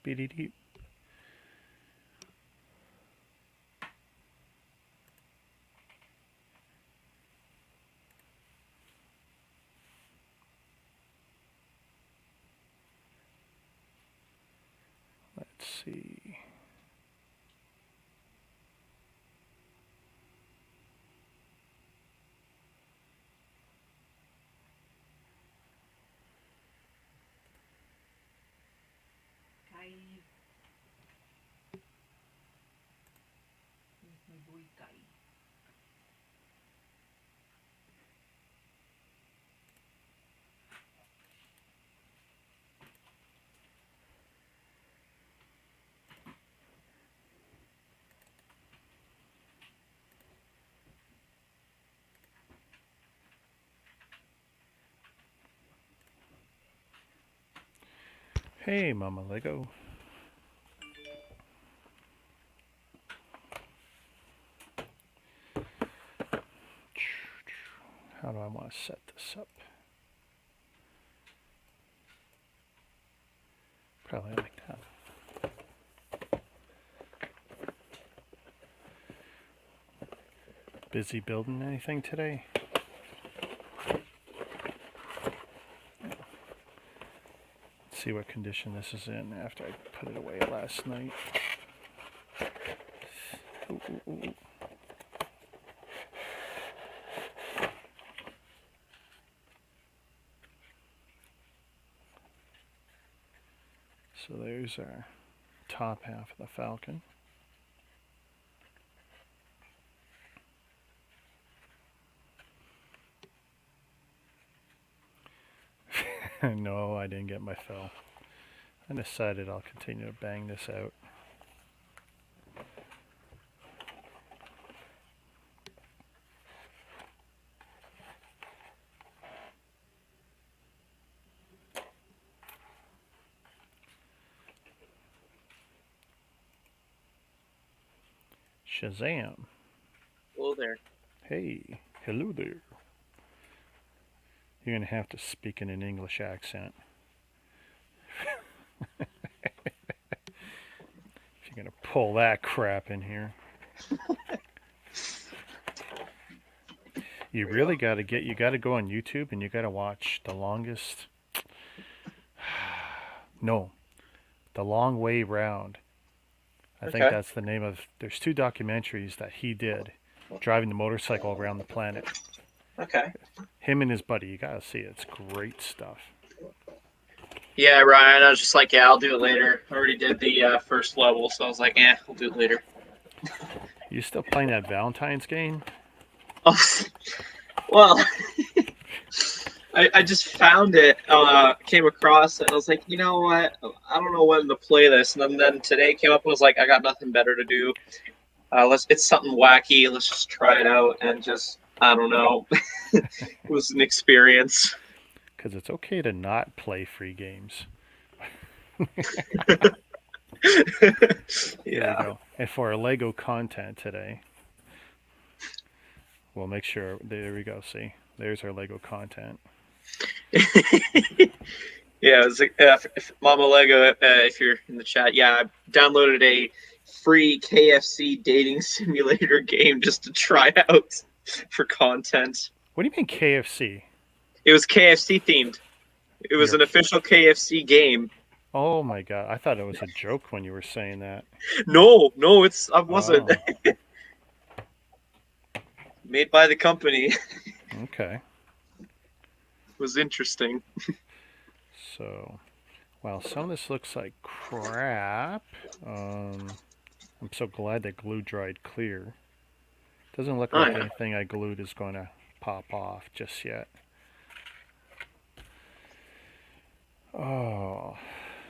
speedy deep. Let's see. Hey, Mama Lego. How do I want to set this up? Probably like that. Busy building anything today? Let's see what condition this is in after I put it away last night. Ooh, ooh, ooh. So there's our top half of the Falcon. No, I didn't get my fill. I decided I'll continue to bang this out. Shazam. Hello there. Hey, hello there. You're going to have to speak in an English accent. If you're going to pull that crap in here. You really got to you got to go on YouTube and you got to watch The Longest, no, The Long Way Round. I think that's the name of, there's 2 documentaries that he did, driving the motorcycle around the planet. Okay. Him and his buddy, you got to see it. It's great stuff. Yeah, Ryan, I was just like, yeah, I'll do it later. I already did the first level, so I was like, I'll do it later. You still playing that Valentine's game? Oh, well, I just found it, came across it, and I was like, you know what? I don't know when to play this. And then today came up and was like, I got nothing better to do. It's something wacky. Let's just try it out. And just, I don't know. It was an experience. Because it's okay to not play free games. Here we go. And for our Lego content today, we'll make sure, there we go, see? There's our Lego content. Yeah, it was like, if Mama Lego, if you're in the chat, I downloaded a free KFC dating simulator game just to try out for content. What do you mean KFC? It was KFC themed. It was an official KFC game. Oh my god! I thought it was a joke when you were saying that. No, I wasn't. Oh. Made by the company. Okay. It was interesting. So, well, some of this looks like crap. I'm so glad that glue dried clear. Doesn't look like anything I glued is going to pop off just yet. Oh,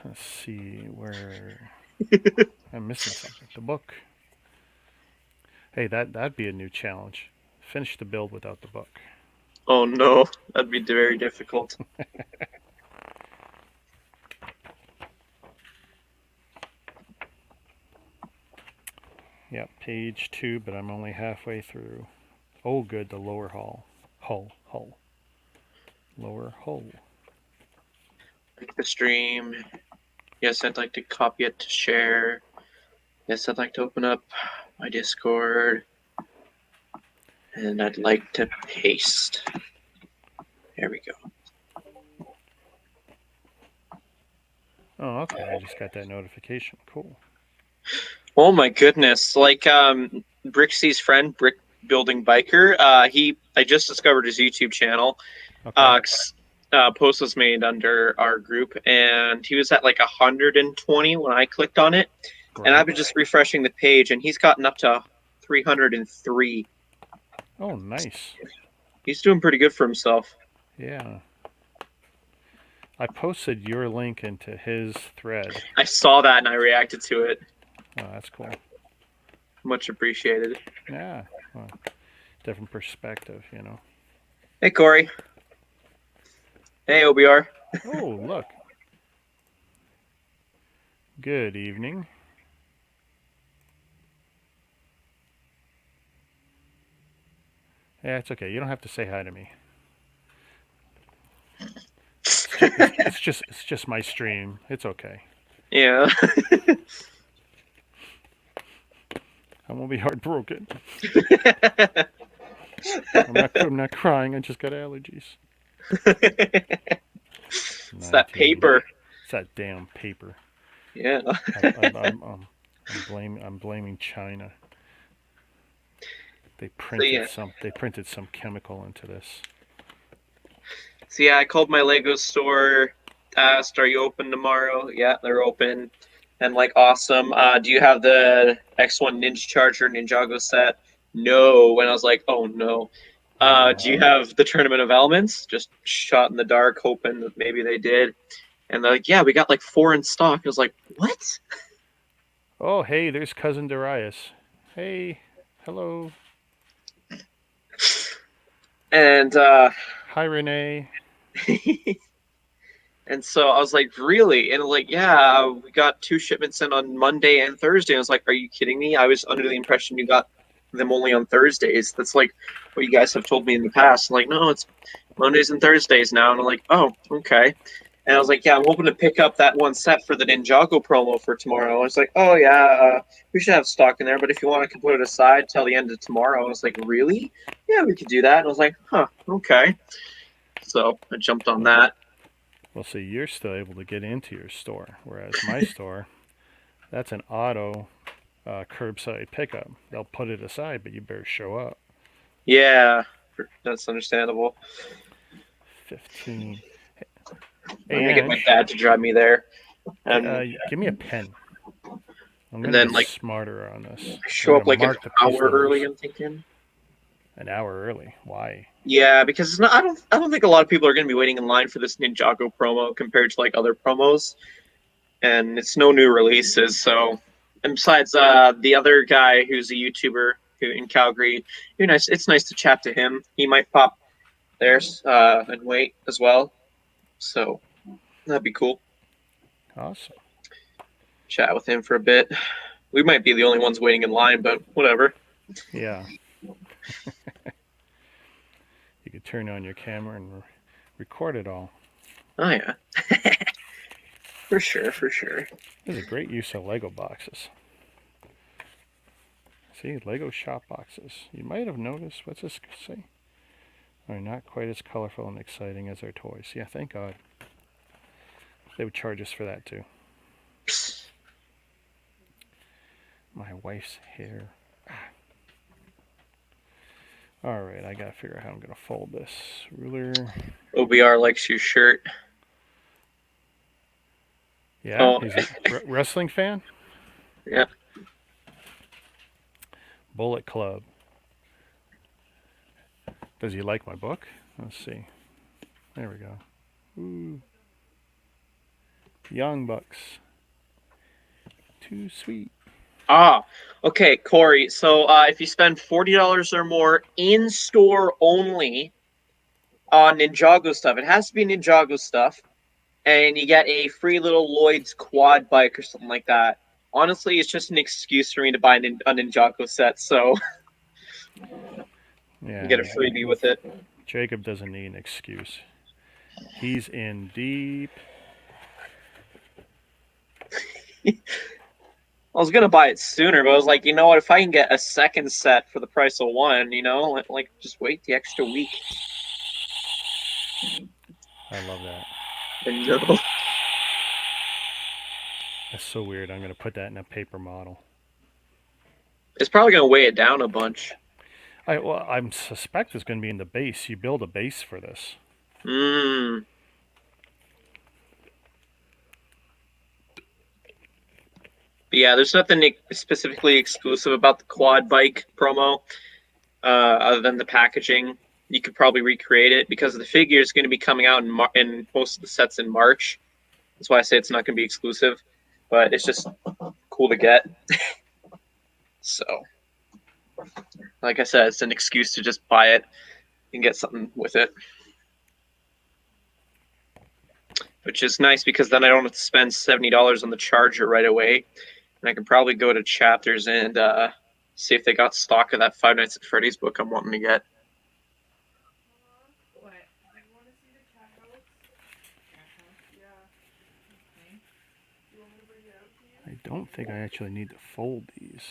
let's see where I'm missing something. The book. Hey, that'd be a new challenge. Finish the build without the book. Oh no, that'd be very difficult. Yep, page 2, but I'm only halfway through. Oh, good, the lower hull. Lower hull. Like the stream. Yes, I'd like to copy it to share. Yes, I'd like to open up my Discord. And I'd like to paste. There we go. Oh, okay. I just got that notification. Cool. Oh my goodness! Like Brixie's friend, Brick Building Biker. I just discovered his YouTube channel. Okay. Post was made under our group, and he was at like 120 when I clicked on it. And I've Right. been just refreshing the page, and he's gotten up to 303. Oh, nice. He's doing pretty good for himself. Yeah. I posted your link into his thread. I saw that and I reacted to it. Oh, that's cool. Much appreciated. Yeah. Well, different perspective, you know. Hey, Corey. Hey, OBR. Oh, look. Good evening. Yeah, it's okay. You don't have to say hi to me. It's just my stream. It's okay. Yeah. I won't be heartbroken. I'm not crying. I just got allergies. It's that paper. It's that damn paper. Yeah. I'm blaming China. They printed some chemical into this. So yeah, I called my Lego store, asked, "Are you open tomorrow?" Yeah, they're open. And like, awesome. Do you have the X1 Ninja Charger Ninjago set? No. And I was like, oh no. Do you have the Tournament of Elements? Just shot in the dark, hoping that maybe they did. And they're like, yeah, we got like 4 in stock. I was like, what? Oh, hey, there's cousin Darius. Hey, hello. And hi, Renee. and so I was like, really? And like, yeah, we got 2 shipments in on Monday and Thursday. I was like, are you kidding me? I was under the impression you got them only on Thursdays. That's like what you guys have told me in the past. I'm like, no, it's Mondays and Thursdays now. And I'm like, oh, okay. And I was like, yeah, I'm hoping to pick up that one set for the Ninjago promo for tomorrow. I was like, oh, yeah, we should have stock in there. But if you want, I can put it aside till the end of tomorrow. I was like, really? Yeah, we could do that. And I was like, huh, okay. So I jumped on that. Well, see, you're still able to get into your store, whereas my store, that's an auto curbside pickup. They'll put it aside, but you better show up. Yeah, that's understandable. 15. I'm going to get my dad to drive me there. Give me a pen. I'm going to be smarter on this. Show up like an hour early, I'm thinking. An hour early? Why? Yeah, because it's not. I don't think a lot of people are going to be waiting in line for this Ninjago promo compared to like other promos, and it's no new releases. So, and besides, the other guy who's a YouTuber who in Calgary, it's nice to chat to him. He might pop there and wait as well. So that'd be cool. Awesome. Chat with him for a bit. We might be the only ones waiting in line, but whatever. Yeah. You could turn on your camera and record it all. Oh, yeah. For sure, for sure. There's a great use of Lego boxes. See, Lego shop boxes. You might have noticed, what's this say? Are not quite as colorful and exciting as our toys. Yeah, thank God. They would charge us for that too. My wife's hair. Alright, I gotta figure out how I'm gonna fold this. Ruler. OBR likes your shirt. Yeah, he's a wrestling fan? Yeah. Bullet Club. Does he like my book? Let's see. There we go. Ooh. Young Bucks. Too sweet. Ah, okay, Corey. So if you spend $40 or more in store only on Ninjago stuff, it has to be Ninjago stuff, and you get a free little Lloyd's quad bike or something like that. Honestly, it's just an excuse for me to buy a Ninjago set, so yeah, you get a freebie with it. Jacob doesn't need an excuse. He's in deep. I was gonna buy it sooner, but I was like, you know what? If I can get a second set for the price of one, like just wait the extra week. I love that. I know. That's so weird. I'm gonna put that in a paper model. It's probably gonna weigh it down a bunch. I suspect it's gonna be in the base. You build a base for this. Mmm. Yeah, there's nothing specifically exclusive about the quad bike promo, other than the packaging. You could probably recreate it because the figure is going to be coming out in most of the sets in March. That's why I say it's not going to be exclusive, but it's just cool to get. So, like I said, it's an excuse to just buy it and get something with it, which is nice because then I don't have to spend $70 on the charger right away, and I can probably go to Chapters and see if they got stock of that Five Nights at Freddy's book I'm wanting to get. I don't think I actually need to fold these.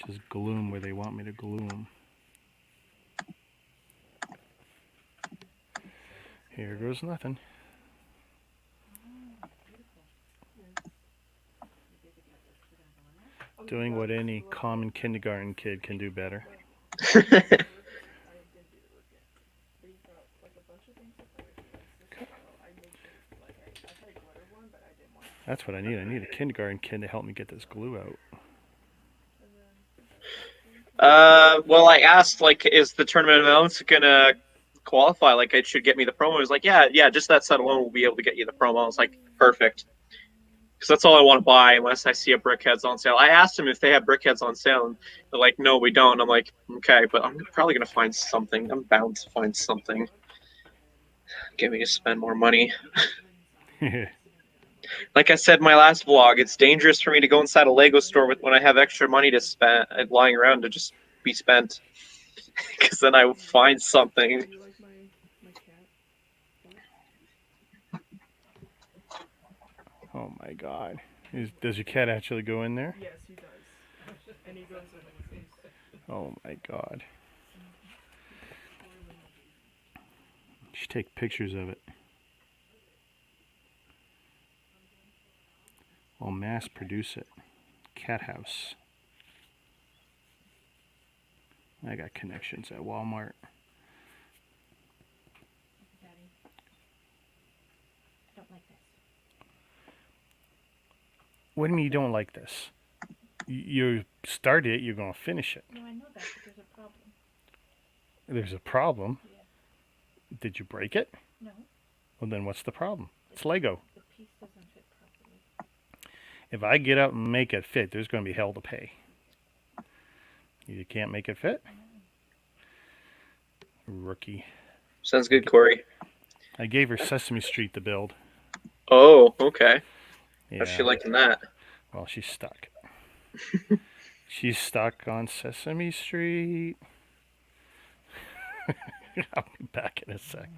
Just glue them where they want me to glue them. Here goes nothing. Doing what any common kindergarten kid can do better. That's what I need. I need a kindergarten kid to help me get this glue out. Well, I asked, like, is the tournament amounts gonna qualify? Like, it should get me the promo. He was like, yeah, just that set alone will be able to get you the promo. I was like, perfect. Because that's all I want to buy unless I see a Brickheads on sale. I asked him if they had Brickheads on sale, and they're like, no, we don't. I'm like, okay, but I'm probably going to find something. I'm bound to find something. Get me to spend more money. Like I said in my last vlog, it's dangerous for me to go inside a Lego store when I have extra money to spend lying around to just be spent. Because then I will find something. Oh my god. Does your cat actually go in there? Yes, he does. And he goes in his face. Oh my god. You should take pictures of it. I'll mass produce it. Cat house. I got connections at Walmart. Daddy, I don't like this. What do you mean you don't like this? You start it, you're going to finish it. No, I know that, but there's a problem. There's a problem? Yeah. Did you break it? No. Well, then what's the problem? It's Lego. The piece doesn't fit properly. If I get up and make it fit, there's going to be hell to pay. You can't make it fit? Rookie. Sounds good, Corey. I gave her Sesame Street to build. Oh, okay. Yeah. How's she liking that? Well, she's stuck. She's stuck on Sesame Street. I'll be back in a sec.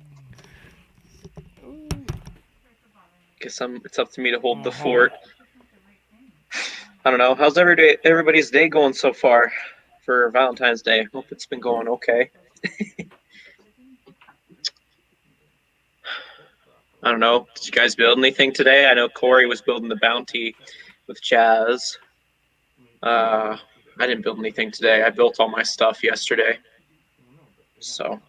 Guess it's up to me to hold the fort. I don't know. How's everybody's day going so far for Valentine's Day? Hope it's been going okay. I don't know. Did you guys build anything today? I know Corey was building the bounty with Jazz. I didn't build anything today. I built all my stuff yesterday. So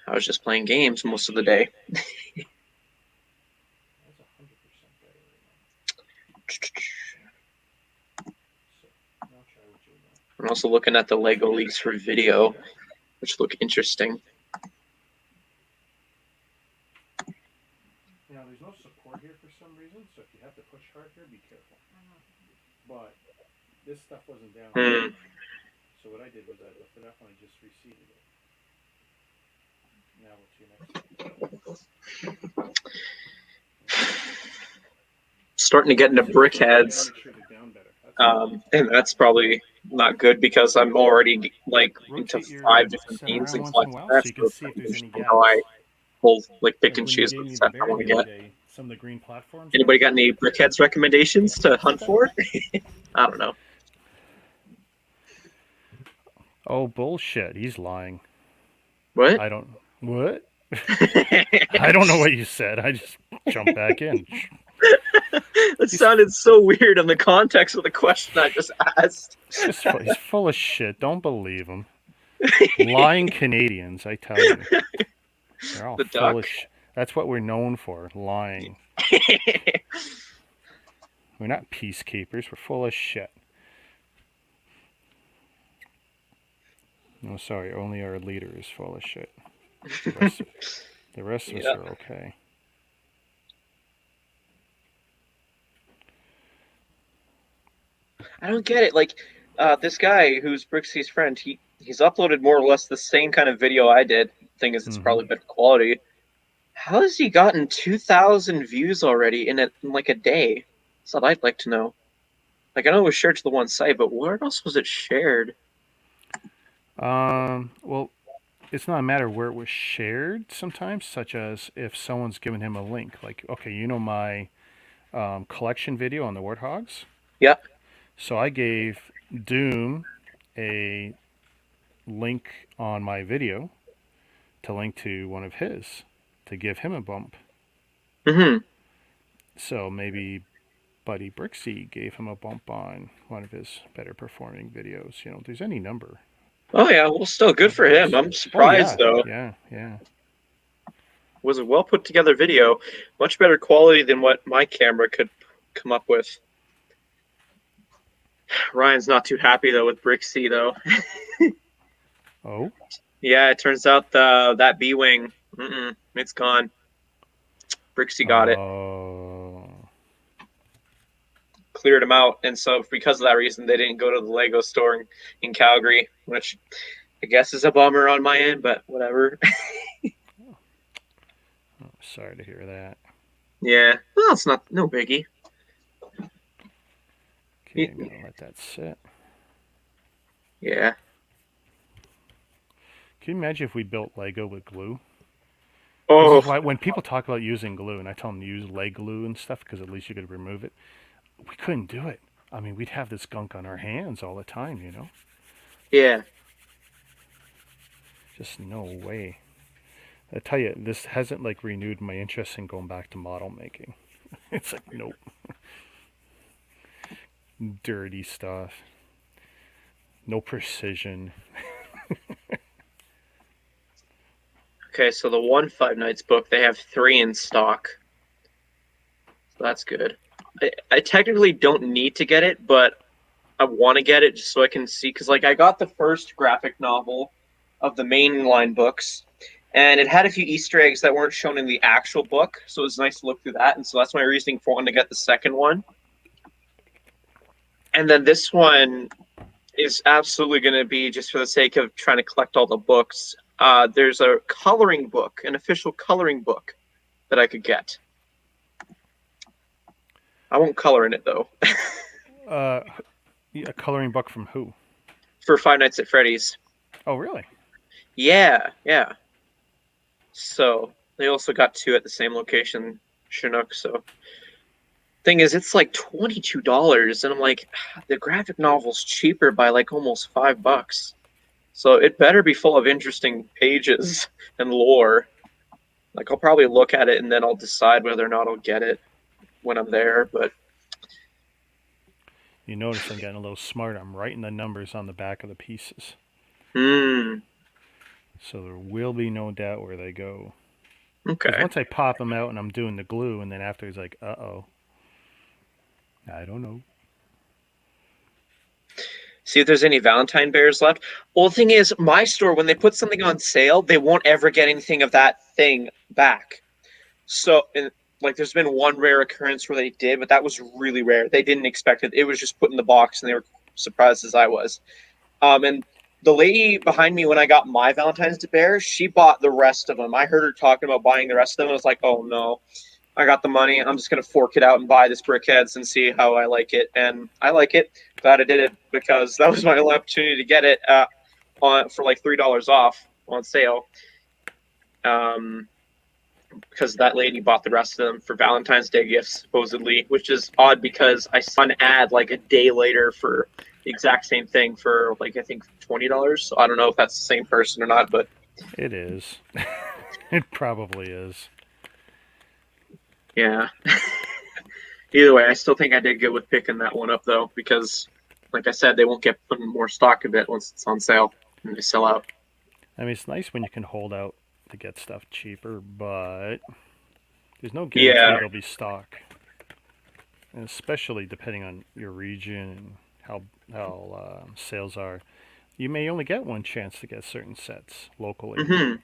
I was just playing games most of the day. I'm also looking at the Lego leaks for video, which look interesting. Now, there's no support here for some reason, so if you have to push hard here, be careful. But this stuff wasn't down here. So what I did was I lifted it up and I just reseated it. Now what's your next step? Starting to get into Brickheads. And that's probably not good because I'm already like into 5 different games and collecting that. So you can see if there's any gaps. We'll like pick Like and when you choose gave what me the set bear I want the to other get. day, some of the green platforms. Anybody ones, got any Brickheads recommendations to hunt for? I don't know. Oh, bullshit. He's lying. What? I don't. What? I don't know what you said. I just jumped back in. That He's, sounded so weird in the context of the question I just asked. he's full of shit. Don't believe him. Lying Canadians, I tell you. They're all The full of duck. shit. That's what we're known for, lying. We're not peacekeepers. We're full of shit. No, sorry. Only our leader is full of shit. The rest of us Yeah. are okay. I don't get it. Like, this guy who's Brixie's friend, he's uploaded more or less the same kind of video I did. Thing is, it's probably better quality. How has he gotten 2,000 views already in like a day? That's what I'd like to know. Like, I know it was shared to the one site, but where else was it shared? Well, it's not a matter where it was shared sometimes, such as if someone's given him a link. Like, okay, you know my collection video on the warthogs? Yeah. So I gave Doom a link on my video to link to one of his to give him a bump. Mm-hmm. So maybe Buddy Brixie gave him a bump on one of his better performing videos. You know, there's any number. Oh yeah, well, still good for him. I'm surprised though. Yeah. It was a well put together video, much better quality than what my camera could come up with. Ryan's not too happy though with Brixie though. Oh? Yeah, it turns out that B wing, it's gone. Brixie got it, cleared him out, and so because of that reason, they didn't go to the Lego store in Calgary, which I guess is a bummer on my end, but whatever. Sorry to hear that. Yeah, well, it's no biggie. Okay, I'm gonna let that sit. Yeah. Can you imagine if we built Lego with glue? Oh. This is why when people talk about using glue, and I tell them to use leg glue and stuff because at least you could remove it, we couldn't do it. I mean, we'd have this gunk on our hands all the time, you know? Yeah. Just no way. I tell you, this hasn't like renewed my interest in going back to model making. It's like, nope. Dirty stuff. No precision. Okay, so the one Five Nights book, they have 3 in stock. So that's good. I technically don't need to get it, but I want to get it just so I can see. Because, like, I got the first graphic novel of the mainline books, and it had a few Easter eggs that weren't shown in the actual book. So it was nice to look through that. And so that's my reasoning for wanting to get the second one. And then this one is absolutely going to be just for the sake of trying to collect all the books. There's a coloring book, an official coloring book that I could get. I won't color in it, though. A coloring book from who? For Five Nights at Freddy's. Oh, really? Yeah. So they also got 2 at the same location, Chinook. So thing is, it's like $22, and I'm like, the graphic novel's cheaper by like almost $5. So it better be full of interesting pages and lore. Like, I'll probably look at it and then I'll decide whether or not I'll get it when I'm there. But you notice I'm getting a little smart. I'm writing the numbers on the back of the pieces. So there will be no doubt where they go. Okay. Once I pop them out and I'm doing the glue, and then after it's like, uh-oh. I don't know. See if there's any Valentine bears left. Well, the thing is, my store, when they put something on sale, they won't ever get anything of that thing back. So, like, there's been one rare occurrence where they did, but that was really rare. They didn't expect it. It was just put in the box, and they were surprised as I was. And the lady behind me, when I got my Valentine's Day bear, she bought the rest of them. I heard her talking about buying the rest of them. I was like, oh, no. I got the money. I'm just going to fork it out and buy this Brickheads and see how I like it. And I like it. Glad I did it because that was my only opportunity to get it for like $3 off on sale. because that lady bought the rest of them for Valentine's Day gifts, supposedly, which is odd because I saw an ad like a day later for the exact same thing for like I think $20. So I don't know if that's the same person or not, but It is. It probably is. yeah. Either way, I still think I did good with picking that one up though, because like I said, they won't get put in more stock of it once it's on sale and they sell out. I mean, it's nice when you can hold out to get stuff cheaper, but there's no guarantee Yeah. there'll be stock. And especially depending on your region and how sales are. You may only get one chance to get certain sets locally. Mm-hmm.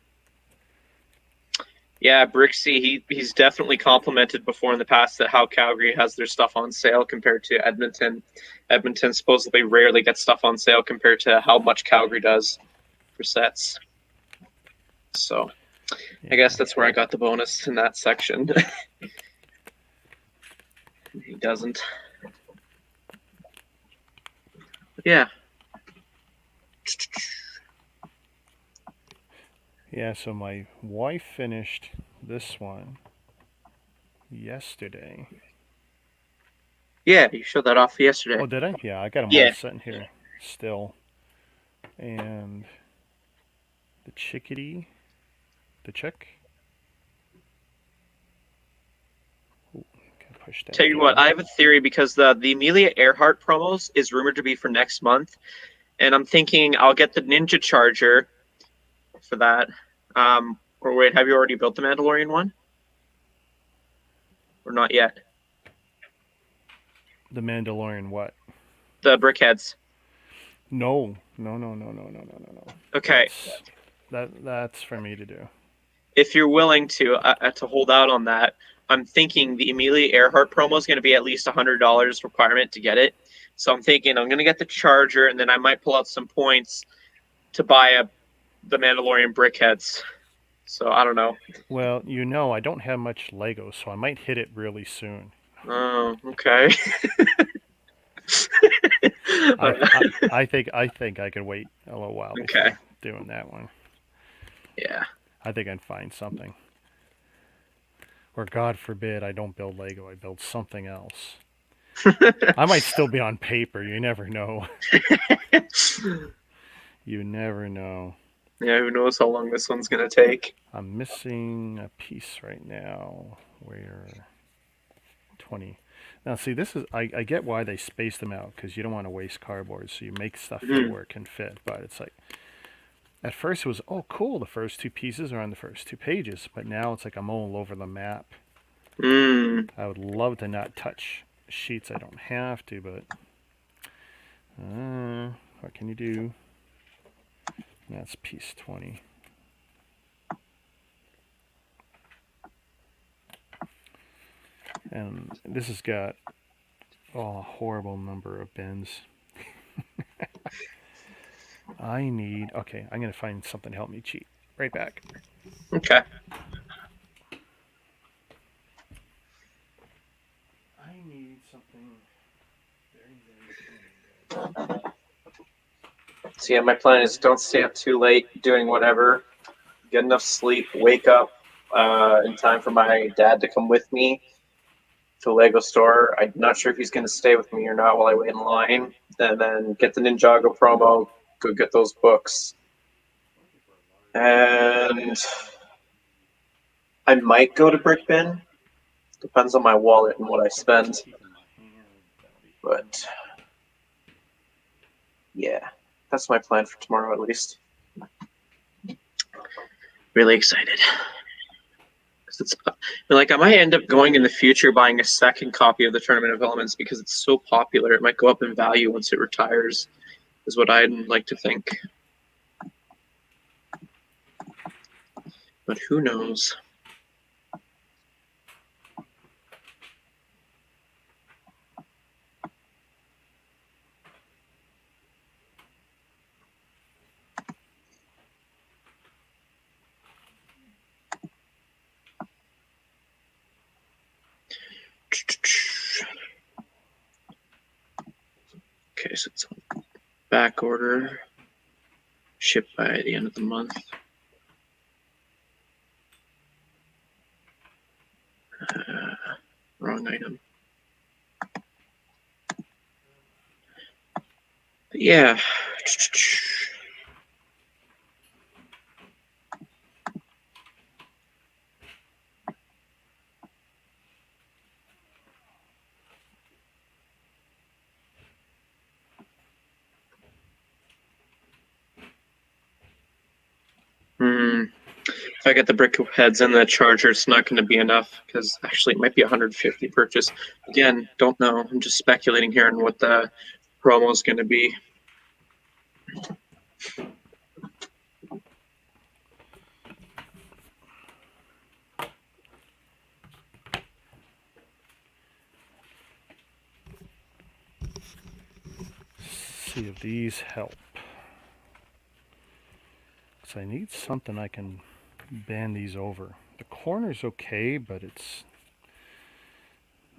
Yeah, Brixie, he's definitely complimented before in the past that how Calgary has their stuff on sale compared to Edmonton. Edmonton supposedly rarely gets stuff on sale compared to how much Calgary does for sets. So Yeah. I guess that's where I got the bonus in that section. He doesn't. But yeah. Yeah, so my wife finished this one yesterday. Yeah, you showed that off yesterday. Oh, did I? Yeah, I got them Yeah. all sitting here still. And the chickadee, the chick. Ooh, can push that Tell you down. what, I have a theory because the Amelia Earhart promos is rumored to be for next month, and I'm thinking I'll get the Ninja Charger for that. Or wait, have you already built the Mandalorian one? Or not yet? The Mandalorian what? The Brickheads. No. Okay. That's for me to do. If you're willing to hold out on that, I'm thinking the Amelia Earhart promo is going to be at least $100 requirement to get it. So I'm thinking I'm going to get the Charger, and then I might pull out some points to buy the Mandalorian Brickheads. So I don't know. Well, I don't have much Lego, so I might hit it really soon. Oh, okay. I think I could wait a little while before doing that one. Yeah. I think I'd find something. Or God forbid I don't build Lego, I build something else. I might still be on paper, you never know. You never know. Yeah, who knows how long this one's going to take. I'm missing a piece right now. Where 20. Now, see, this is I get why they space them out, because you don't want to waste cardboard, so you make stuff fit where it can fit. But it's like, at first it was, oh, cool, the first two pieces are on the first two pages, but now it's like I'm all over the map. I would love to not touch sheets I don't have to, but what can you do? That's piece 20. And this has got a horrible number of bins. Okay, I'm going to find something to help me cheat. Right back. Okay. I need something very, So yeah, my plan is don't stay up too late doing whatever. Get enough sleep, wake up in time for my dad to come with me to the Lego store. I'm not sure if he's going to stay with me or not while I wait in line. And then get the Ninjago promo, go get those books. And I might go to Brick Bin. Depends on my wallet and what I spend. But yeah, that's my plan for tomorrow at least. Really excited. I might end up going in the future buying a second copy of the Tournament of Elements because it's so popular. It might go up in value once it retires, is what I'd like to think. But who knows? Okay, so it's on back order, shipped by the end of the month. wrong item. But yeah. If I get the brick heads and the charger, it's not going to be enough because actually it might be 150 purchase. Again, don't know. I'm just speculating here on what the promo is going to be. See if these help. So I need something I can bend these over. The corner's okay, but it's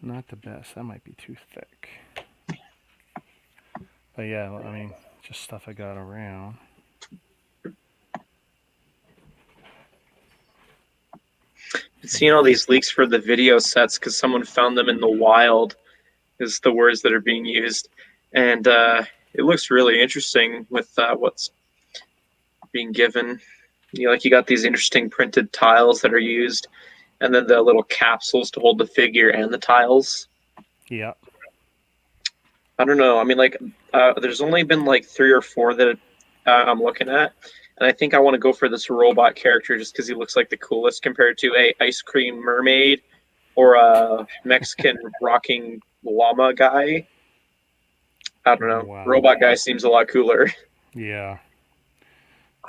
not the best. That might be too thick. But yeah, I mean, just stuff I got around. Seeing all these leaks for the video sets because someone found them in the wild is the words that are being used. And it looks really interesting with what's being given. You got these interesting printed tiles that are used, and then the little capsules to hold the figure and the tiles. Yeah. I don't know. I mean, there's only been 3 or 4 that I'm looking at, and I think I want to go for this robot character just because he looks like the coolest compared to a ice cream mermaid or a Mexican rocking llama guy. I don't know. Wow. Robot guy seems a lot cooler. Yeah.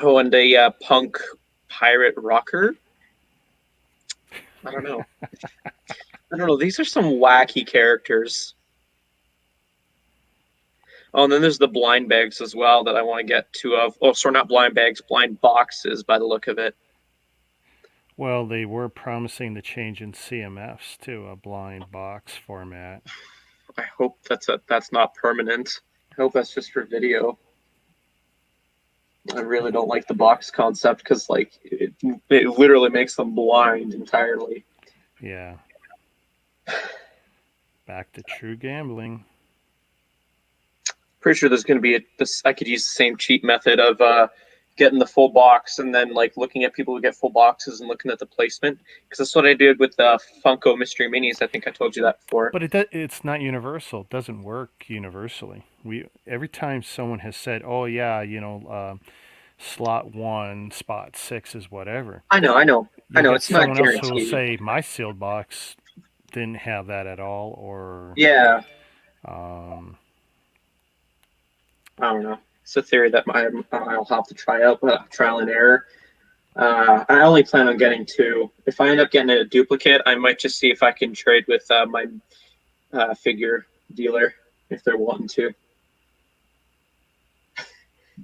Oh, and a punk pirate rocker. I don't know. I don't know. These are some wacky characters. Oh, and then there's the blind bags as well that I want to get 2 of. Oh, sorry, not blind bags, blind boxes by the look of it. Well, they were promising the change in CMFs to a blind box format. I hope that's not permanent. I hope that's just for video. I really don't like the box concept because it literally makes them blind entirely. Yeah. Back to true gambling. Pretty sure there's going to be I could use the same cheap method of getting the full box and then looking at people who get full boxes and looking at the placement, because that's what I did with the Funko Mystery Minis. I think I told you that before. But it's not universal. It doesn't work universally. Every time someone has said, "Oh yeah, slot 1, spot 6 is whatever." I know. It's not someone else who will guaranteed. say my sealed box didn't have that at all, or yeah. I don't know. It's a theory that I'll have to try out, but trial and error. I only plan on getting 2. If I end up getting a duplicate, I might just see if I can trade with my figure dealer if they're wanting to.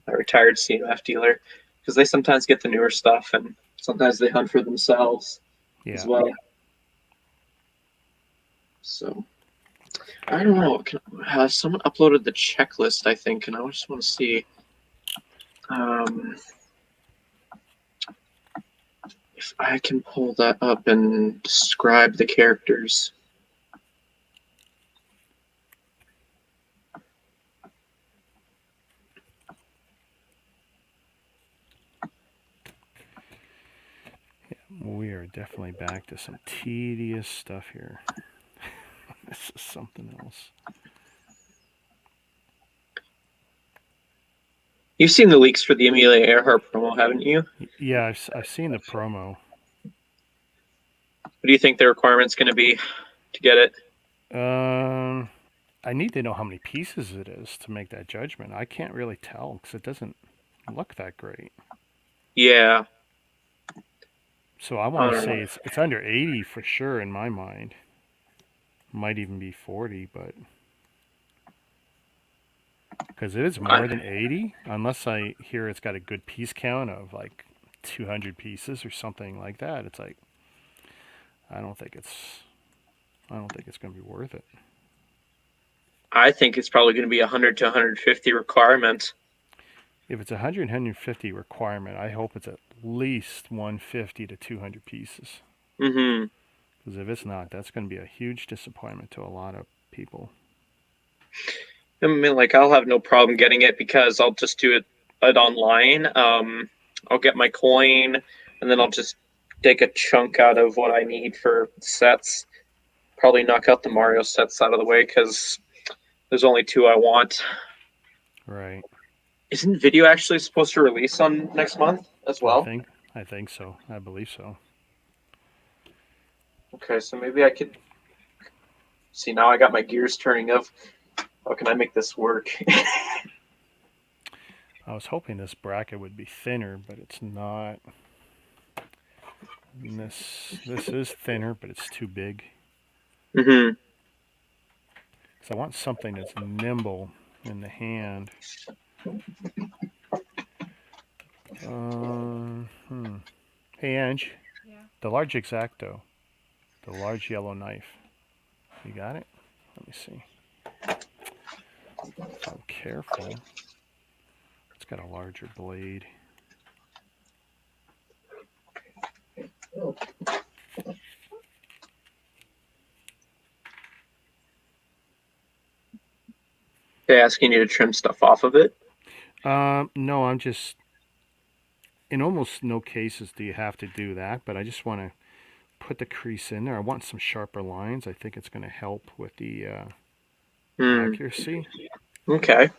A retired CMF dealer, because they sometimes get the newer stuff and sometimes they hunt for themselves as well. So I don't know. Someone uploaded the checklist, I think, and I just want to see if I can pull that up and describe the characters. We are definitely back to some tedious stuff here. This is something else. You've seen the leaks for the Amelia Earhart promo, haven't you? Yeah, I've seen the promo. What do you think the requirement's going to be to get it? I need to know how many pieces it is to make that judgment. I can't really tell because it doesn't look that great. Yeah. So I want to say it's under 80 for sure in my mind. Might even be 40, but because it is more than 80, unless I hear it's got a good piece count of 200 pieces or something like that. It's I don't think it's going to be worth it. I think it's probably going to be 100 to 150 requirement. If it's 100, 150 requirement, I hope it's at least 150 to 200 pieces. Mm-hmm. Because if it's not, that's going to be a huge disappointment to a lot of people. I mean, like, I'll have no problem getting it because I'll just do it online. I'll get my coin, and then I'll just take a chunk out of what I need for sets. Probably knock out the Mario sets out of the way because there's only 2 I want. Right. Isn't video actually supposed to release on next month as well? I think so. I believe so. Okay, so maybe I could see now I got my gears turning of how can I make this work? I was hoping this bracket would be thinner, but it's not. And this is thinner, but it's too big. Mm-hmm. Because I want something that's nimble in the hand. Hey, Ange. Yeah. The large X-Acto. The large yellow knife. You got it? Let me see. If I'm careful. It's got a larger blade. They asking you to trim stuff off of it? No, I'm just. In almost no cases do you have to do that, but I just want to put the crease in there. I want some sharper lines. I think it's going to help with the accuracy. Okay.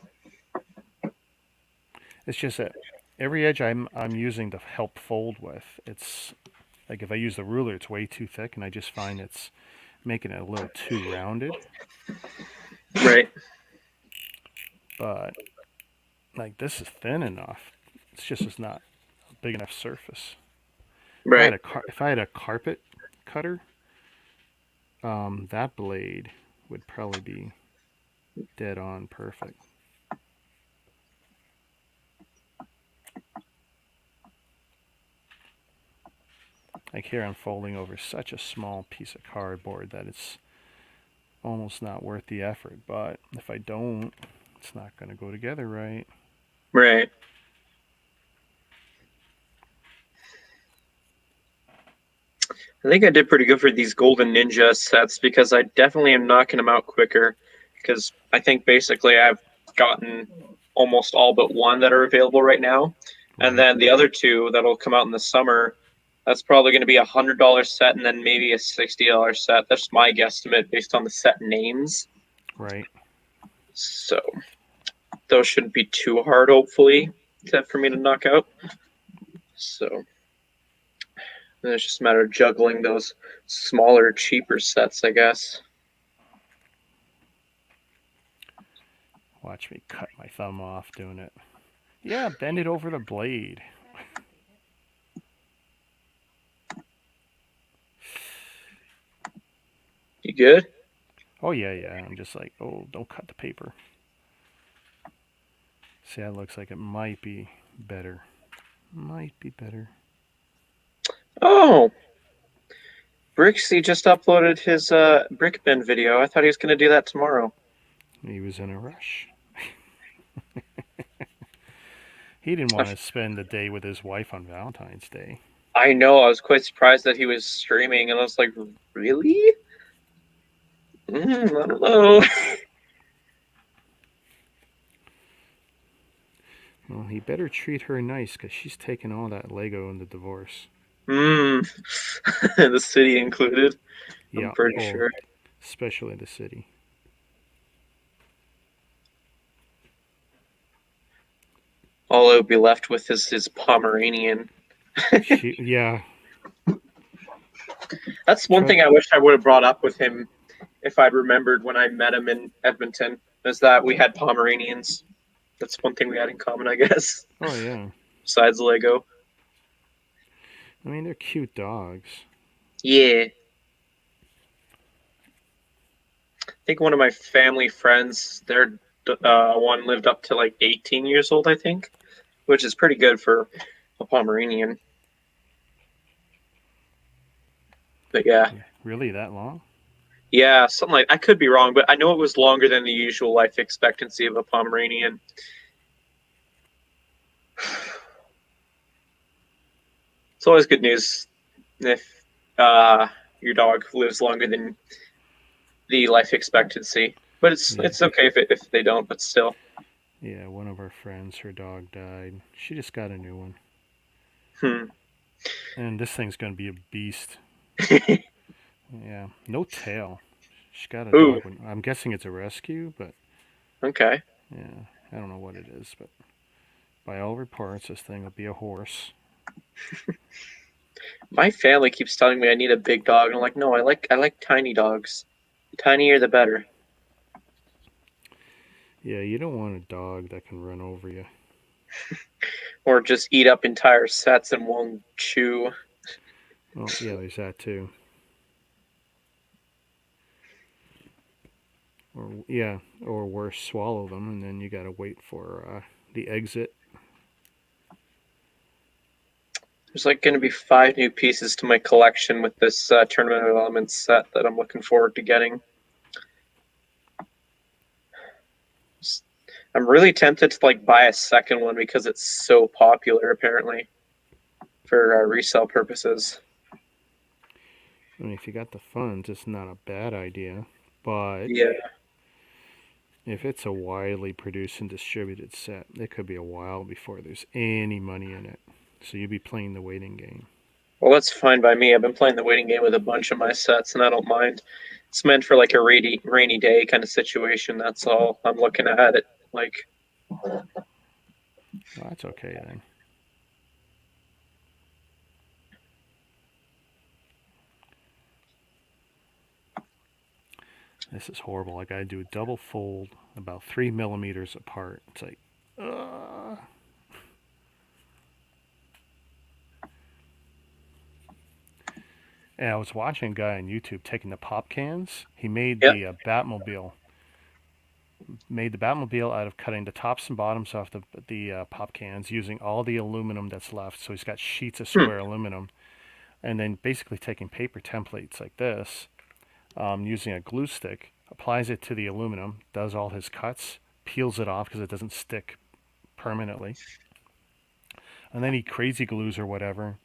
It's just that every edge I'm using to help fold with, it's like if I use the ruler, it's way too thick, and I just find it's making it a little too rounded. Right. But like this is thin enough. It's not a big enough surface. Right. If I had a carpet cutter, that blade would probably be dead on perfect. Like here I'm folding over such a small piece of cardboard that it's almost not worth the effort. But if I don't, it's not going to go together right. Right. I think I did pretty good for these Golden Ninja sets because I definitely am knocking them out quicker. Because I think basically I've gotten almost all but one that are available right now. And then the other 2 that'll come out in the summer, that's probably going to be $100 set and then maybe a $60 set. That's my guesstimate based on the set names. Right. So those shouldn't be too hard, hopefully, for me to knock out. So then it's just a matter of juggling those smaller, cheaper sets, I guess. Watch me cut my thumb off doing it. Yeah, bend it over the blade. You good? Oh, yeah. I'm just like, oh, don't cut the paper. See, that looks like it might be better. Oh, Brixie just uploaded his brick bin video. I thought he was going to do that tomorrow. He was in a rush. He didn't want to spend the day with his wife on Valentine's Day. I know. I was quite surprised that he was streaming, and I was like, really? I don't know. Well, he better treat her nice because she's taking all that Lego in the divorce. The city included. Yeah, I'm pretty sure. Especially the city. All I would be left with is his Pomeranian. Yeah. That's one thing I wish I would have brought up with him if I'd remembered when I met him in Edmonton, is that we had Pomeranians. That's one thing we had in common, I guess. Oh, yeah. Besides Lego. I mean, they're cute dogs. Yeah. I think one of my family friends, their one lived up to like 18 years old, I think, which is pretty good for a Pomeranian. But yeah. Really, that long? Yeah, something like I could be wrong, but I know it was longer than the usual life expectancy of a Pomeranian. It's always good news if your dog lives longer than the life expectancy. But it's Yeah. it's okay if they don't, but still. Yeah, one of our friends, her dog died. She just got a new one. Hmm. And this thing's going to be a beast. Yeah, no tail. She got a Ooh, dog. I'm guessing it's a rescue, but okay. yeah, I don't know what it is. But by all reports, this thing will be a horse. My family keeps telling me I need a big dog, and I'm like, no, I like tiny dogs. The tinier the better. Yeah, you don't want a dog that can run over you. Or just eat up entire sets and won't chew. Well, yeah, there's that too. Or worse, swallow them, and then you gotta wait for the exit. There's like going to be 5 new pieces to my collection with this Tournament of Elements set that I'm looking forward to getting. I'm really tempted to like buy a second one because it's so popular apparently for resale purposes. I mean, if you got the funds, it's not a bad idea. But Yeah. if it's a widely produced and distributed set, it could be a while before there's any money in it. So you'll be playing the waiting game. Well, that's fine by me. I've been playing the waiting game with a bunch of my sets, and I don't mind. It's meant for like a rainy day kind of situation. That's all. I'm looking at it like. Well, that's okay then. This is horrible. I gotta do a double fold about 3 millimeters apart. It's like, uh. And I was watching a guy on YouTube taking the pop cans. He made Yep. the Batmobile. Made the Batmobile out of cutting the tops and bottoms off the pop cans, using all the aluminum that's left. So he's got sheets of square aluminum, and then basically taking paper templates like this, using a glue stick, applies it to the aluminum, does all his cuts, peels it off because it doesn't stick permanently, and then he crazy glues or whatever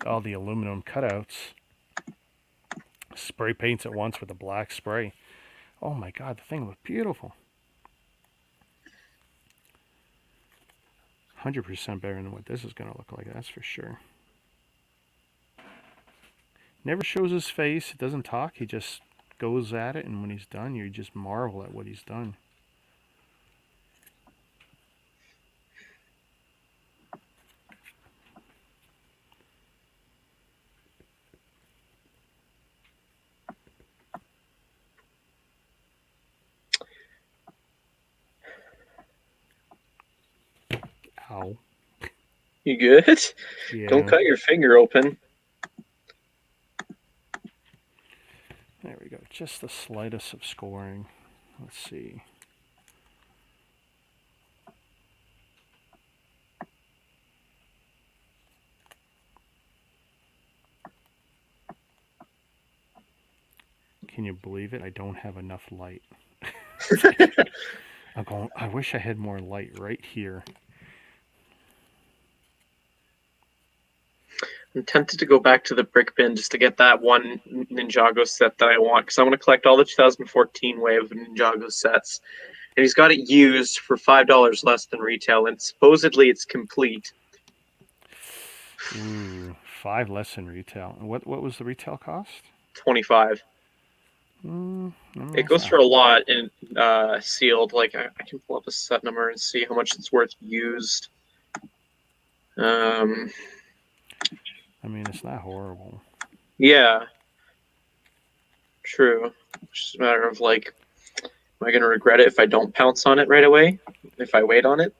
all the aluminum cutouts, spray paints it once with a black spray. Oh my god, the thing looked beautiful. 100% better than what this is going to look like, that's for sure. Never shows his face, it doesn't talk, he just goes at it, and when he's done, you just marvel at what he's done. Ow. You good? Yeah. Don't cut your finger open. There we go. Just the slightest of scoring. Let's see. Can you believe it? I don't have enough light. I wish I had more light right here. I'm tempted to go back to the brick bin just to get that one Ninjago set that I want, because I want to collect all the 2014 wave of Ninjago sets. And he's got it used for $5 less than retail, and supposedly it's complete. Ooh, 5 less than retail. What was the retail cost? 25. It goes for a lot in sealed. Like I can pull up a set number and see how much it's worth used. I mean, it's not horrible. Yeah. True. It's just a matter of like, am I going to regret it if I don't pounce on it right away? If I wait on it?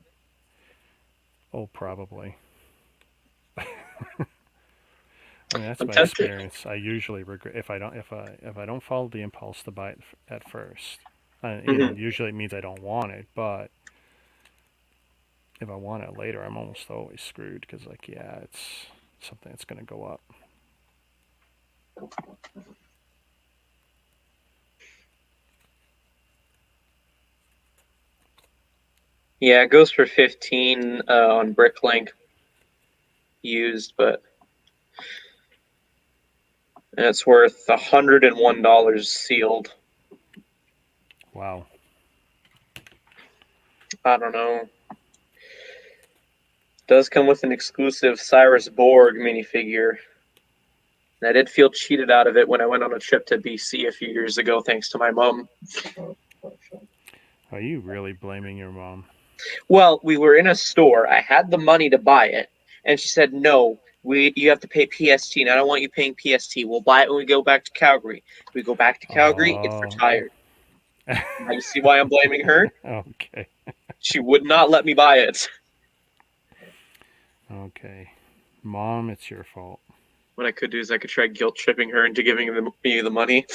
Oh, probably. I mean, that's I'm my tempted. experience. I usually regret if I don't follow the impulse to buy it at first. Usually it means I don't want it, but if I want it later, I'm almost always screwed because, like, yeah, it's something that's going to go up. Yeah, it goes for 15 on Bricklink used, but and it's worth $101 sealed. Wow. I don't know. Does come with an exclusive Cyrus Borg minifigure. And I did feel cheated out of it when I went on a trip to BC a few years ago, thanks to my mom. Are you really blaming your mom? Well, we were in a store. I had the money to buy it, and she said, "No, you have to pay PST, and I don't want you paying PST. We'll buy it when we go back to Calgary. We go back to Calgary, it's Oh. retired." Now you see why I'm blaming her? Okay. She would not let me buy it. Okay. Mom, it's your fault. What I could do is I could try guilt tripping her into giving me the money.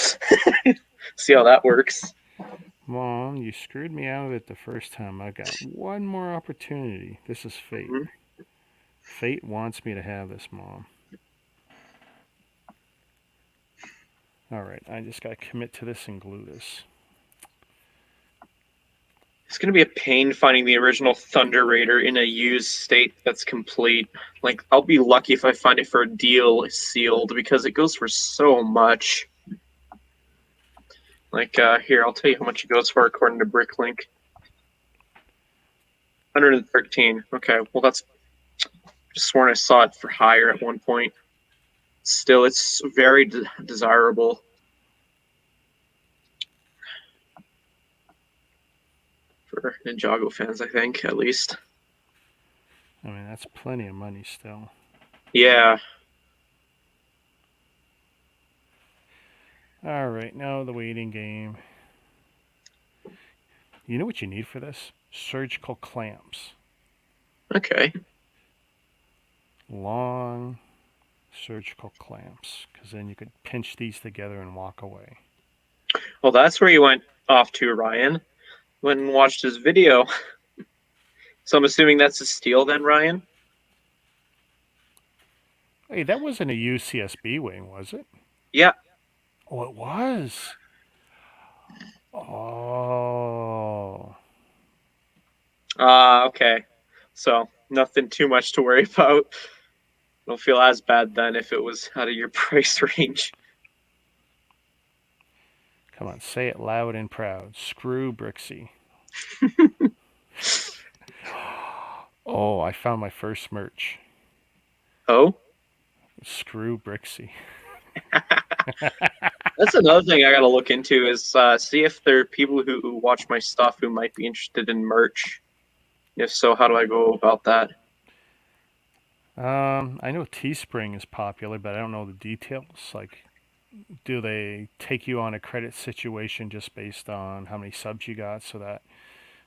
See how that works. Mom, you screwed me out of it the first time. I got one more opportunity. This is fate. Mm-hmm. Fate wants me to have this, Mom. Alright, I just gotta commit to this and glue this. It's going to be a pain finding the original Thunder Raider in a used state that's complete. Like, I'll be lucky if I find it for a deal sealed because it goes for so much. Like, here, I'll tell you how much it goes for according to Bricklink. 113. Okay, well, that's just sworn I saw it for higher at one point. Still, it's very desirable. For Ninjago fans, I think, at least. I mean, that's plenty of money still. Yeah. Alright, now the waiting game. You know what you need for this? Surgical clamps. Okay. Long surgical clamps. Because then you could pinch these together and walk away. Well, that's where you went off to, Ryan. Went and watched his video. So I'm assuming that's a steal then, Ryan? Hey, that wasn't a UCSB wing, was it? Yeah. Oh, it was. Oh. Okay. So nothing too much to worry about. Don't feel as bad then if it was out of your price range. Come on, say it loud and proud. Screw Brixie. Oh, I found my first merch. Oh? Screw Brixie. That's another thing I gotta look into is see if there are people who watch my stuff who might be interested in merch. If so, how do I go about that? I know Teespring is popular, but I don't know the details. Like, do they take you on a credit situation just based on how many subs you got, so that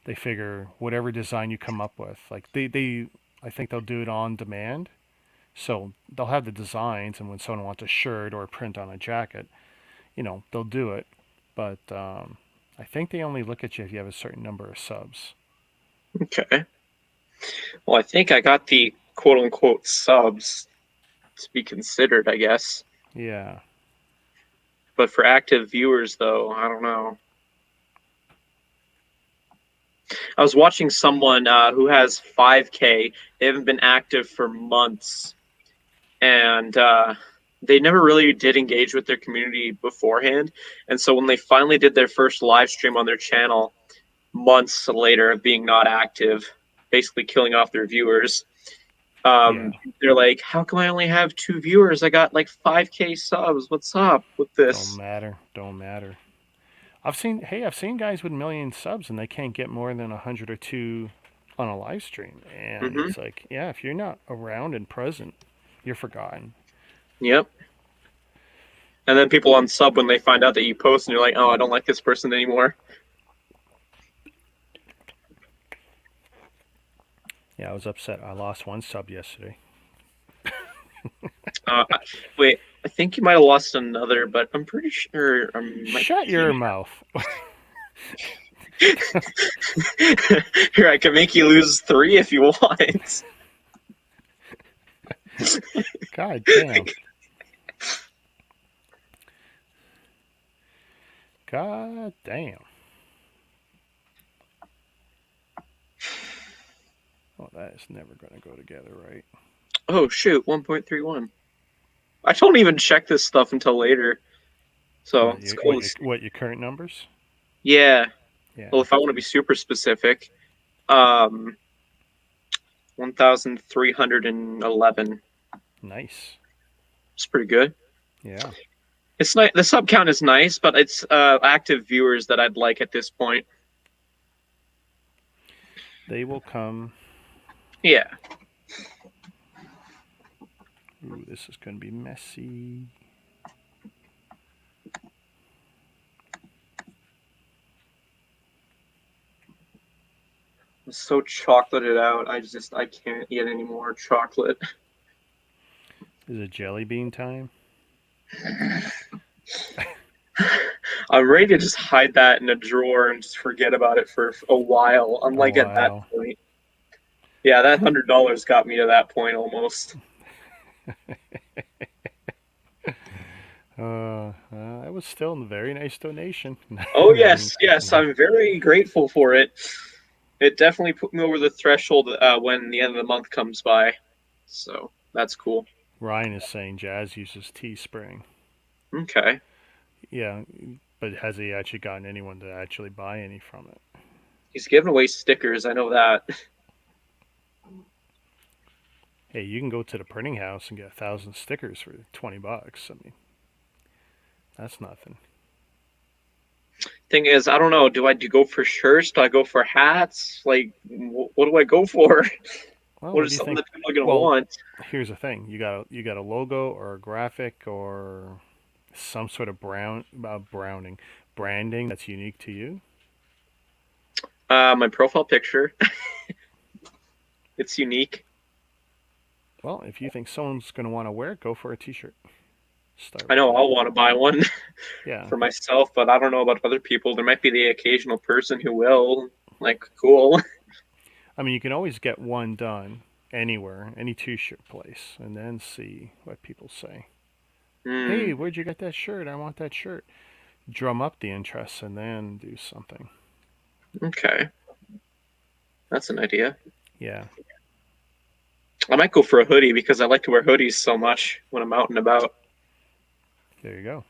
they figure whatever design you come up with, like I think they'll do it on demand. So they'll have the designs, and when someone wants a shirt or a print on a jacket, they'll do it. But I think they only look at you if you have a certain number of subs. Okay. Well, I think I got the quote unquote subs to be considered, I guess. Yeah. But for active viewers, though, I don't know. I was watching someone who has 5K. They haven't been active for months. And they never really did engage with their community beforehand. And so when they finally did their first live stream on their channel, months later of being not active, basically killing off their viewers, Yeah. they're like, how come I only have 2 viewers? I got like 5K subs. What's up with Don't this? matter. I've seen guys with million subs and they can't get more than 100 or 2 on a live stream. And Mm-hmm. it's like, yeah, if you're not around and present, you're forgotten. Yep. And then people unsub when they find out that you post and you're like, oh, I don't like this person anymore. Yeah, I was upset. I lost 1 sub yesterday. Wait, I think you might have lost another, but I'm pretty sure Shut your mouth. Here, I can make you lose 3 if you want. God damn. God damn. Oh, that is never going to go together, right? Oh shoot, 1.31. I don't even check this stuff until later. So What it's your cool. what your current numbers? Yeah. Yeah. Well, if I want to be super specific, um, 1,311. Nice. It's pretty good. Yeah. It's nice. The sub count is nice, but it's active viewers that I'd like at this point. They will come. Yeah. Ooh, this is going to be messy. I'm so chocolated out. I can't eat any more chocolate. Is it jelly bean time? I'm ready to just hide that in a drawer and just forget about it for a while. I'm A like at that while. point. Yeah, that $100 got me to that point almost. That was still a very nice donation. Oh Nine, yes, I'm very grateful for it. It definitely put me over the threshold when the end of the month comes by. So that's cool. Ryan is saying Jazz uses Teespring. Okay. Yeah, but has he actually gotten anyone to actually buy any from it? He's giving away stickers, I know that. Hey, you can go to the printing house and get 1,000 stickers for $20. I mean, that's nothing. Thing is, I don't know. Do I go for shirts? Do I go for hats? Like, what do I go for? Well, What what is do you something think? that people are gonna Well, want? here's the thing: you got a logo or a graphic or some sort of branding that's unique to you. My profile picture. It's unique. Well, if you think someone's going to want to wear it, go for a T-shirt. Start I with know that. I'll want to buy one Yeah. for myself, but I don't know about other people. There might be the occasional person who will. Like, cool. I mean, you can always get one done anywhere, any T-shirt place, and then see what people say. Hey, Hmm. where'd you get that shirt? I want that shirt. Drum up the interest and then do something. Okay, that's an idea. Yeah. I might go for a hoodie because I like to wear hoodies so much when I'm out and about. There you go.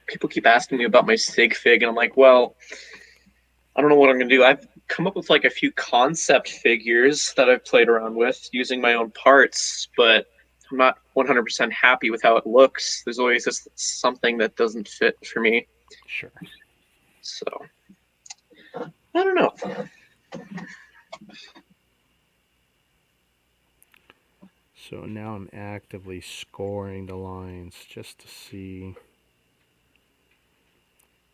People keep asking me about my sig fig, and I'm like, well, I don't know what I'm gonna do. I've come up with like a few concept figures that I've played around with using my own parts, but I'm not 100% happy with how it looks. There's always just something that doesn't fit for me. Sure. So I don't know. So now I'm actively scoring the lines just to see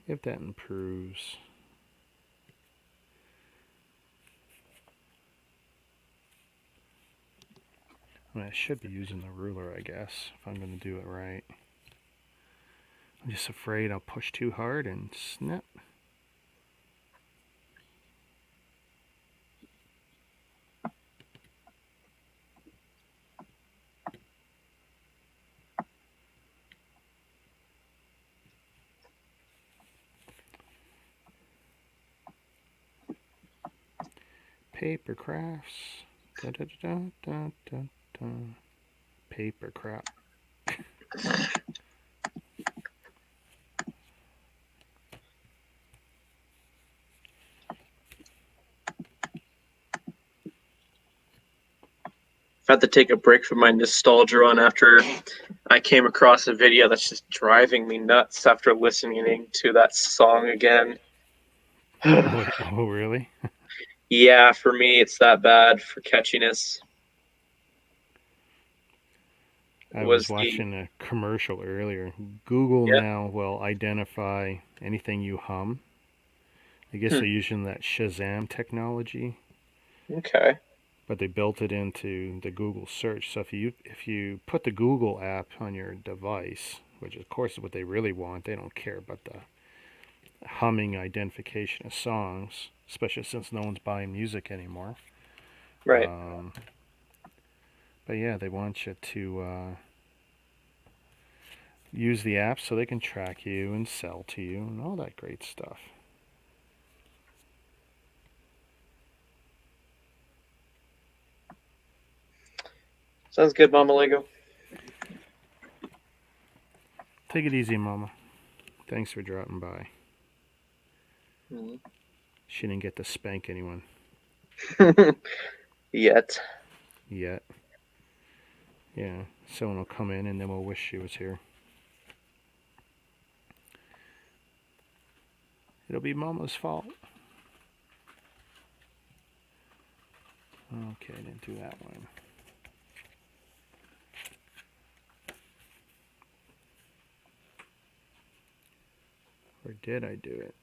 if that improves. I mean, I should be using the ruler, I guess, if I'm going to do it right. I'm just afraid I'll push too hard and snap. Paper crafts. Da, da, da, da, da, da. Paper crap. I've had to take a break from my nostalgia run after I came across a video that's just driving me nuts after listening to that song again. Oh, really? Yeah, for me, it's that bad for catchiness. It I was was the watching a commercial earlier. Google yeah. now will identify anything you hum. I guess they're using that Shazam technology, Okay. but they built it into the Google search. So if you put the Google app on your device, which of course is what they really want, they don't care about the humming identification of songs, especially since no one's buying music anymore. Right. But yeah, they want you to use the app so they can track you and sell to you and all that great stuff. Sounds good, Mama Lego. Take it easy, Mama. Thanks for dropping by. Mhm. She didn't get to spank anyone Yet. yet. Yeah, someone will come in and then we'll wish she was here. It'll be Mama's fault. Okay, I didn't do that one. Or did I do it?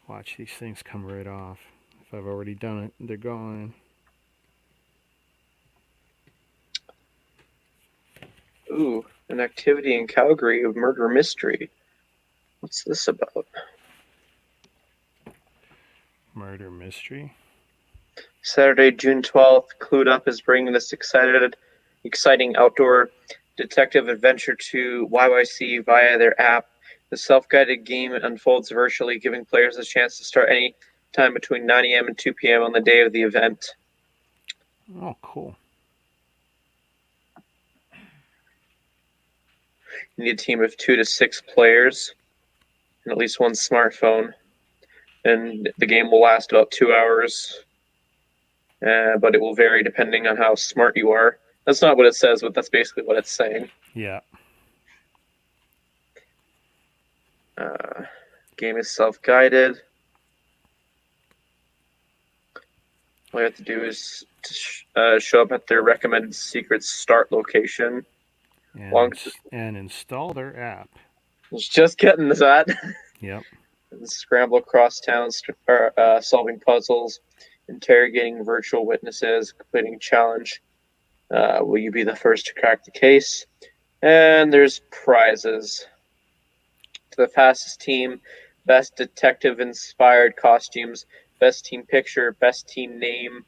Watch, these things come right off. If I've already done it, they're gone. Ooh, an activity in Calgary of murder mystery. What's this about? Murder mystery? Saturday, June 12th, Clued Up is bringing this exciting outdoor detective adventure to YYC via their app. The self-guided game unfolds virtually, giving players a chance to start any time between 9 a.m. and 2 p.m. on the day of the event. Oh, cool. You need a team of 2 to 6 players and at least one smartphone. And the game will last about 2 hours, but it will vary depending on how smart you are. That's not what it says, but that's basically what it's saying. Yeah. Game is self-guided. All you have to do is show up at their recommended secret start location. And install their app. I was just getting to that. Yep. And scramble across town, solving puzzles, interrogating virtual witnesses, completing a challenge. Will you be the first to crack the case? And there's prizes. To the fastest team, best detective-inspired costumes, best team picture, best team name,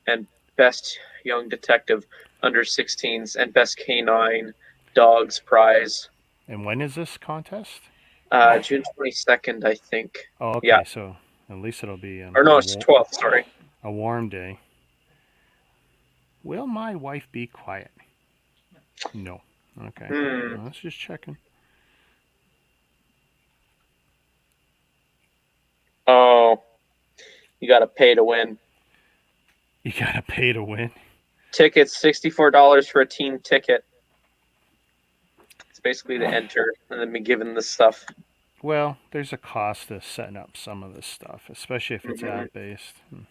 and best young detective under 16s, and best canine dogs prize. And when is this contest? June 22nd, I think. Oh, okay. Yeah. So at least it'll be Or no, it's 12th, sorry. A warm day. Will my wife be quiet? No. Okay. Well, let's just checking. Oh, you got to pay to win. You gotta pay to win. Tickets, $64 for a team ticket. It's basically to enter and then be given this stuff. Well, there's a cost to setting up some of this stuff, especially if it's Mhm. app-based. And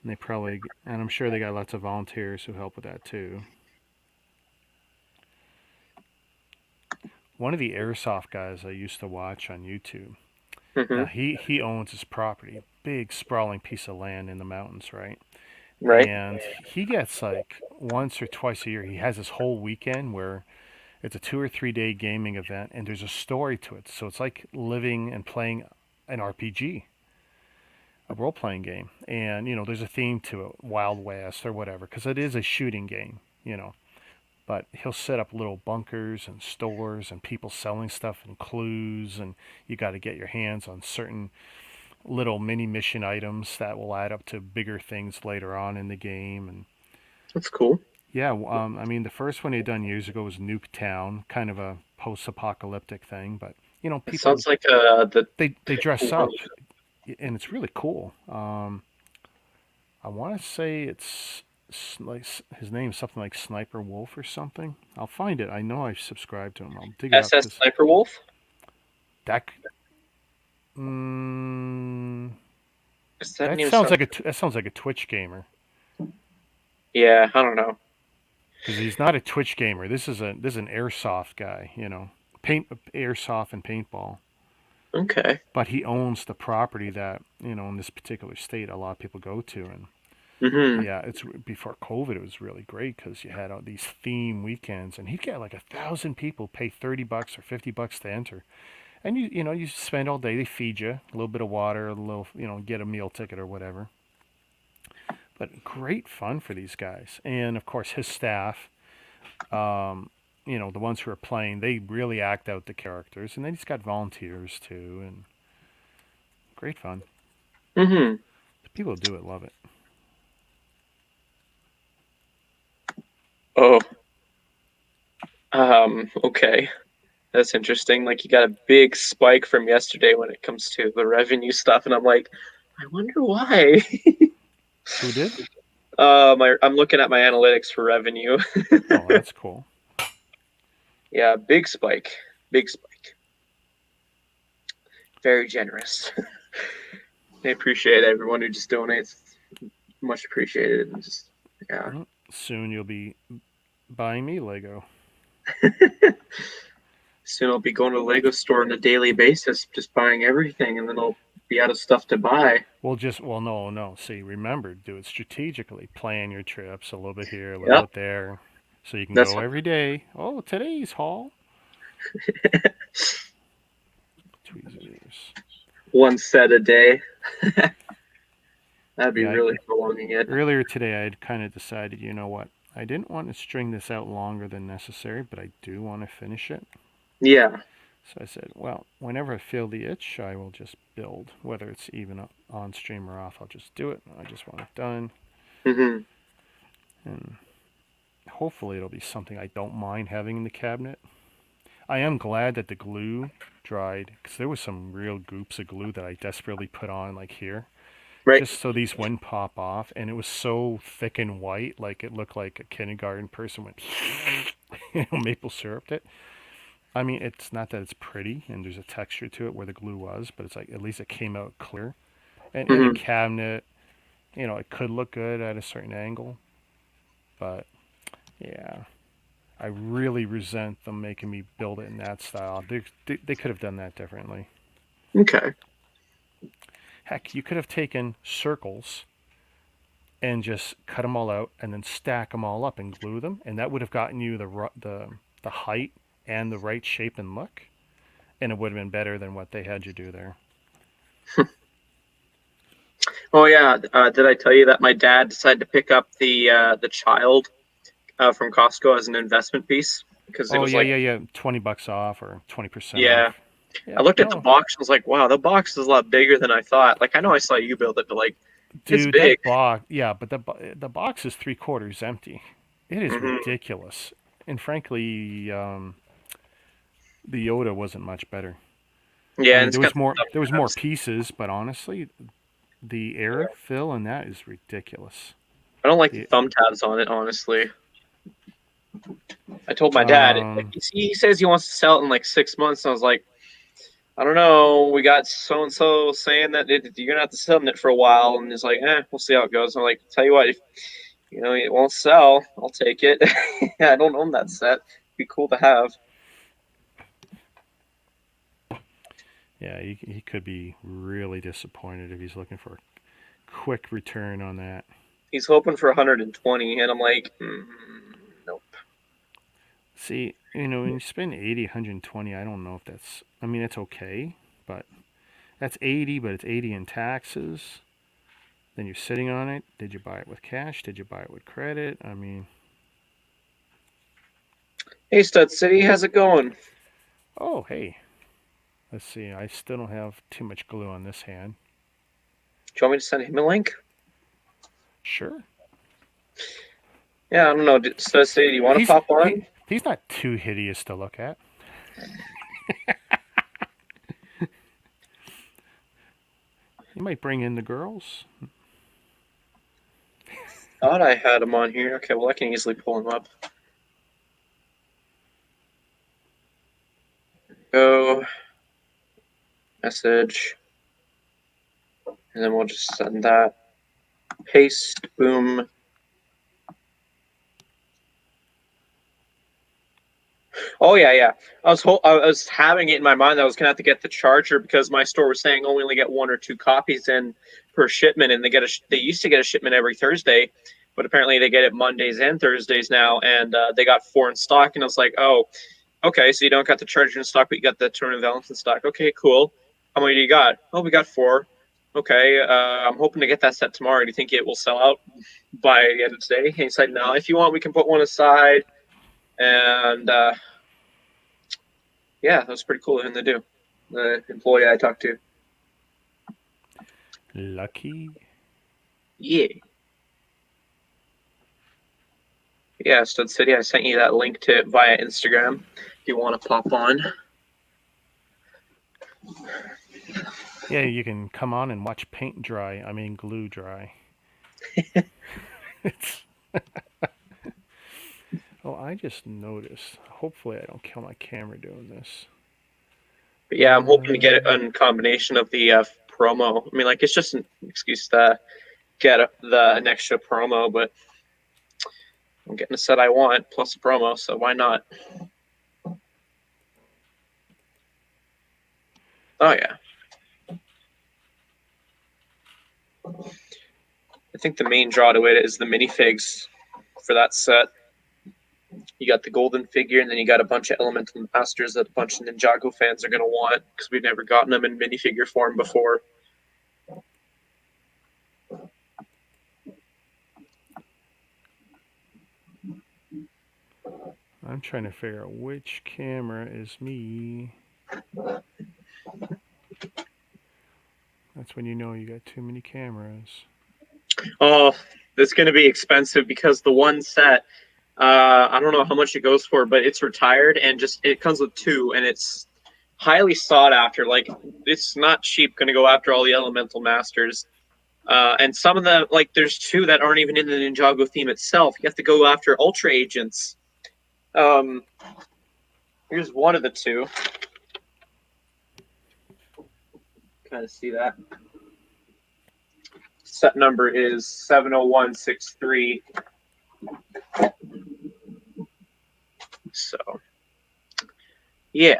they probably, and I'm sure they got lots of volunteers who help with that too. One of the airsoft guys I used to watch on YouTube. Mhm. Now he owns his property, a big sprawling piece of land in the mountains, right? Right. And he gets like once or twice a year. He has this whole weekend where it's a 2 or 3 day gaming event, and there's a story to it. So it's like living and playing an RPG, a role playing game, and there's a theme to it, Wild West or whatever, because it is a shooting game. But he'll set up little bunkers and stores and people selling stuff and clues, and you got to get your hands on certain little mini mission items that will add up to bigger things later on in the game. And That's cool. yeah, I mean, the first one they'd done years ago was Nuketown, kind of a post-apocalyptic thing, but It people sounds like they dress up, and it's really cool. I want to say it's like his name's something like Sniper Wolf or something. I'll find it. I know I've subscribed to him. I'll dig it up SS Sniper Wolf. that. Mm, That name that sounds like a Twitch gamer. Yeah, I don't know. Because he's not a Twitch gamer. This is an airsoft guy. Paint airsoft and paintball. Okay. But he owns the property that in this particular state a lot of people go to. And Mm-hmm. yeah, it's before COVID. It was really great because you had all these theme weekends, and he'd get like 1,000 people pay $30 or $50 to enter, and you spend all day. They feed you a little bit of water, a little get a meal ticket or whatever. But great fun for these guys, and of course his staff. The ones who are playing, they really act out the characters, and then he's got volunteers too, and great fun. Mm-hmm. People do it, love it. Oh, okay. That's interesting. Like you got a big spike from yesterday when it comes to the revenue stuff, and I'm like, I wonder why. Who did? I'm looking at my analytics for revenue. Oh, that's cool. Yeah, big spike. Big spike. Very generous. I appreciate everyone who just donates. Much appreciated. And just yeah. Soon you'll be buying me Lego. Soon I'll be going to the Lego store on a daily basis, just buying everything, and then I'll be out of stuff to buy. No. See, remember, do it strategically. Plan your trips a little bit here, a little Yep, bit there, so you can that's go every day. Oh, today's haul. Tweezers. one set a day. That'd be Yeah, really prolonging it. earlier today I had kind of decided, you know what? I didn't want to string this out longer than necessary, but I do want to finish it. Yeah. So I said, well, whenever I feel the itch, I will just build. Whether it's even on stream or off, I'll just do it. I just want it done. Hmm. And hopefully it'll be something I don't mind having in the cabinet. I am glad that the glue dried, because there was some real goops of glue that I desperately put on, like here, Right. just so these wouldn't pop off. And it was so thick and white, like it looked like a kindergarten person went, maple syruped it. I mean, it's not that it's pretty and there's a texture to it where the glue was, but it's like at least it came out clear. And in a Hmm. cabinet, it could look good at a certain angle, but yeah, I really resent them making me build it in that style. They could have done that differently. Okay. Heck, you could have taken circles and just cut them all out and then stack them all up and glue them, and that would have gotten you the height and the right shape and look, and it would have been better than what they had you do there. Oh yeah. Did I tell you that my dad decided to pick up the child from Costco as an investment piece because it Oh was yeah, like, yeah, yeah. 20 bucks off or 20% yeah. off. Yeah, I looked at the no, box and was like, wow, the box is a lot bigger than I thought. Like I know I saw you build it, but like it's dude, big. that box. Yeah, but the box is 3/4 empty. It is Hmm. ridiculous. And frankly, the Yoda wasn't much better. I Yeah, and mean, it's got there was more tabs. pieces, but honestly, the air fill in that is ridiculous. I don't like the The thumb tabs on it, honestly. I told my dad, like, um, he says he wants to sell it in like 6 months. And I was like, I don't know. We got so and so saying that you're gonna have to sell it for a while, and he's like, we'll see how it goes. I'm like, tell you what, if it won't sell, I'll take it. I don't own that set. It'd be cool to have. yeah, he could be really disappointed if he's looking for a quick return on that. He's hoping for 120, and I'm like, nope. See, when you spend 80, 120, I don't know if that's, I mean, it's okay, but that's 80, but it's 80 in taxes. Then you're sitting on it. Did you buy it with cash? Did you buy it with credit? I mean, Hey, Stud City, how's it going? oh, hey, let's see. I still don't have too much glue on this hand. Do you want me to send him a link? Sure. Yeah, I don't know. Stud City, do you want to pop on? He's not too hideous to look at. You might bring in the girls. Thought I had him on here. Okay, well, I can easily pull him up. Go. Message. And then we'll just send that. Paste. Boom. Oh yeah. I was having it in my mind that I was gonna have to get the charger because my store was saying only get 1 or 2 copies in per shipment, and they used to get a shipment every Thursday, but apparently they get it Mondays and Thursdays now, and they got 4 in stock, and I was like, oh, okay, so you don't got the charger in stock, but you got the Tournament of Valence in stock. Okay, cool. How many do you got? Oh, we got 4. Okay, I'm hoping to get that set tomorrow. Do you think it will sell out by the end of today? He said, no. If you want, we can put one aside, and yeah, that was pretty cool of him to do. The employee I talked to. Lucky. Yeah. Yeah, Stud City, I sent you that link to it via Instagram if you want to pop on. Yeah, you can come on and watch paint dry. I mean, glue dry. It's oh, I just noticed. Hopefully, I don't kill my camera doing this. But yeah, I'm hoping to get it in combination of the promo. I mean, like, it's just an excuse to get an extra promo, but I'm getting a set I want plus a promo, so why not? Oh, yeah. I think the main draw to it is the minifigs for that set. You got the golden figure, and then you got a bunch of elemental masters that a bunch of Ninjago fans are going to want because we've never gotten them in minifigure form before. I'm trying to figure out which camera is me. That's when you know you got too many cameras. Oh, it's going to be expensive because the one set, I don't know how much it goes for, but it's retired and just it comes with two, and it's highly sought after. Like, it's not cheap going to go after all the elemental masters. And some of them, like, there's two that aren't even in the Ninjago theme itself. You have to go after Ultra Agents. Here's one of the two. Kind of see that. Set number is 70163. So, yeah.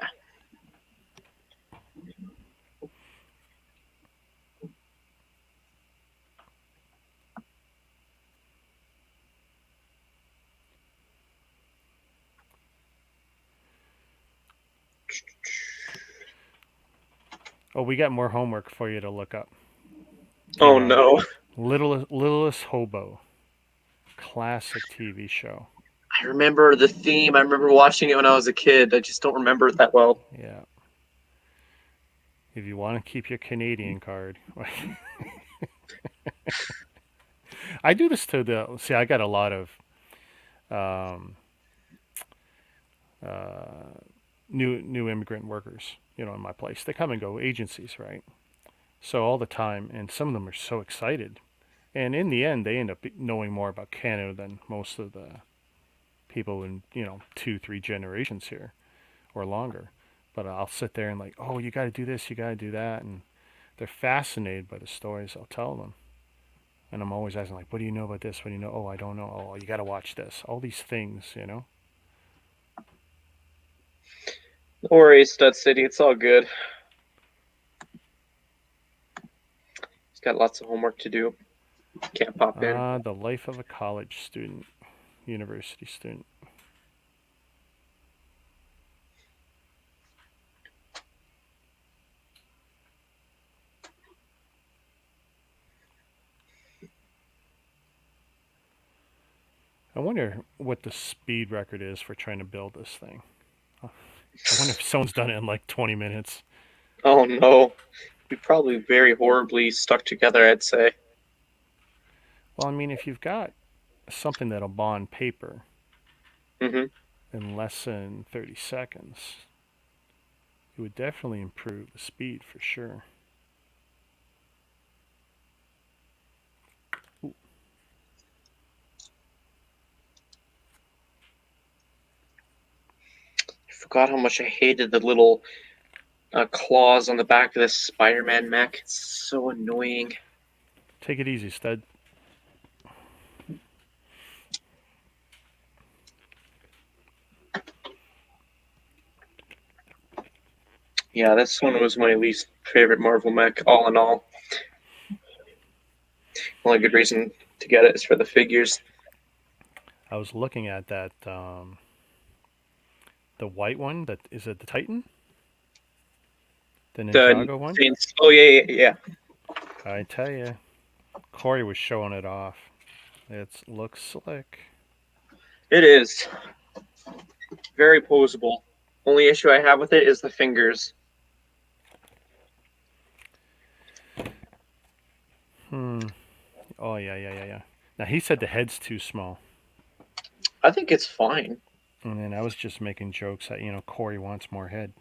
Oh, we got more homework for you to look up. Oh, no. Littlest Hobo. Classic TV show. I remember the theme. I remember watching it when I was a kid. I just don't remember it that well. Yeah. If you want to keep your Canadian card. I do this to the. See, I got a lot of new immigrant workers, in my place. They come and go, agencies, right? So all the time, and some of them are so excited. And in the end, they end up knowing more about Canada than most of the people in, 2, 3 generations here or longer. But I'll sit there and like, oh, you got to do this, you got to do that. And they're fascinated by the stories I'll tell them. And I'm always asking, like, what do you know about this? What do you know? Oh, I don't know. Oh, you got to watch this. All these things. No worries, Stud City. It's all good. He's got lots of homework to do. Can't pop in. The life of a college student, university student. I wonder what the speed record is for trying to build this thing. I wonder if someone's done it in like 20 minutes. Oh, no. We probably very horribly stuck together, I'd say. Well, I mean, if you've got something that'll bond paper in less than 30 seconds, it would definitely improve the speed for sure. Ooh. I forgot how much I hated the little claws on the back of this Spider-Man mech. It's so annoying. Take it easy, stud. Yeah, this one was my least favorite Marvel mech, all in all. Only good reason to get it is for the figures. I was looking at that, the white one. That is it, the Titan? The Ninjago one? Oh, yeah. I tell you, Corey was showing it off. It looks slick. It is. Very posable. Only issue I have with it is the fingers. Oh, yeah. Now, he said the head's too small. I think it's fine. And then I was just making jokes that, Corey wants more head.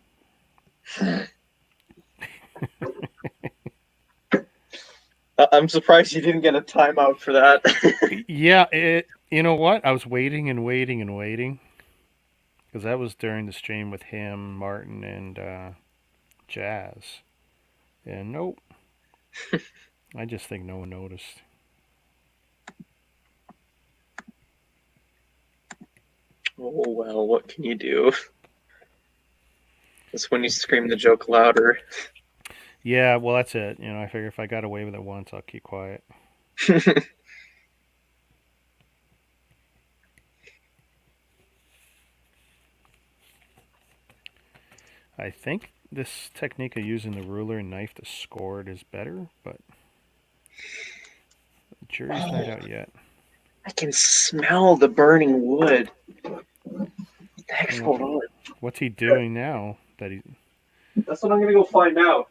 I'm surprised you didn't get a timeout for that. Yeah, you know what? I was waiting and waiting and waiting. Because that was during the stream with him, Martin, and Jazz. And nope. I just think no one noticed. Oh, well, what can you do? That's when you scream the joke louder. Yeah, well, that's it. I figure if I got away with it once, I'll keep quiet. I think this technique of using the ruler and knife to score it is better, but the jury's not out yet. I can smell the burning wood. What the heck's going on? What's he doing now? That's what I'm gonna go find out.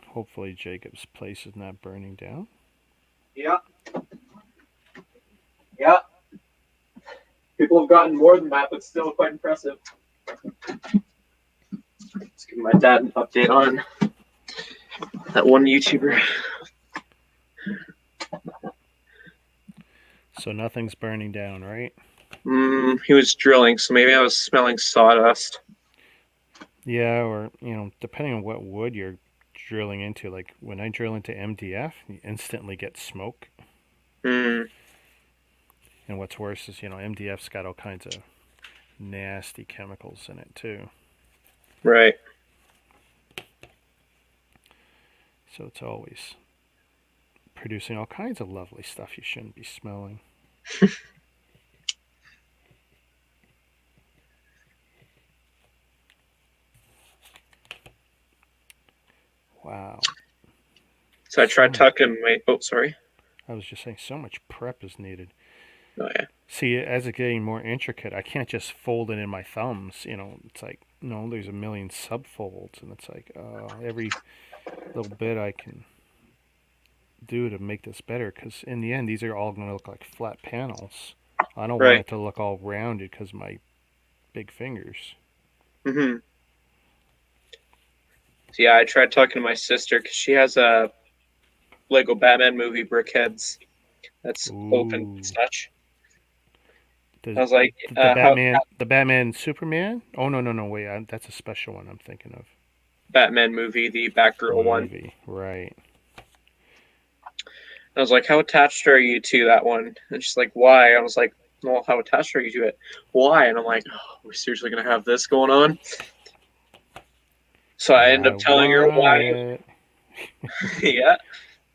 Hopefully Jacob's place is not burning down. Yeah. People have gotten more than that, but still quite impressive. Let's give my dad an update on that one YouTuber. So nothing's burning down, right? He was drilling, so maybe I was smelling sawdust. Yeah, or, depending on what wood you're drilling into. Like, when I drill into MDF, you instantly get smoke. Hmm. And what's worse is, MDF's got all kinds of nasty chemicals in it, too. Right. So it's always producing all kinds of lovely stuff you shouldn't be smelling. Wow. So I tried tucking my... Oh, sorry. I was just saying, so much prep is needed. Oh, yeah. See, as it's getting more intricate, I can't just fold it in my thumbs. It's like, no, there's a million subfolds, and it's like, every little bit I can do to make this better, because in the end, these are all going to look like flat panels. I don't want it to look all rounded because of my big fingers. Mm-hmm. So yeah, I tried talking to my sister because she has a Lego Batman movie brickheads that's open and such. I was like, the Batman Superman? Oh, no, wait, that's a special one I'm thinking of. Batman movie, the Batgirl one. Right. I was like, how attached are you to that one? And she's like, why? I was like, well, how attached are you to it? Why? And I'm like, oh, we're seriously going to have this going on? So I ended up telling her why. Yeah.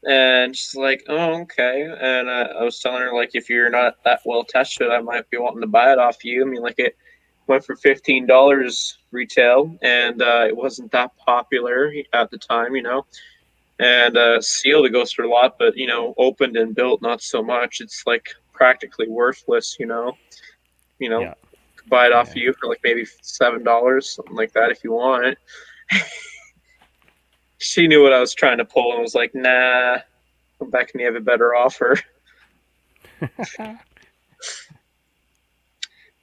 And she's like, oh, okay. And I was telling her, like, if you're not that well attached to it, I might be wanting to buy it off you. I mean, like, it went for $15 retail, and it wasn't that popular at the time, And sealed, it goes for a lot, but, opened and built, not so much. It's, like, practically worthless, Yeah. Buy it off you for, like, maybe $7, something like that if you want it. She knew what I was trying to pull and was like, nah, come back and you have a better offer.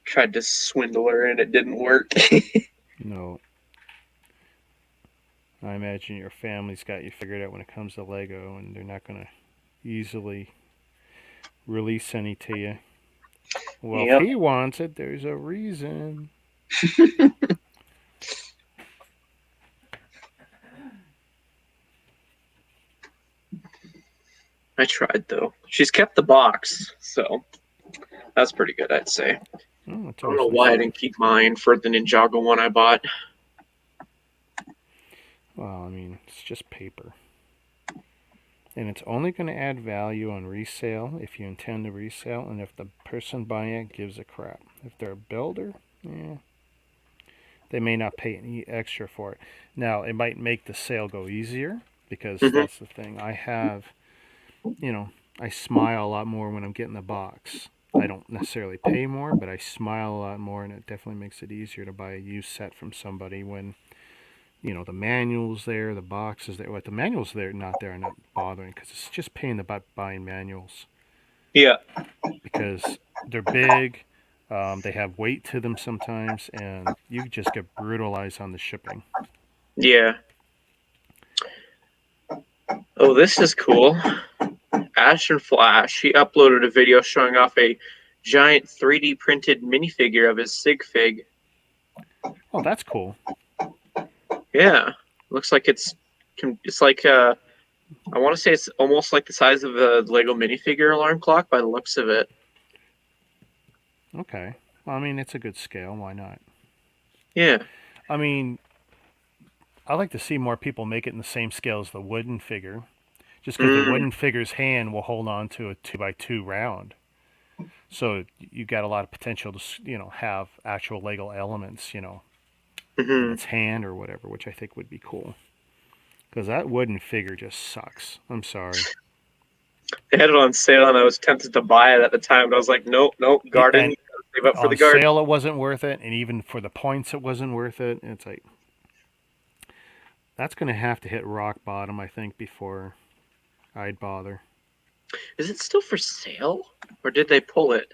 Tried to swindle her and it didn't work. No. I imagine your family's got you figured out when it comes to Lego, and they're not going to easily release any to you. Well, if he wants it, there's a reason. I tried, though. She's kept the box, so that's pretty good, I'd say. Oh, I don't know why I didn't keep mine for the Ninjago one I bought. Well, I mean, it's just paper. And it's only going to add value on resale if you intend to resale, and if the person buying it gives a crap. If they're a builder, they may not pay any extra for it. Now, it might make the sale go easier, because that's the thing. I have, I smile a lot more when I'm getting the box. I don't necessarily pay more, but I smile a lot more, and it definitely makes it easier to buy a used set from somebody when, the manual's there, the box is there. Well, the manual's there, not there, I'm not bothering, because it's just pain about buying manuals. Yeah. Because they're big, they have weight to them sometimes, and you just get brutalized on the shipping. Yeah. Oh, this is cool. Ashton Flash, he uploaded a video showing off a giant 3D printed minifigure of his sig fig. Oh, that's cool. Yeah. Looks like it's like I want to say it's almost like the size of a Lego minifigure alarm clock by the looks of it. Okay. Well, I mean, it's a good scale. Why not? Yeah. I mean, I like to see more people make it in the same scale as the wooden figure, just because the wooden figure's hand will hold on to a 2x2 round. So you got a lot of potential to, have actual Lego elements, in its hand or whatever, which I think would be cool. Because that wooden figure just sucks. I'm sorry. They had it on sale, and I was tempted to buy it at the time, but I was like, nope, garden. And Save up for the on garden. sale, it wasn't worth it, and even for the points, it wasn't worth it. And it's like, that's going to have to hit rock bottom, I think, before I'd bother. Is it still for sale, or did they pull it?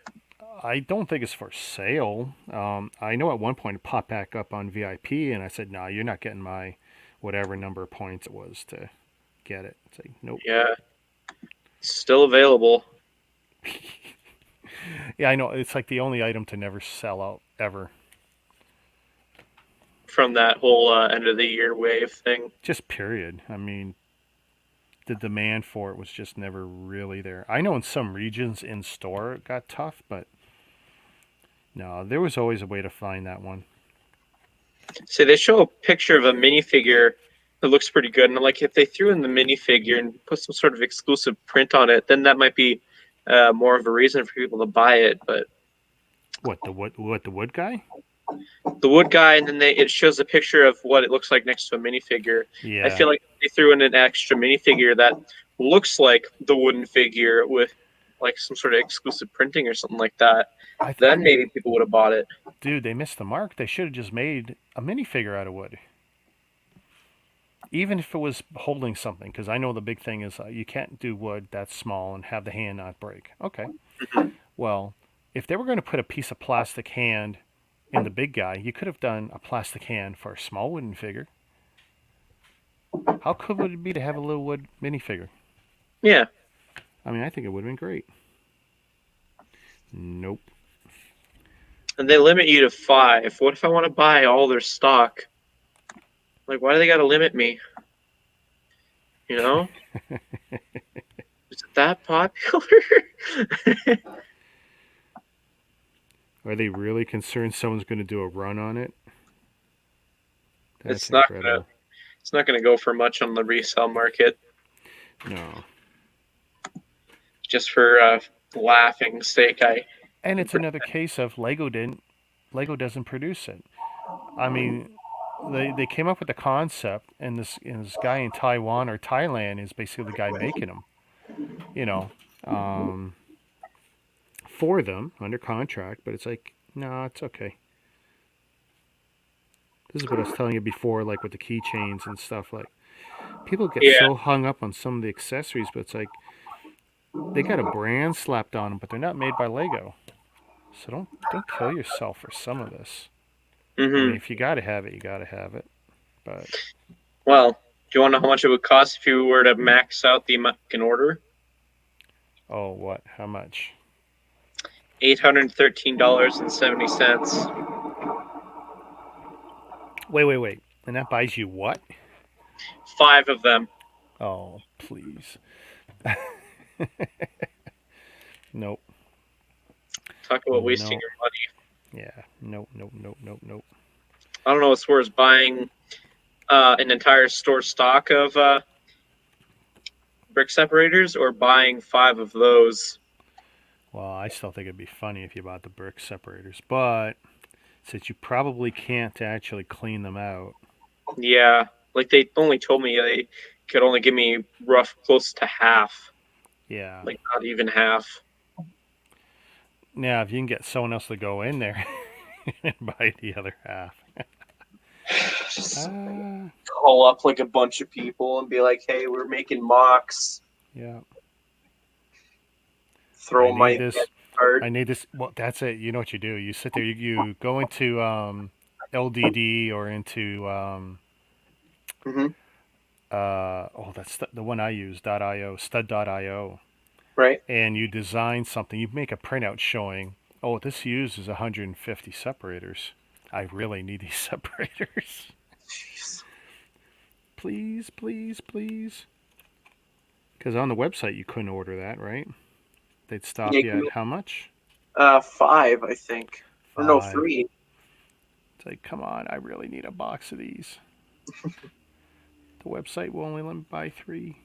I don't think it's for sale. I know at one point it popped back up on VIP, and I said, no, you're not getting my whatever number of points it was to get it. It's like, nope. Yeah. Still available. Yeah, I know. It's like the only item to never sell out, ever. From that whole end of the year wave thing. Just period. I mean, the demand for it was just never really there. I know in some regions in store it got tough, but no, there was always a way to find that one. So they show a picture of a minifigure that looks pretty good, and I'm like, if they threw in the minifigure and put some sort of exclusive print on it, then that might be more of a reason for people to buy it. But What the wood guy? The wood guy, and then it shows a picture of what it looks like next to a minifigure. Yeah. I feel like if they threw in an extra minifigure that looks like the wooden figure with like some sort of exclusive printing or something like that, then maybe people would have bought it. Dude, they missed the mark. They should have just made a minifigure out of wood. Even if it was holding something, because I know the big thing is you can't do wood that's small and have the hand not break. Okay. Well, if they were going to put a piece of plastic hand in the big guy, you could have done a plastic hand for a small wooden figure. How cool would it be to have a little wood minifigure? Yeah. I mean, I think it would have been great. Nope. And they limit you to 5. What if I want to buy all their stock? Like, why do they got to limit me? You know? Is it that popular? Are they really concerned someone's going to do a run on it? It's not gonna go for much on the resale market. No. Just for laughing sake, And it's another case of Lego doesn't produce it. I mean, they came up with the concept, and this guy in Taiwan or Thailand is basically the guy making them. For them under contract, but it's like, no, it's okay. This is what I was telling you before, like with the keychains and stuff. Like, people get so hung up on some of the accessories, but it's like they got a brand slapped on them, but they're not made by Lego. So don't kill yourself for some of this. I mean, if you got to have it, you got to have it. But well, do you want to know how much it would cost if you were to max out the amount you can order? Oh, what? How much? $813.70. Wait. And that buys you what? 5 of them. Oh, please. Nope. Talk about wasting your money. Yeah. Nope. I don't know what's worse, buying an entire store stock of brick separators or buying 5 of those. Well, I still think it'd be funny if you bought the brick separators, but since you probably can't actually clean them out. Yeah, like they only told me they could only give me rough close to half, Yeah. like not even half. Now, if you can get someone else to go in there and buy the other half. Just Ah, call up like a bunch of people and be like, "Hey, we're making mocks." yeah. I Throw need my this. card. I need this. Well, that's it. You know what you do? You sit there. You go into LDD or into Hmm. that's the one I use. .io stud.io, Right? and you design something. You make a printout showing. Oh, this uses 150 separators. I really need these separators. Jeez. Please, please, please. Because on the website you couldn't order that, right? They'd stop Yeah, you at how much? 5, I think, or no, Five. 3. It's like, come on, I really need a box of these. The website will only let me buy 3.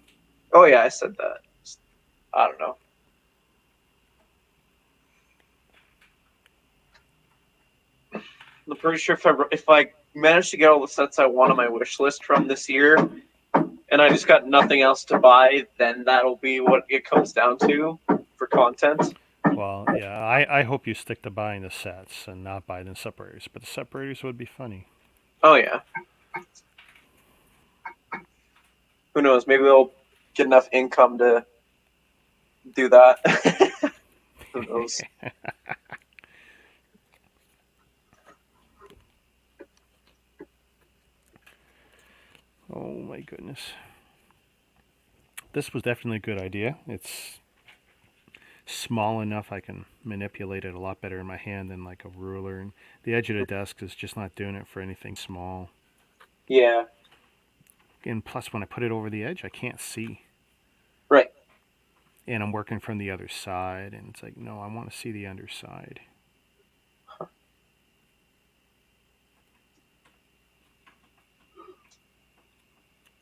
Oh yeah, I said that. I don't know. I'm pretty sure if I manage to get all the sets I want on my wish list from this year, and I just got nothing else to buy, then that'll be what it comes down to for content. Well, yeah, I hope you stick to buying the sets and not buying the separators. But the separators would be funny. Oh yeah. Who knows? Maybe we'll get enough income to do that. Who knows? Oh my goodness. This was definitely a good idea. It's small enough I can manipulate it a lot better in my hand than like a ruler. And the edge of the desk is just not doing it for anything small. Yeah. And plus, when I put it over the edge, I can't see. Right. And I'm working from the other side, and it's like, no, I want to see the underside.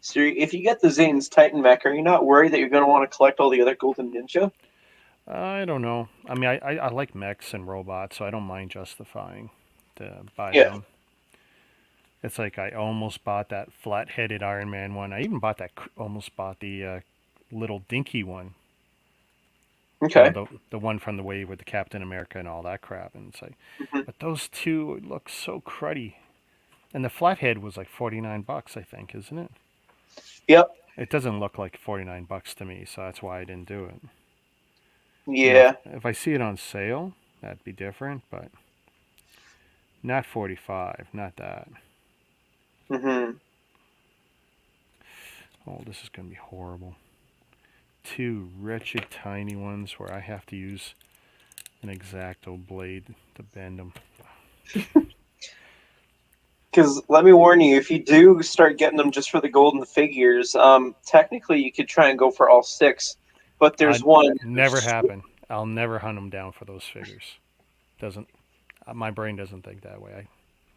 So if you get the Zane's Titan mech, are you not worried that you're going to want to collect all the other Golden Ninja? I don't know. I mean, I like mechs and robots, so I don't mind justifying to buy Yeah. them. It's like I almost bought that flat-headed Iron Man one. I even almost bought the little dinky one. You know, Okay. the one from the wave with the Captain America and all that crap. And it's like, Mhm. but those two look so cruddy. And the flathead was like $49, I think, isn't it? Yep. It doesn't look like $49 to me, so that's why I didn't do it. You know, Yeah. if I see it on sale, that'd be different, but not 45, not that. Hmm. Oh, this is going to be horrible. 2 wretched tiny ones where I have to use an X-Acto blade to bend them. Because let me warn you, if you do start getting them just for the golden figures, technically you could try and go for all 6, but there's I'd one. never happen. I'll never hunt them down for those figures. Doesn't my brain doesn't think that way.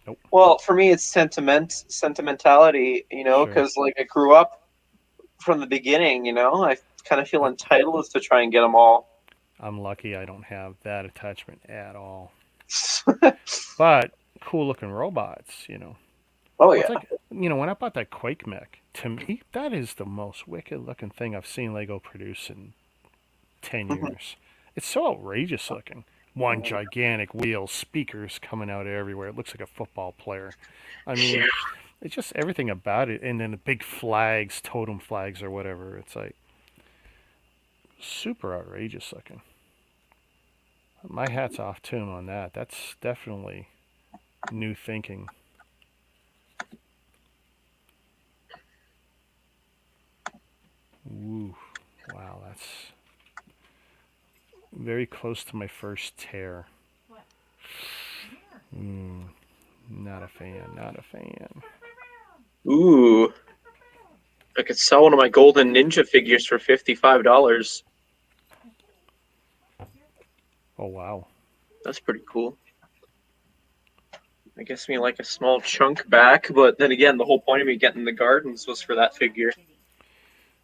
Nope. Well, for me, it's sentimentality, Sure. because like I grew up from the beginning, I kind of feel entitled to try and get them all. I'm lucky I don't have that attachment at all. But cool looking robots, Oh Well, yeah. it's like, when I bought that Quake mech, to me, that is the most wicked looking thing I've seen Lego produce in 10 years. It's so outrageous looking. One gigantic wheel, speakers coming out everywhere. It looks like a football player. I mean, it's just everything about it. And then the big flags, totem flags or whatever. It's like super outrageous looking. My hat's off to him on that. That's definitely new thinking. Ooh, wow, that's very close to my first tear. What? Not a fan, not a fan. Ooh. I could sell one of my golden ninja figures for $55. Oh, wow. That's pretty cool. I guess me like a small chunk back, but then again, the whole point of me getting the gardens was for that figure.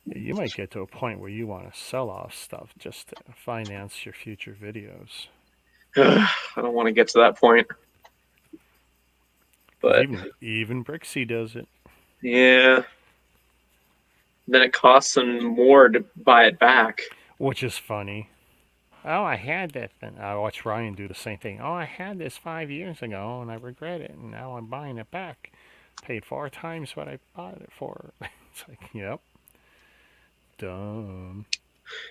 You might get to a point where you want to sell off stuff just to finance your future videos. I don't want to get to that point, Because but even Brixie does it. yeah, then it costs them more to buy it back. Which is funny. Oh, I had that thing. I watched Ryan do the same thing. Oh, I had this 5 years ago and I regret it, and now I'm buying it back. Paid 4 times what I bought it for. It's like, yep, dumb.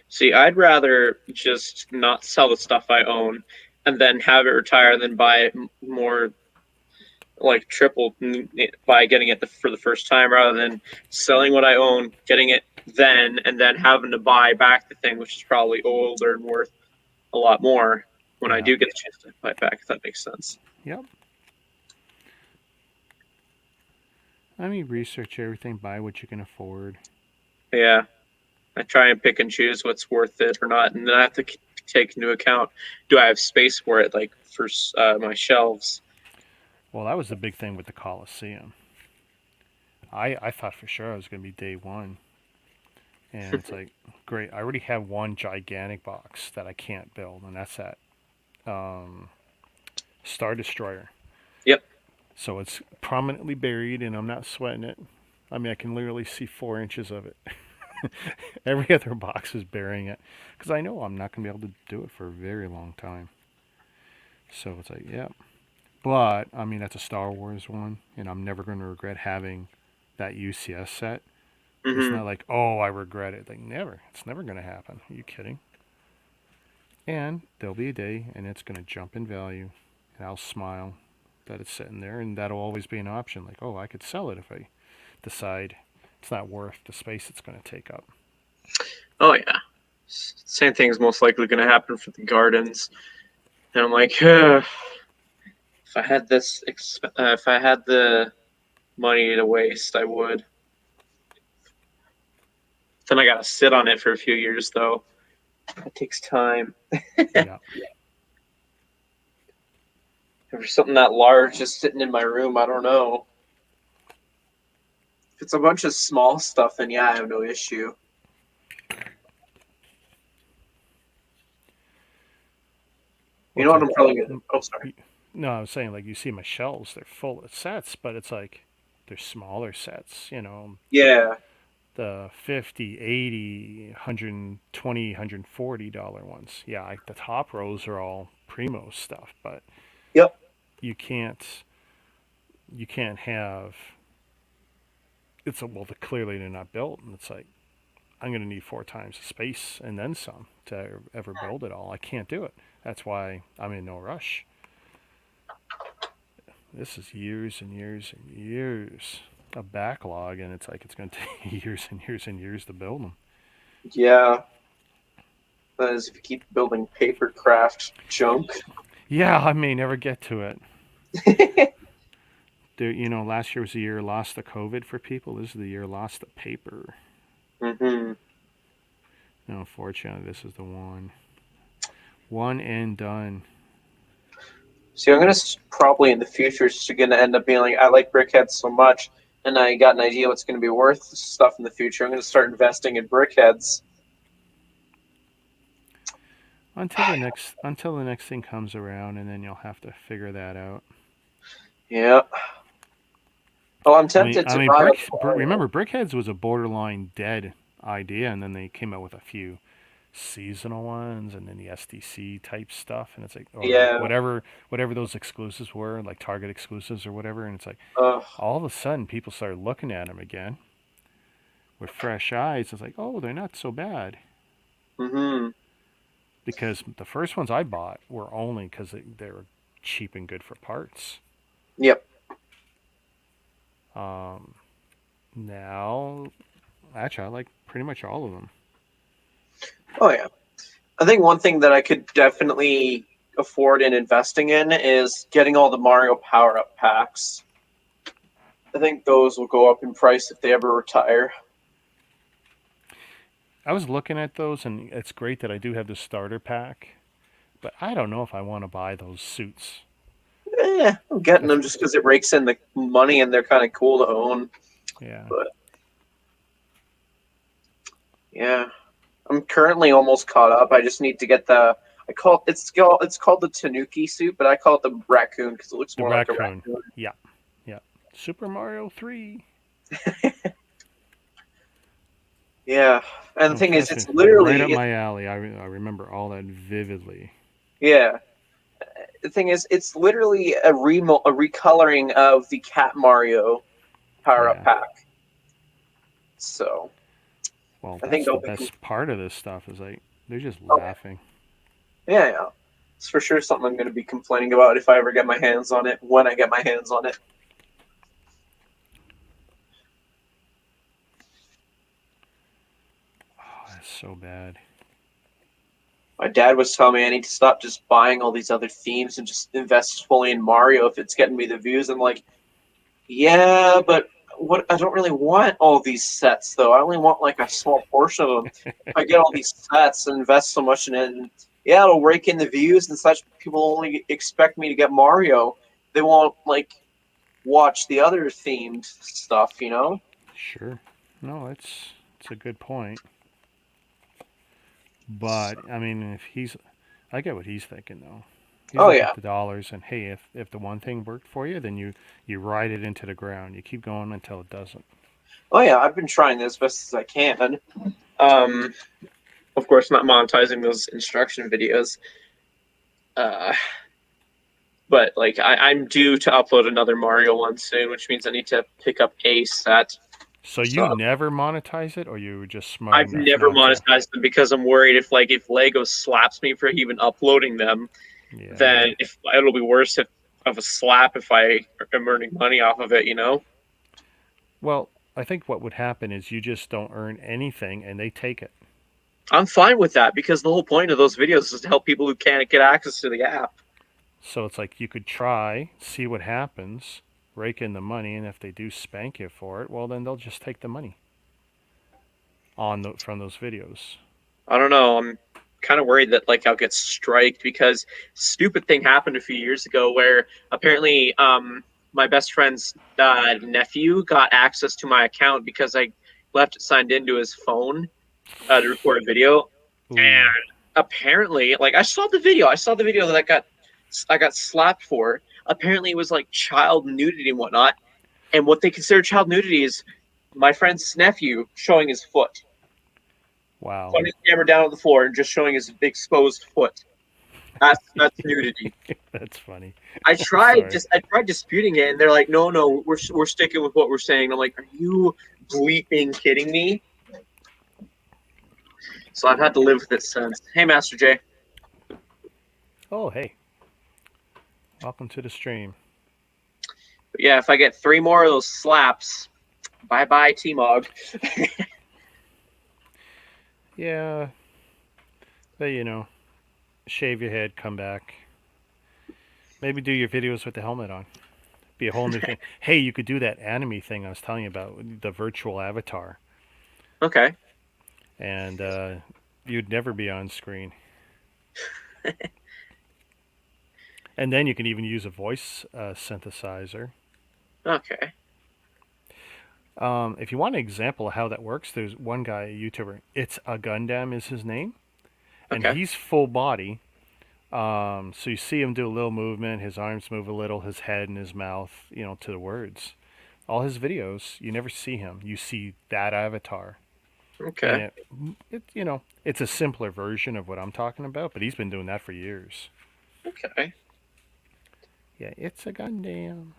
See, I'd rather just not sell the stuff I own and then have it retire than buy it more like triple by getting it for the first time rather than selling what I own, getting it then, and then having to buy back the thing, which is probably older and worth a lot more when I Yeah, do get the chance to buy it back, if that makes sense. yep. I mean, research everything, buy what you can afford. Yeah, I try and pick and choose what's worth it or not, and then I have to take into account: do I have space for it, like for my shelves? Well, that was the big thing with the Coliseum. I thought for sure I was going to be day one. And it's like, great, I already have one gigantic box that I can't build, and that's that Star Destroyer. Yep. So it's prominently buried, and I'm not sweating it. I mean, I can literally see 4 inches of it. Every other box is burying it because I know I'm not going to be able to do it for a very long time. So it's like, yeah. But, I mean, that's a Star Wars one, and I'm never going to regret having that UCS set. It's Mm-hmm. not like, oh, I regret it. Like, never. It's never going to happen. Are you kidding? And there'll be a day, and it's going to jump in value, and I'll smile that it's sitting there, and that'll always be an option. Like, oh, I could sell it if I decide it's not worth the space it's going to take up. Oh yeah. Same thing is most likely going to happen for the gardens. And I'm like, if I had if I had the money to waste, I would. Then I got to sit on it for a few years, though. It takes time. Yeah. If there's something that large just sitting in my room, I don't know. If it's a bunch of small stuff, then yeah, I have no issue. You Well, know it's what like, I'm probably gonna. Oh, sorry. no, I was saying, like, you see my shelves, they're full of sets, but it's like, they're smaller sets, Yeah. the 50, 80, 120, $140 ones. Yeah, the top rows are all primo stuff, but Yep. you can't have clearly they're not built, and it's like, I'm going to need 4 times the space and then some to ever build it all. I can't do it. That's why I'm in no rush. This is years and years and years of backlog, and it's like it's going to take years and years and years to build them. Yeah. That is, if you keep building paper craft junk. Yeah, I may never get to it. Last year was the year lost to COVID for people. This is the year lost to paper. Mm-hmm. No, unfortunately, this is the one. One and done. See, I'm gonna probably in the future just gonna end up being like, I like brickheads so much, and I got an idea what's gonna be worth stuff in the future. I'm gonna start investing in brickheads. Until the next thing comes around, and then you'll have to figure that out. Yeah. Well, I'm I mean, tempted I to mean, buy a remember, Brickheads was a borderline dead idea, and then they came out with a few seasonal ones, and then the SDC type stuff, and it's like, or Yeah. whatever those exclusives were, like Target exclusives or whatever, and it's like, Uh, all of a sudden, people started looking at them again with fresh eyes. It's like, oh, they're not so bad. mm-hmm. Because the first ones I bought were only because they were cheap and good for parts. Yep. Now, actually, I like pretty much all of them. Oh yeah. I think one thing that I could definitely afford in investing in is getting all the Mario power up packs. I think those will go up in price if they ever retire. I was looking at those, and it's great that I do have the starter pack, but I don't know if I want to buy those suits. I'm getting them just because it rakes in the money and they're kind of cool to own. Yeah. But Yeah, I'm currently almost caught up. I just need to get the. It's called the Tanuki suit, but I call it the raccoon because it looks The more like a raccoon. raccoon. Yeah, yeah. Super Mario 3. Yeah, and the Oh, thing is, trust it's me, right up literally my alley. I remember all that vividly. yeah. The thing is, it's literally a recoloring of the Cat Mario power up Yeah. pack. So Well, I think that's the they'll be. best part of this stuff is like they're just Oh, laughing. yeah. It's for sure something I'm going to be complaining about if I ever get my hands on it. When I get my hands on it. Oh, that's so bad. My dad was telling me I need to stop just buying all these other themes and just invest fully in Mario if it's getting me the views. I'm like, yeah, but what? I don't really want all these sets though. I only want like a small portion of them. If I get all these sets and invest so much in it, and yeah, it'll rake in the views and such. People only expect me to get Mario. They won't like watch the other themed stuff, you know? Sure. No, it's a good point. But I mean, if he's, I get what he's thinking though. He's Oh looking yeah, at the dollars, and hey, if the one thing worked for you, then you ride it into the ground. You keep going until it doesn't. oh yeah. I've been trying this as best as I can. Um, of course, not monetizing those instruction videos. Uh, but like I'm due to upload another Mario one soon, which means I need to pick up a set. So you So never monetize it, or you were just smart I've enough never not to? monetized them because I'm worried if Lego slaps me for even uploading them, Yeah. then if it'll be worse of a slap if I am earning money off of it. You know, Well, I think what would happen is you just don't earn anything, and they take it. I'm fine with that because the whole point of those videos is to help people who can't get access to the app. So it's like you could try, see what happens, rake in the money, and if they do spank you for it, well, then they'll just take the money from those videos. I don't know. I'm kind of worried that like I'll get striked because stupid thing happened a few years ago where apparently my best friend's nephew got access to my account because I left it signed into his phone to record a video, and Ooh, apparently like I saw the video that I got slapped for. Apparently it was like child nudity and whatnot, and what they consider child nudity is my friend's nephew showing his foot, wow. putting his camera down on the floor and just showing his exposed foot. That's nudity. That's funny. I'm I sorry. tried disputing it, and they're like, no, we're sticking with what we're saying. I'm like, are you bleeping kidding me? So I've had to live with it since. Hey, Master J. Oh, hey. Welcome to the stream. But yeah, if I get 3 more of those slaps, bye bye T-Mog. Yeah, but shave your head, come back. Maybe do your videos with the helmet on. Be a whole new thing. Hey, you could do that anime thing I was telling you about, the virtual avatar, Okay. and you'd never be on screen. And then you can even use a voice synthesizer. Okay. If you want an example of how that works, there's one guy, a YouTuber. It's a Gundam is his name, and Okay. he's full body. So you see him do a little movement, his arms move a little, his head and his mouth, to the words. All his videos, you never see him. You see that avatar, and Okay. it's a simpler version of what I'm talking about. But he's been doing that for years. Okay. Yeah, it's a Gundam.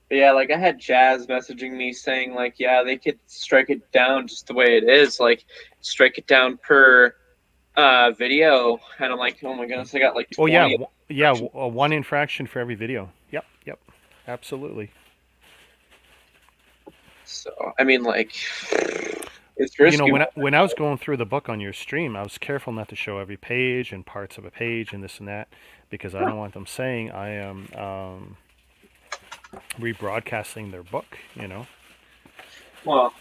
But yeah, like I had Jazz messaging me saying like, yeah, they could strike it down just the way it is, like strike it down per video, and I'm like, oh my goodness, I got like Oh yeah, 20. yeah, one infraction for every video. Yep, yep, absolutely. So I mean, like, it's You know, risky. when I was going through the book on your stream, I was careful not to show every page and parts of a page and this and that because I don't want them saying I am rebroadcasting their book. Well,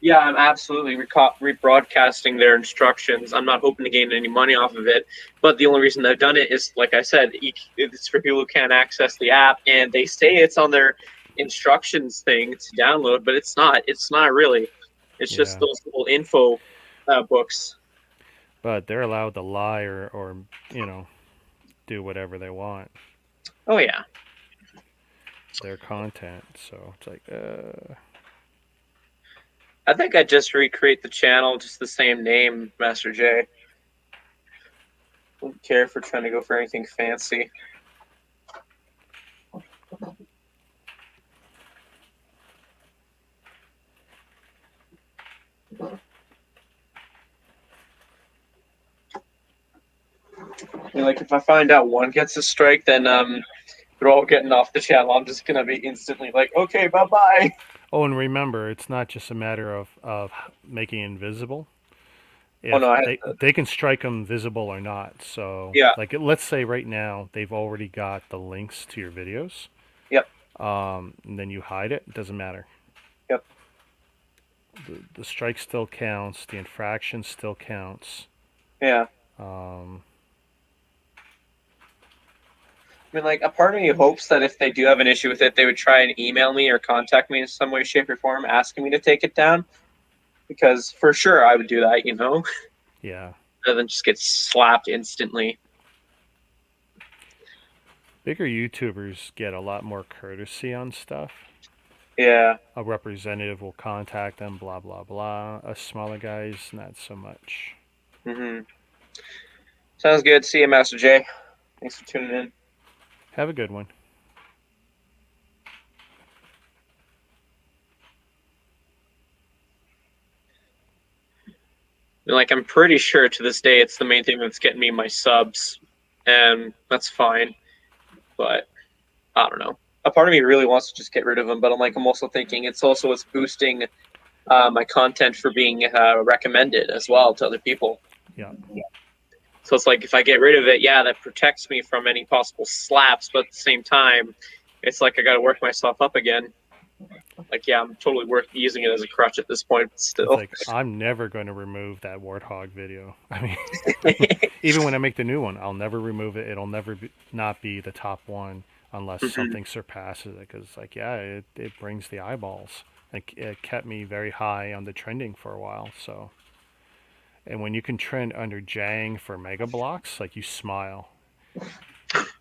yeah, I'm absolutely rebroadcasting their instructions. I'm not hoping to gain any money off of it, but the only reason I've done it is, like I said, it's for people who can't access the app, and they say it's on their instructions thing to download, but it's not. It's not really. It's just Yeah. those little info books. But they're allowed to lie or do whatever they want. Oh yeah. Their content. So it's like, I think I just recreate the channel, just the same name, Master J. Don't care if we're trying to go for anything fancy. Like if I find out one gets a strike, then they're all getting off the channel. I'm just gonna be instantly like, okay, bye bye. oh, and remember, it's not just a matter of making it invisible. Oh If no, I had they can strike them visible or not. So, yeah, like, let's say right now they've already got the links to your videos. yep, And then you hide it. It doesn't matter. yep. The strike still counts. The infraction still counts. Yeah. Um, I mean, like, a part of me hopes that if they do have an issue with it, they would try and email me or contact me in some way, shape, or form, asking me to take it down. Because for sure I would do that, yeah. rather than just get slapped instantly. Bigger YouTubers get a lot more courtesy on stuff. Yeah. A representative will contact them, blah, blah, blah. Us smaller guys, not so much. Sounds good. See you, Master J. Thanks for tuning in. Have a good one. Like, I'm pretty sure to this day it's the main thing that's getting me my subs, and that's fine. But I don't know. A part of me really wants to just get rid of them, but I'm also thinking it's also what's boosting my content for being recommended as well to other people. Yeah. So it's like if I get rid of it, yeah, that protects me from any possible slaps, but at the same time, it's like I got to work myself up again. Like, yeah, I'm totally using it as a crutch at this point, but still. It's like, I'm never going to remove that warthog video. I mean, even when I make the new one, I'll never remove it. It'll never not be the top one unless something surpasses it. Because, like, yeah, it brings the eyeballs. Like, it kept me very high on the trending for a while. So, and when you can trend under Jang for mega blocks, like, you smile.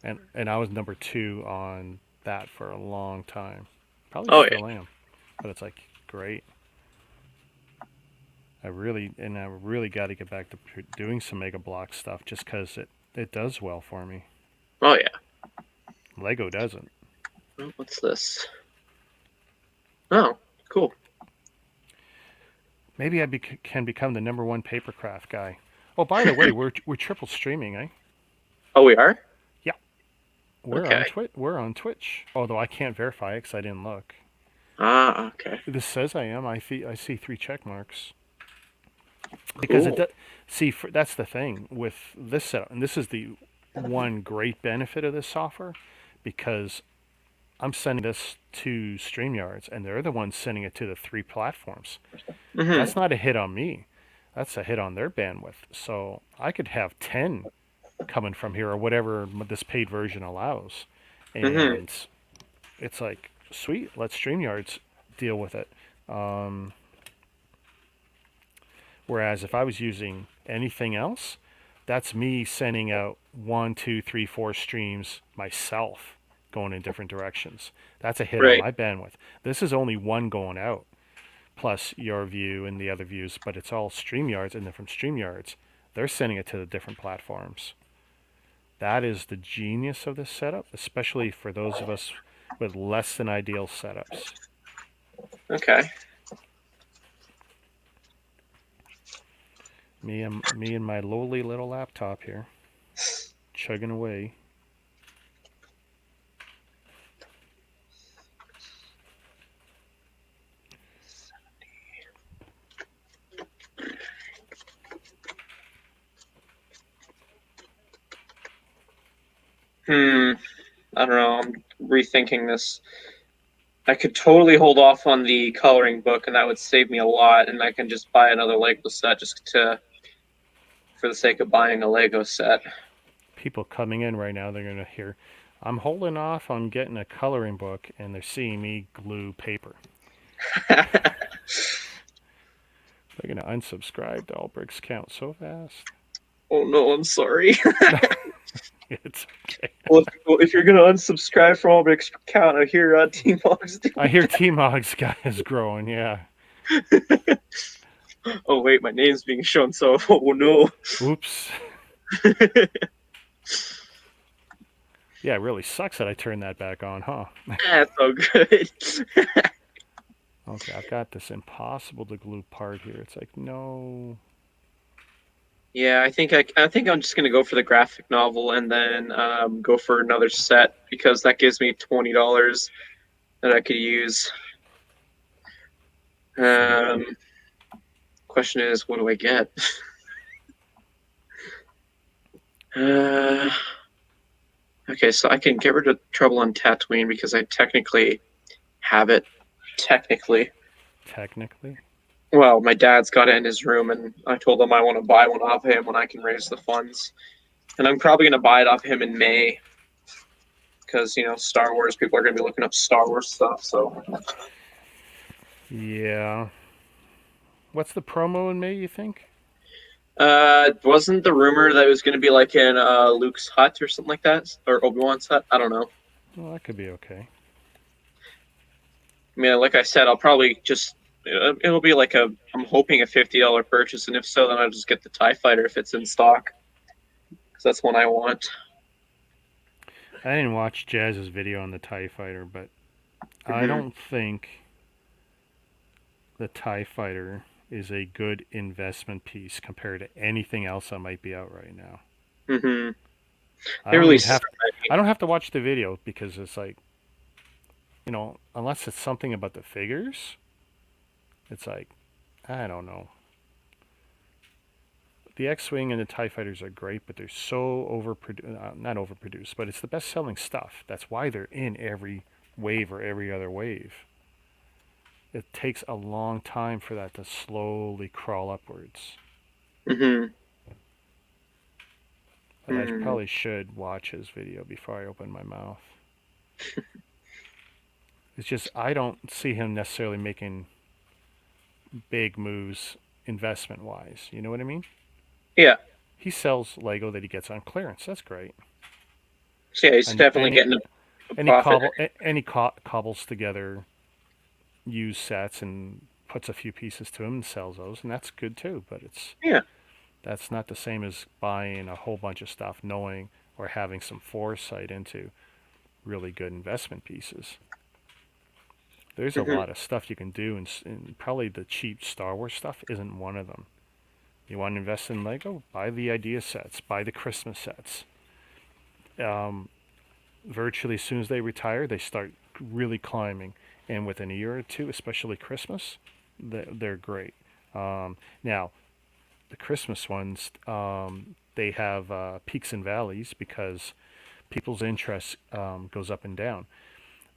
And I was number 2 on that for a long time. Probably still am. But it's like great. I really got to get back to doing some mega block stuff just because it does well for me. Oh yeah. Lego doesn't. What's this? Oh, cool. Maybe I can become the #1 papercraft guy. Oh, by the way, we're triple streaming, eh? Oh, we are? Yeah. We're okay. We're on Twitch. Although I can't verify it because I didn't look. Ah, okay. This says I am. I see 3 check marks. Because cool. That's the thing with this setup, and this is the one great benefit of this software, because I'm sending this to StreamYards, and they're the ones sending it to the 3 platforms. That's not a hit on me. That's a hit on their bandwidth. So I could have 10 coming from here or whatever this paid version allows. And it's like, sweet, let StreamYards deal with it. Whereas if I was using anything else, that's me sending out 1, 2, 3, 4 streams myself going in different directions. That's a hit on my bandwidth. This is only one going out, plus your view and the other views, but it's all StreamYards, and then from StreamYards, they're sending it to the different platforms. That is the genius of this setup, especially for those of us with less than ideal setups. Okay. Me and my lowly little laptop here, chugging away. I don't know. I'm rethinking this. I could totally hold off on the coloring book, and that would save me a lot. And I can just buy another Lego set for the sake of buying a Lego set. People coming in right now, they're going to hear, I'm holding off on getting a coloring book, and they're seeing me glue paper. They're gonna unsubscribe to All Bricks Count so fast. Oh no, I'm sorry. It's okay. Well, if you're gonna unsubscribe from all Rick's account, I hear Team Mog's doing. I hear T-Mog's guy is growing. Yeah. Oh wait, my name's being shown. So oh no. Oops. Yeah, it really sucks that I turned that back on, huh? That's so good. Okay, I've got this impossible to glue part here. It's like, no. Yeah, I think I'm just gonna go for the graphic novel and then go for another set because that gives me $20 that I could use. Question is, what do I get? Okay, so I can get rid of Trouble on Tatooine because I technically have it. Technically. Well, my dad's got it in his room, and I told him I want to buy one off him when I can raise the funds. And I'm probably going to buy it off him in May because, Star Wars, people are going to be looking up Star Wars stuff, so. Yeah. What's the promo in May, you think? Wasn't the rumor that it was going to be like in Luke's hut or something like that? Or Obi-Wan's hut? I don't know. Well, that could be okay. I mean, like I said, I'll probably just... It'll be like I'm hoping a $50 purchase, and if so, then I'll just get the TIE Fighter if it's in stock. Because that's one I want. I didn't watch Jazz's video on the TIE Fighter, but I don't think the TIE Fighter is a good investment piece compared to anything else that might be out right now. Mm-hmm. I don't have to watch the video because it's like, unless it's something about the figures, it's like, I don't know. The X-Wing and the TIE Fighters are great, but they're so not overproduced, but it's the best-selling stuff. That's why they're in every wave or every other wave. It takes a long time for that to slowly crawl upwards. Mm-hmm. But I probably should watch his video before I open my mouth. It's just, I don't see him necessarily making big moves investment-wise. You know what I mean? Yeah. He sells Lego that he gets on clearance. That's great. So yeah, he's definitely getting a profit. He cobbles together used sets and puts a few pieces to them and sells those, and that's good too. But that's not the same as buying a whole bunch of stuff, knowing or having some foresight into really good investment pieces. There's a lot of stuff you can do, and probably the cheap Star Wars stuff isn't one of them. You want to invest in Lego? Buy the idea sets. Buy the Christmas sets. Virtually as soon as they retire, they start really climbing. And within a year or two, especially Christmas, they're great. Now, the Christmas ones, they have peaks and valleys because people's interest goes up and down.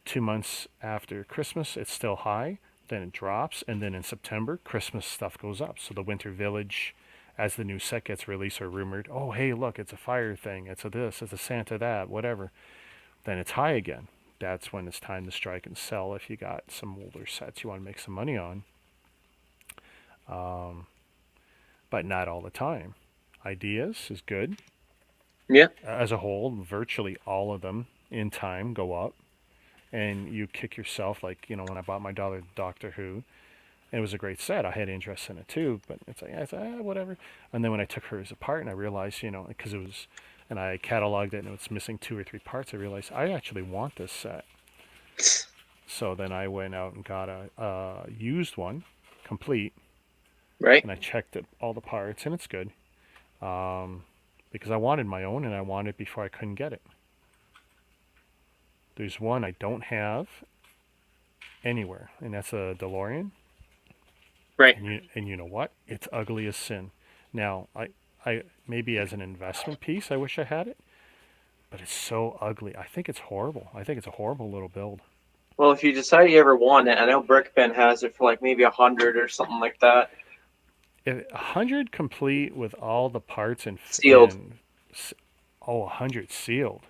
2 months after Christmas, it's still high. Then it drops, and then in September, Christmas stuff goes up. So the Winter Village, as the new set gets released or rumored, oh, hey, look, it's a fire thing, it's a this, it's a Santa that, whatever. Then it's high again. That's when it's time to strike and sell if you got some older sets you want to make some money on. But not all the time. Ideas is good. Yeah. As a whole, virtually all of them in time go up. And you kick yourself, like, when I bought my daughter Doctor Who, and it was a great set. I had interest in it too, but it's like, whatever. And then when I took hers apart and I realized, because it was, and I cataloged it and it was missing 2 or 3 parts, I realized I actually want this set. So then I went out and got a used one, complete. Right. And I checked all the parts, and it's good. Because I wanted my own, and I wanted it before I couldn't get it. There's one I don't have anywhere, and that's a DeLorean. Right. And you know what? It's ugly as sin. Now, I maybe as an investment piece, I wish I had it, but it's so ugly. I think it's horrible. I think it's a horrible little build. Well, if you decide you ever want it, I know Brickben has it for like maybe 100 or something like that. 100 complete with all the parts and sealed. 100 sealed.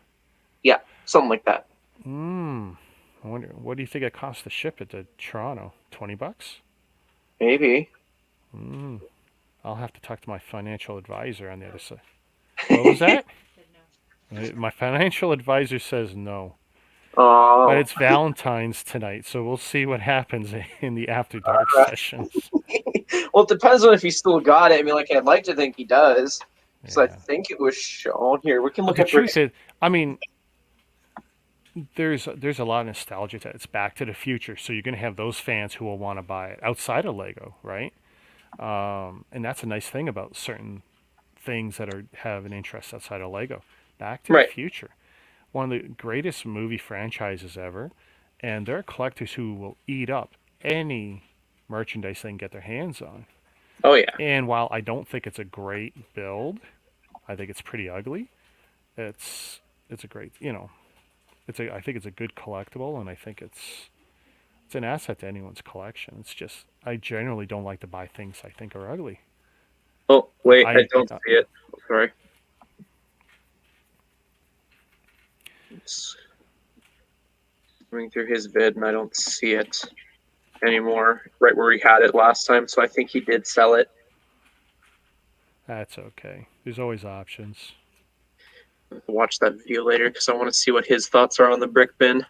Yeah, something like that. I wonder, what do you think it costs to ship it to Toronto? $20? Maybe. Mm, I'll have to talk to my financial advisor on the other side. What was that? Said no. My financial advisor says no. But Oh. it's Valentine's tonight, so we'll see what happens in the After Dark sessions. Well, it depends on if he still got it. I mean, like, I'd like to think he does. So I Yeah. think it was shown here. We can look The at truth Brick's. is, I mean, there's a lot of nostalgia to it. It's Back to the Future, so you're going to have those fans who will want to buy it outside of Lego, right? And that's a nice thing about certain things that have an interest outside of Lego. Back to the Right. Future, one of the greatest movie franchises ever, and there are collectors who will eat up any merchandise they can get their hands on. Oh, yeah. And while I don't think it's a great build, I think it's pretty ugly. It's a great, I think it's a good collectible, and I think it's an asset to anyone's collection. It's just I generally don't like to buy things I think are ugly. Oh, wait. I I don't see it. Oh, sorry. It's going through his vid, and I don't see it anymore right where he had it last time. So I think he did sell it. That's okay. There's always options. I'll watch that video later because I want to see what his thoughts are on the brick bin.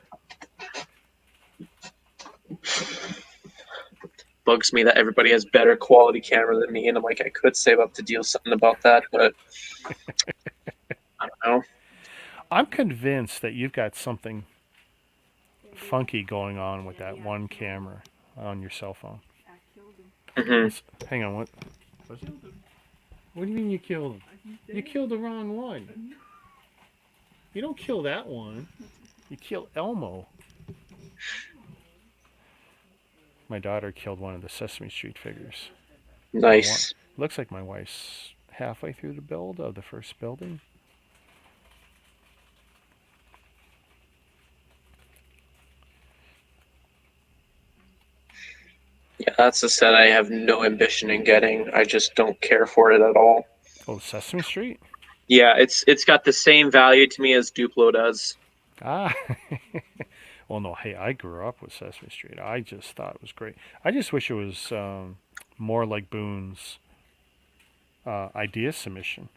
Bugs me that everybody has better quality camera than me, and I'm like, I could save up to do something about that, but I don't know. I'm convinced that you've got something funky going on with that one camera on your cell phone. I killed him. Mm-hmm. Hang on, what? I killed him. What do you mean you killed him? He's dead. You killed the wrong one. You don't kill that one. You kill Elmo. My daughter killed one of the Sesame Street figures. Nice. Looks like my wife's halfway through the build of the first building. Yeah, that's a set I have no ambition in getting. I just don't care for it at all. Oh, Sesame Street? Yeah, it's got the same value to me as Duplo does. Ah. Well, no, hey, I grew up with Sesame Street. I just thought it was great. I just wish it was more like Boone's idea submission.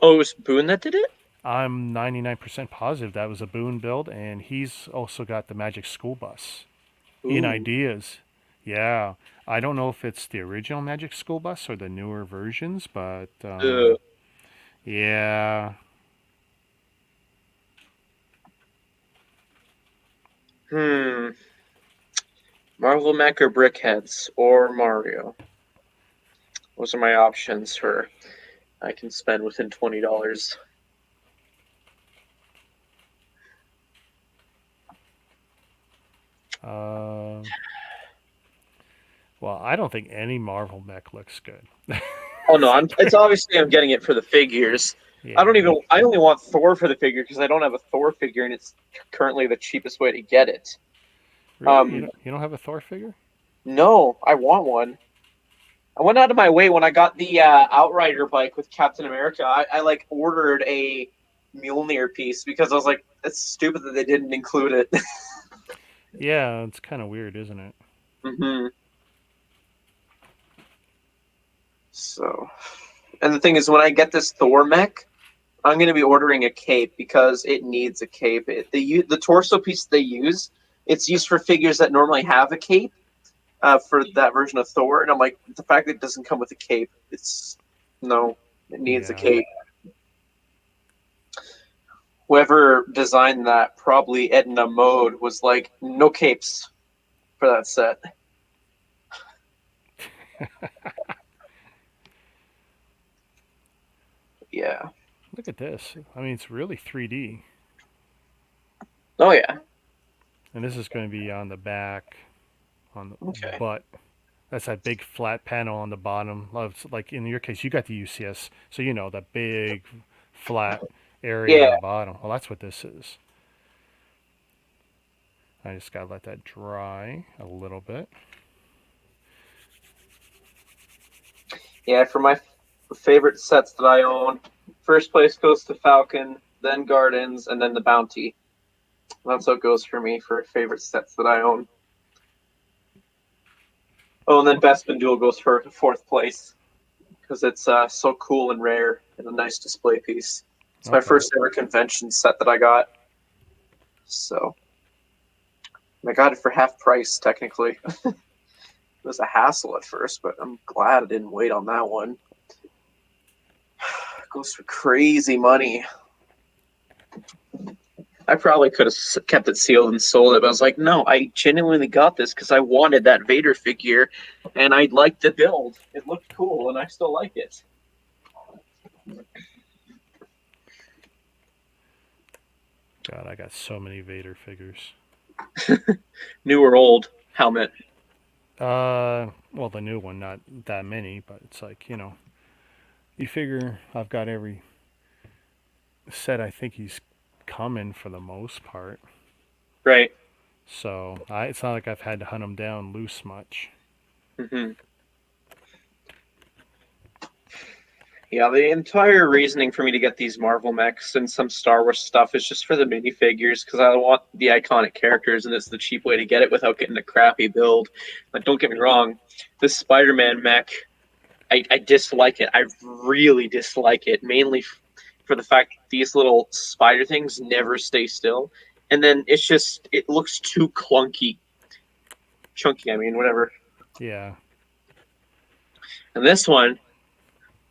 Oh, it was Boone that did it? I'm 99% positive that was a Boone build, and he's also got the Magic School Bus in Ooh. ideas. Yeah, I don't know if it's the original Magic School Bus or the newer versions, but yeah. Marvel Mech or Brickheads or Mario. Those are my options for I can spend within $20. Well, I don't think any Marvel mech looks good. Oh no, it's obviously I'm getting it for the figures. Yeah. I only want Thor for the figure because I don't have a Thor figure and it's currently the cheapest way to get it. Really? You don't have a Thor figure? No, I want one. I went out of my way when I got the Outrider bike with Captain America. I like ordered a Mjolnir piece because I was like, it's stupid that they didn't include it. Yeah, it's kind of weird, isn't it? Mm-hmm. So, and the thing is, when I get this Thor mech, I'm going to be ordering a cape because it needs a cape. The torso piece they use, it's used for figures that normally have a cape for that version of Thor. And I'm like, the fact that it doesn't come with a cape, it needs a Yeah. cape. Whoever designed that, probably Edna Mode, was like, no capes for that set. Yeah. Look at this. I mean, it's really 3D. Oh, yeah. And this is going to be on the back, on the Okay. butt. That's that big flat panel on the bottom. Like in your case, you got the UCS, so you know that big flat area on the bottom. Well, that's what this is. I just gotta let that dry a little bit. Yeah, for my favorite sets that I own, first place goes to Falcon, then Gardens, and then the Bounty. That's how it goes for me for favorite sets that I own. Oh, and then Bespin Duel goes for fourth place because it's so cool and rare and a nice display piece. It's my Okay. first ever convention set that I got. So I got it for half price, technically. It was a hassle at first, but I'm glad I didn't wait on that one. It goes for crazy money. I probably could have kept it sealed and sold it, but I was like, no, I genuinely got this because I wanted that Vader figure, and I liked the build. It looked cool, and I still like it. God, I got so many Vader figures. New or old helmet? Well, the new one, not that many, but it's like, you figure I've got every set I think he's coming for the most part. Right. So it's not like I've had to hunt him down loose much. Mm-hmm. Yeah, the entire reasoning for me to get these Marvel mechs and some Star Wars stuff is just for the minifigures because I want the iconic characters, and it's the cheap way to get it without getting a crappy build. Like, don't get me wrong, this Spider-Man mech, I dislike it. I really dislike it, mainly for the fact that these little spider things never stay still, and then it looks too chunky. I mean, whatever. Yeah. And this one,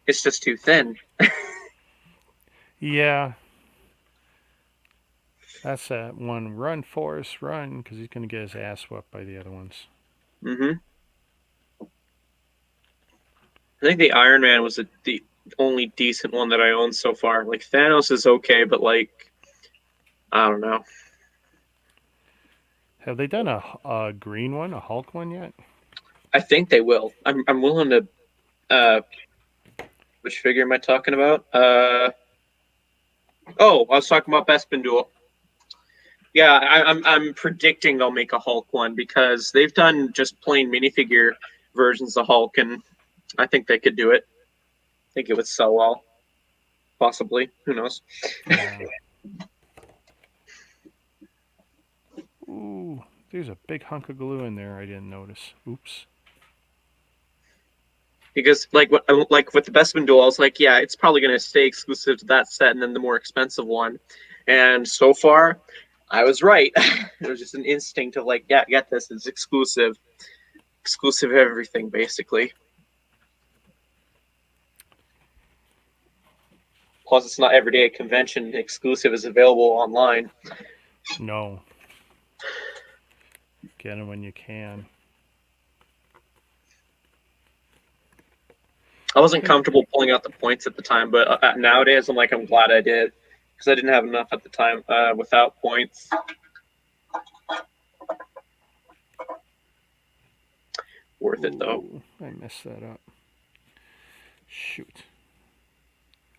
it's just too thin. Yeah. That's that one. Run, Forrest, run, because he's going to get his ass whooped by the other ones. Mm-hmm. I think the Iron Man was the only decent one that I own so far. Like, Thanos is okay, but like, I don't know. Have they done a green one, a Hulk one yet? I think they will. I'm willing to. Which figure am I talking about? Oh, I was talking about Bespin Duel. Yeah, I'm predicting they'll make a Hulk one because they've done just plain minifigure versions of Hulk, and I think they could do it. I think it would sell well. Possibly. Who knows? Yeah. Ooh, there's a big hunk of glue in there I didn't notice. Oops. Because like with the Bespin Duel, I was like, yeah, it's probably going to stay exclusive to that set, and then the more expensive one. And so far, I was right. It was just an instinct of like, yeah, get this. It's exclusive everything basically. Plus, it's not every day at convention. Exclusive is available online. No. Get them when you can. I wasn't comfortable pulling out the points at the time, but nowadays I'm like, I'm glad I did because I didn't have enough at the time without points. Worth it though. Ooh, I messed that up. Shoot.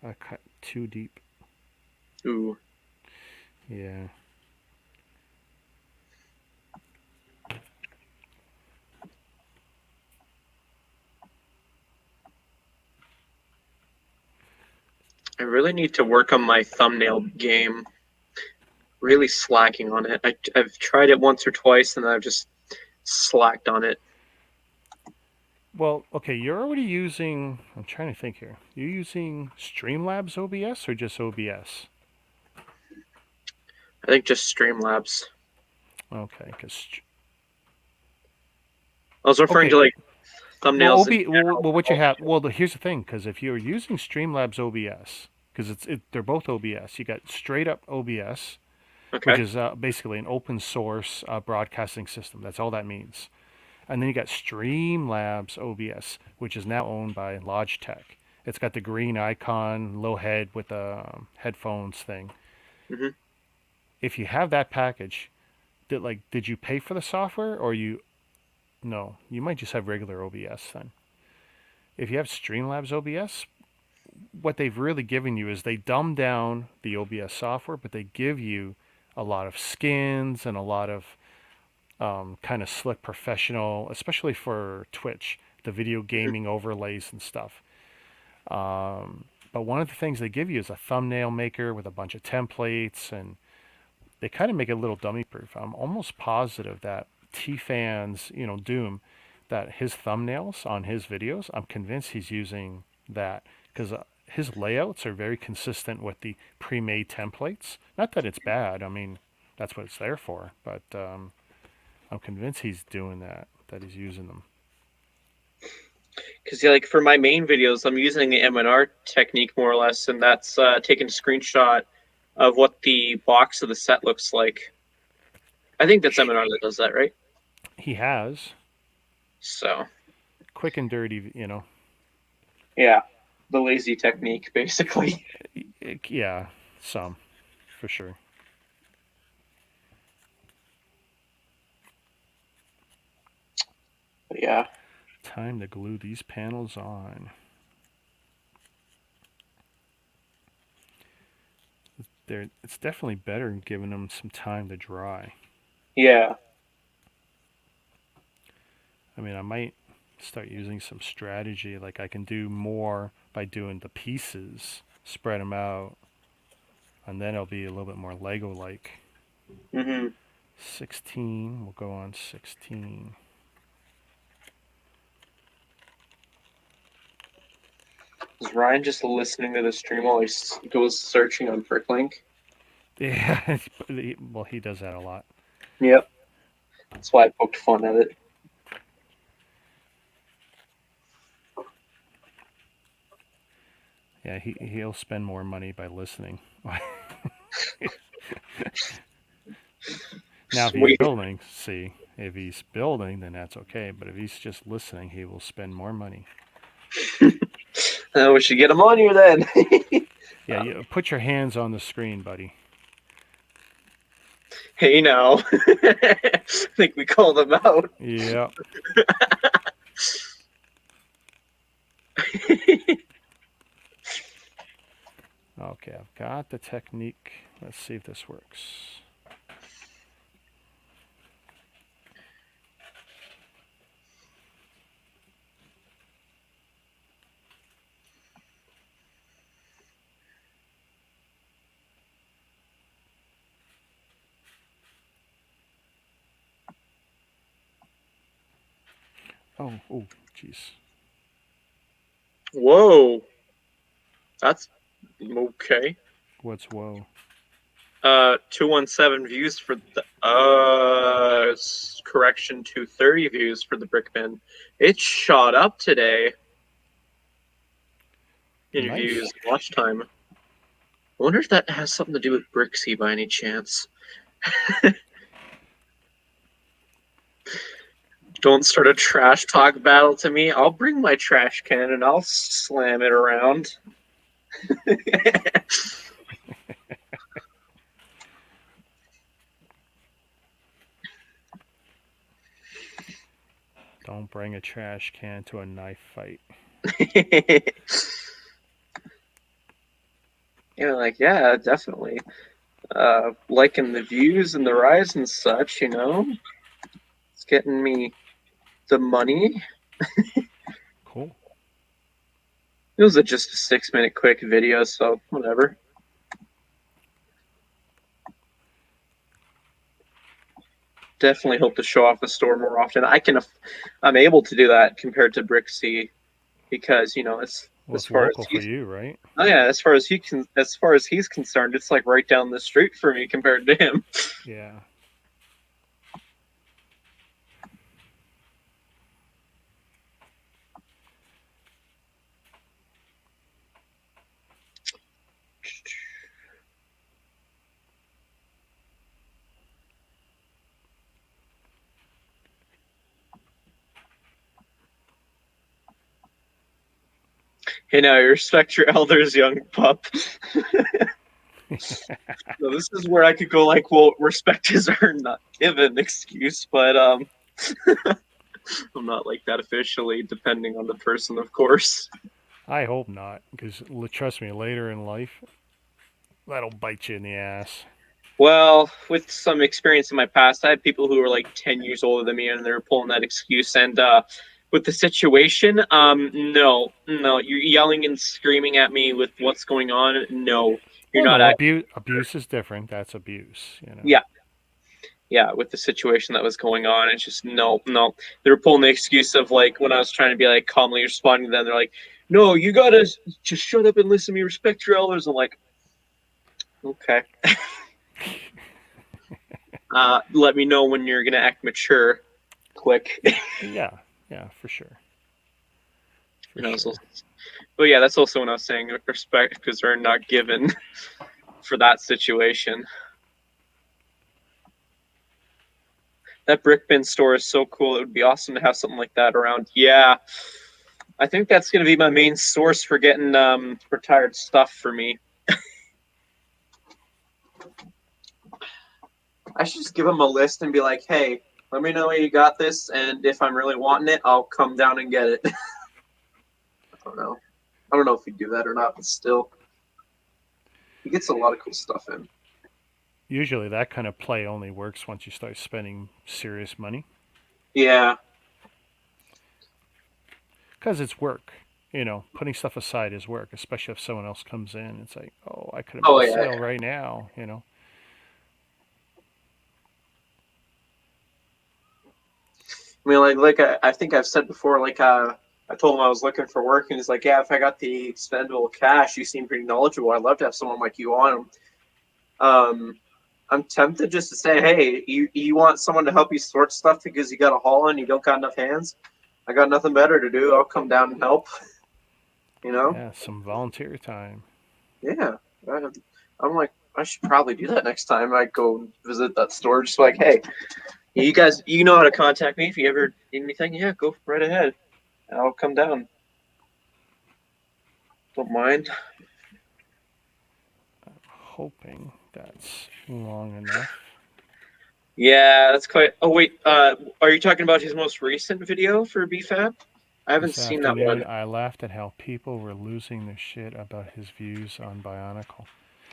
I cut too deep. Ooh. Yeah. I really need to work on my thumbnail game. Really slacking on it. I've tried it once or twice and I've just slacked on it. Well, okay, you're already using. I'm trying to think here. You're using Streamlabs OBS or just OBS? I think just Streamlabs. Okay, because. I was referring to like thumbnails. Well, what you have. Well, here's the thing, because if you're using Streamlabs OBS, because they're both OBS. You got straight up OBS, Okay. which is basically an open source broadcasting system. That's all that means. And then you got Streamlabs OBS, which is now owned by Logitech. It's got the green icon, low head with the headphones thing. Mm-hmm. If you have that package, did you pay for the software or you? No, you might just have regular OBS then. If you have Streamlabs OBS, what they've really given you is they dumb down the OBS software, but they give you a lot of skins and a lot of kind of slick professional, especially for Twitch, the video gaming overlays and stuff. But one of the things they give you is a thumbnail maker with a bunch of templates, and they kind of make it a little dummy proof. I'm almost positive that T-Fans, Doom, that his thumbnails on his videos, I'm convinced he's using that because his layouts are very consistent with the pre-made templates. Not that it's bad. I mean, that's what it's there for. But I'm convinced he's doing that. That he's using them. Because like for my main videos, I'm using the M&R technique more or less, and that's taking a screenshot of what the box of the set looks like. I think that's M&R that does that, right? He has. So. Quick and dirty, you know. Yeah, the lazy technique, basically. Yeah, some, for sure. But yeah. Time to glue these panels on. It's definitely better giving them some time to dry. Yeah. I mean, I might start using some strategy. Like I can do more by doing the pieces, spread them out, and then it'll be a little bit more Lego-like. 16, we'll go on 16. Is Ryan just listening to the stream while he goes searching on Bricklink? Yeah, well, he does that a lot. Yep. That's why I poked fun at it. Yeah, he'll spend more money by listening. Now, if he's building, if he's building, then that's okay. But if he's just listening, he will spend more money. We should get him on here then. Yeah, you put your hands on the screen, buddy. Hey, now. I think we called him out. Yep. Okay, I've got the technique. Let's see if this works. Oh, jeez. Whoa. That's okay. What's whoa? 217 views for the correction, 230 views for the brick bin. It shot up today in Nice. views, watch time. I wonder if that has something to do with Brixie by any chance. Don't start a trash talk battle to me. I'll bring my trash can and I'll slam it around. Don't bring a trash can to a knife fight. Yeah, definitely. Liking the views and the rise and such, you know. It's getting me the money. Cool. It was just a 6-minute quick video, so whatever. Definitely hope to show off the store more often. I'm able to do that compared to Brixie because it's Well, it's local for you, right? Oh yeah, as far as he's concerned, it's like right down the street for me compared to him. Yeah. Hey, now you respect your elders, young pup. So this is where I could go like, well, respect is earned, not given excuse, but I'm not like that officially, depending on the person, of course. I hope not, because trust me, later in life, that'll bite you in the ass. Well, with some experience in my past, I had people who were like 10 years older than me, and they were pulling that excuse. And with the situation, no, you're yelling and screaming at me with what's going on. No, you're not. Abuse is different. That's abuse. Yeah. yeah, with the situation that was going on, it's just no. They were pulling the excuse of like when I was trying to be like calmly responding to them, they're like, "No, you gotta just shut up and listen to me, respect your elders." I'm like, okay. Let me know when you're gonna act mature. Quick. Yeah, yeah, for sure. For And I was sure. also, but yeah, that's also when I was saying respect because they're not given for that situation. That brick bin store is so cool. It would be awesome to have something like that around. Yeah, I think that's going to be my main source for getting retired stuff for me. I should just give them a list and be like, hey, let me know you got this, and if I'm really wanting it, I'll come down and get it. I don't know. I don't know if he'd do that or not, but still, he gets a lot of cool stuff in. Usually that kind of play only works once you start spending serious money. Yeah. Because it's work. You know, putting stuff aside is work, especially if someone else comes in. It's like, oh, I could have made Oh a yeah. sale right now, you know. I mean, I think I've said before, I told him I was looking for work, and he's like, yeah, if I got the expendable cash, you seem pretty knowledgeable. I'd love to have someone like you on. I'm tempted just to say, hey, you want someone to help you sort stuff because you got a haul and you don't got enough hands? I got nothing better to do. I'll come down and help. You know? Yeah, some volunteer time. Yeah. I'm like, I should probably do that next time I go visit that store. Just like, hey, you guys, you know how to contact me if you ever need anything. Yeah, go right ahead. I'll come down. Don't mind. Hoping that's long enough. Yeah, that's quite. Oh wait, are you talking about his most recent video for BFAB? I haven't This seen that one. afternoon, I laughed at how people were losing their shit about his views on Bionicle.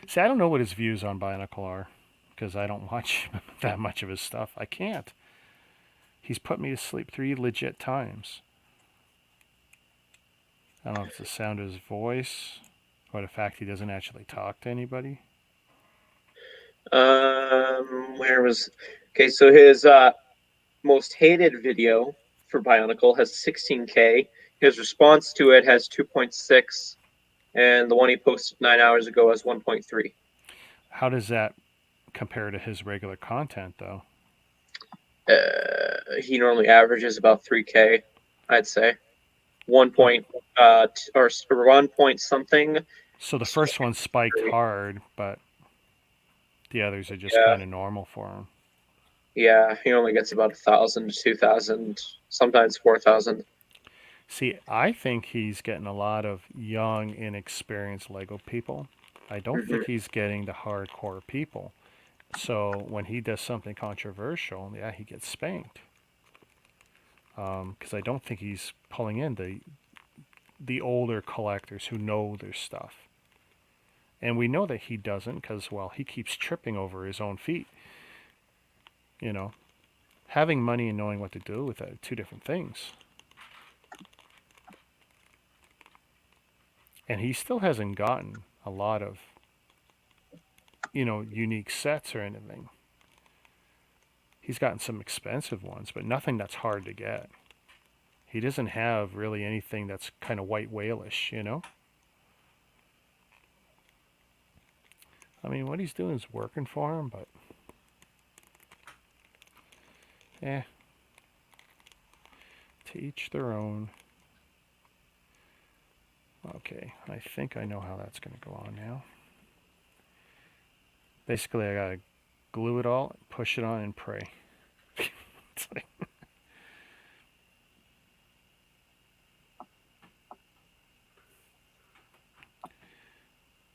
See, I don't know what his views on Bionicle are because I don't watch that much of his stuff. I can't. He's put me to sleep 3 legit times. I don't know if it's the sound of his voice or the fact he doesn't actually talk to anybody. Where was? Okay, so his most hated video for Bionicle has 16K. His response to it has 2.6, and the one he posted 9 hours ago has 1.3. How does that compare to his regular content, though? He normally averages about 3K, I'd say. But 1 something. so the first one spiked hard, but the others are just Yeah, kind of normal for him. yeah. He only gets about 1,000 to 2,000, sometimes 4,000. See, I think he's getting a lot of young, inexperienced Lego people. I don't think he's getting the hardcore people. So when he does something controversial, yeah, he gets spanked. Because I don't think he's pulling in the older collectors who know their stuff. And we know that he doesn't because, well, he keeps tripping over his own feet. You know, having money and knowing what to do with it are two different things. And he still hasn't gotten a lot of, unique sets or anything. He's gotten some expensive ones, but nothing that's hard to get. He doesn't have really anything that's kind of white whale-ish, you know? I mean, what he's doing is working for him, but to each their own. Okay, I think I know how that's going to go on now. Basically, I gotta glue it all, push it on, and pray. It's like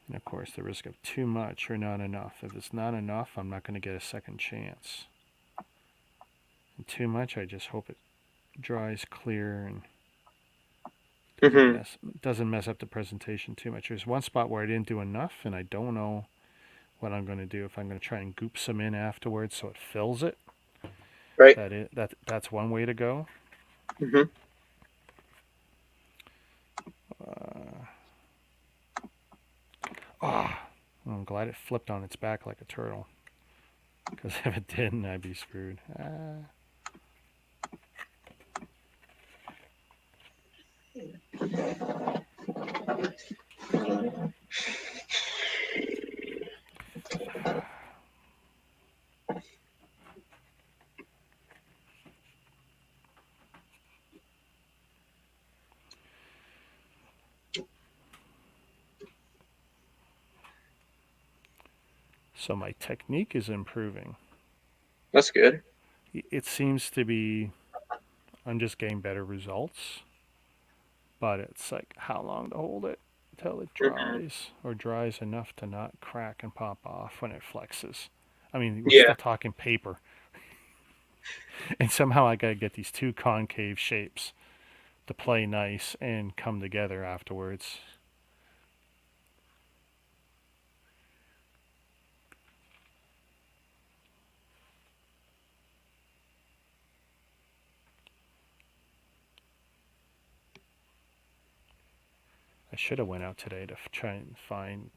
and of course, the risk of too much or not enough. If it's not enough, I'm not going to get a second chance. And too much, I just hope it dries clear and doesn't mess up the presentation too much. There's one spot where I didn't do enough, and I don't know what I'm going to do. If I'm going to try and goop some in afterwards so it fills it. Right. That's one way to go. Mm-hmm. I'm glad it flipped on its back like a turtle. Because if it didn't, I'd be screwed. Ah. So my technique is improving. That's good. It seems to be, I'm just getting better results, but it's like how long to hold it until it Mhm. dries or dries enough to not crack and pop off when it flexes. I mean, we're Yeah. still talking paper, and somehow I gotta get these two concave shapes to play nice and come together afterwards. I should have went out today to try and find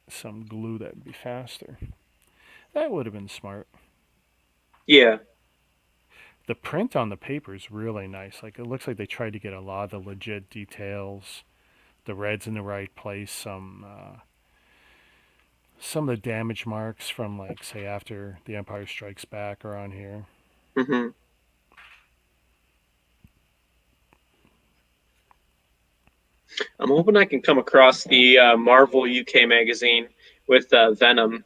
some glue that would be faster. That would have been smart. Yeah. The print on the paper is really nice. Like it looks like they tried to get a lot of the legit details. The red's in the right place. Some of the damage marks from like say after the Empire Strikes Back are on here. Hmm. I'm hoping I can come across the Marvel UK magazine with Venom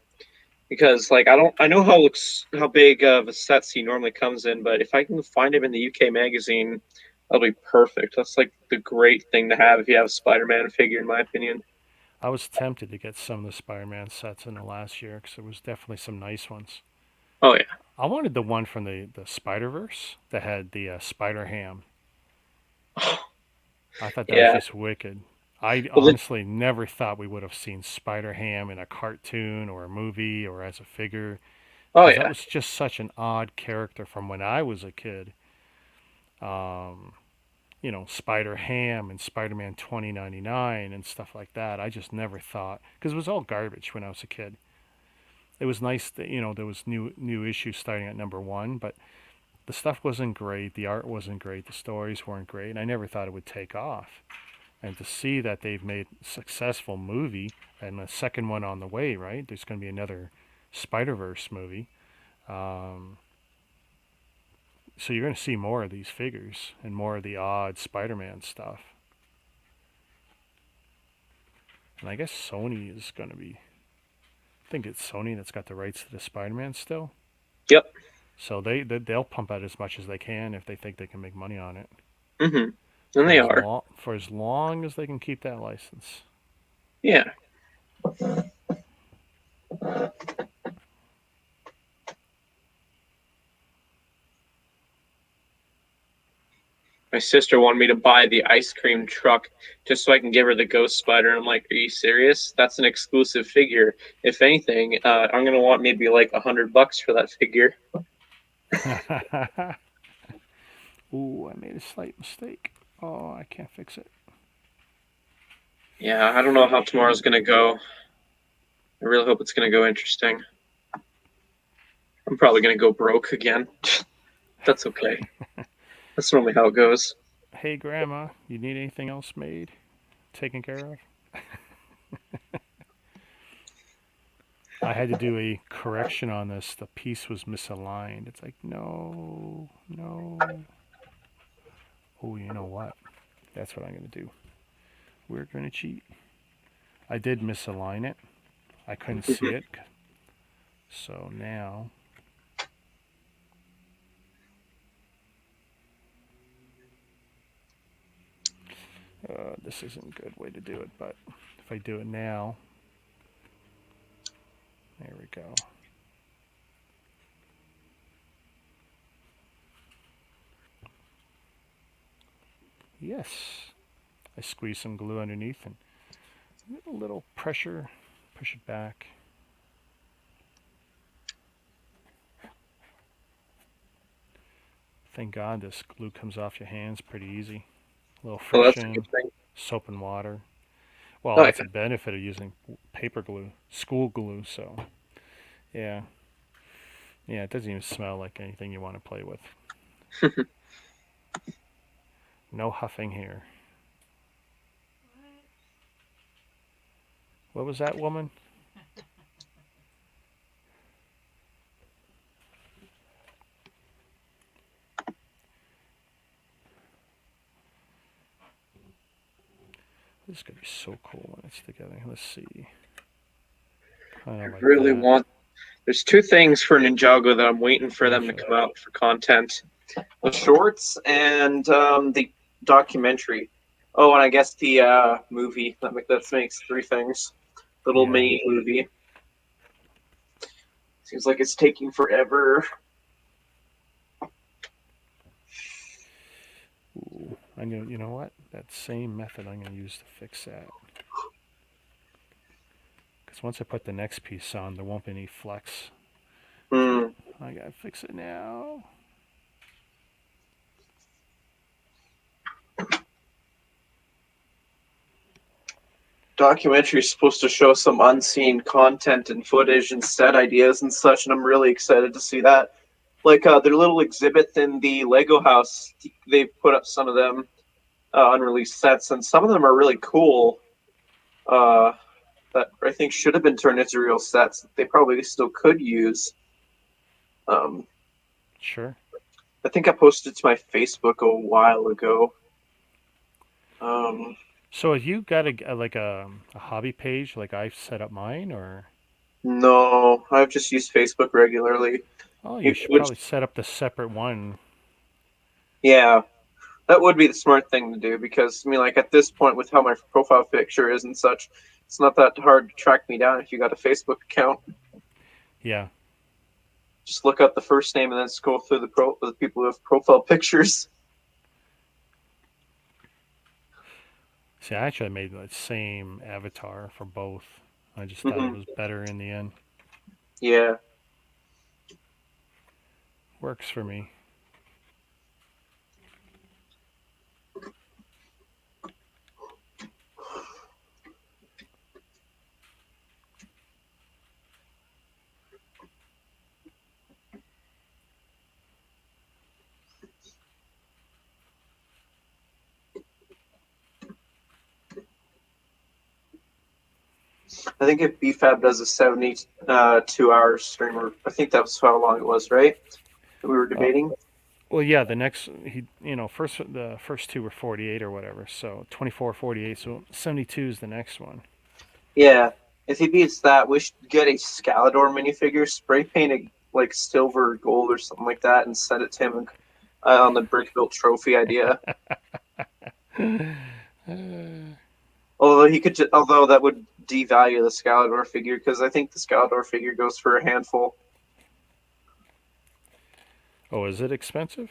because like I know how big of a sets he normally comes in, but if I can find him in the UK magazine, that'll be perfect. That's like the great thing to have if you have a Spider-Man figure, in my opinion. I was tempted to get some of the Spider-Man sets in the last year because there was definitely some nice ones. Oh yeah. I wanted the one from the Spider-Verse that had the Spider Ham. I thought that was Yeah. just wicked. I Well, honestly never thought we would have seen Spider Ham in a cartoon or a movie or as a figure oh because that yeah. was just such an odd character from when I was a kid. Um, Spider Ham and Spider Man 2099 and stuff like that. I just never thought because it was all garbage when I was a kid. It was nice that there was new issues starting at number one, but the stuff wasn't great. The art wasn't great. The stories weren't great, and I never thought it would take off. And to see that they've made a successful movie and a second one on the way, right? There's going to be another Spider Verse movie. Um, so you're going to see more of these figures and more of the odd Spider-Man stuff. And I guess Sony is going to be. I think it's Sony that's got the rights to the Spider-Man still. Yep. So they'll pump out as much as they can if they think they can make money on it Hmm. And they are. for as long as they can keep that license. Yeah. My sister wanted me to buy the ice cream truck just so I can give her the ghost spider. I'm like, are you serious? That's an exclusive figure. If anything, I'm gonna want maybe like $100 for that figure. Ooh, I made a slight mistake. Oh, I can't fix it. Yeah, I don't know how tomorrow's gonna go. I really hope it's gonna go interesting. I'm probably gonna go broke again. That's okay. That's normally how it goes. Hey, Grandma, you need anything else made? Taken care of? I had to do a correction on this. The piece was misaligned. It's like, no, no. Oh, you know what? That's what I'm going to do. We're going to cheat. I did misalign it. I couldn't see it. So now, this isn't a good way to do it, but if I do it now, there we go. Yes. I squeeze some glue underneath and a little pressure, push it back. Thank God this glue comes off your hands pretty easy. A little Oh, that's a good friction, thing. soap and water. Well, Oh that's yeah. a benefit of using paper glue, school glue. So, yeah. Yeah, it doesn't even smell like anything you want to play with. No huffing here. What was that, woman? This is gonna be so cool when it's together. Let's see. Kind I of like really that. want. There's two things for Ninjago that I'm waiting for them to Perfect. come out for content: the shorts and the documentary. Oh, and I guess the movie. That makes three things. Little Yeah. mini movie. Seems like it's taking forever. Ooh. I know. You know what? That same method I'm gonna use to fix that. Because once I put the next piece on, there won't be any flex. Hmm. I gotta fix it now. Documentary is supposed to show some unseen content and footage and set ideas and such, and I'm really excited to see that. Like their little exhibit in the Lego house, they've put up some of them unreleased sets, and some of them are really cool. Uh, that I think should have been turned into real sets that they probably still could use. Um, Sure. I think I posted it to my Facebook a while ago. Um, So have you got a hobby page like I've set up mine, or no, I've just used Facebook regularly. oh, you should Which, probably set up the separate one. yeah, that would be the smart thing to do because I mean, like at this point, with how my profile picture is and such, it's not that hard to track me down if you got a Facebook account. Yeah. Just look up the first name and then scroll through the people who have profile pictures. See, I actually made the same avatar for both. I just thought it Hmm. was better in the end. Yeah. Works for me. I think if BFAB does a 72 hour stream, or I think that was how long it was, right? That we were Uh, debating. well, yeah, the next the first two were 48 or whatever. So 24, 48. So 72 is the next one. Yeah. If he beats that, we should get a Scalador minifigure, spray paint it like silver or gold or something like that, and send it to him on the brick built trophy idea. Although that would devalue the Scalador figure because I think the Scalador figure goes for a handful. Oh, is it expensive?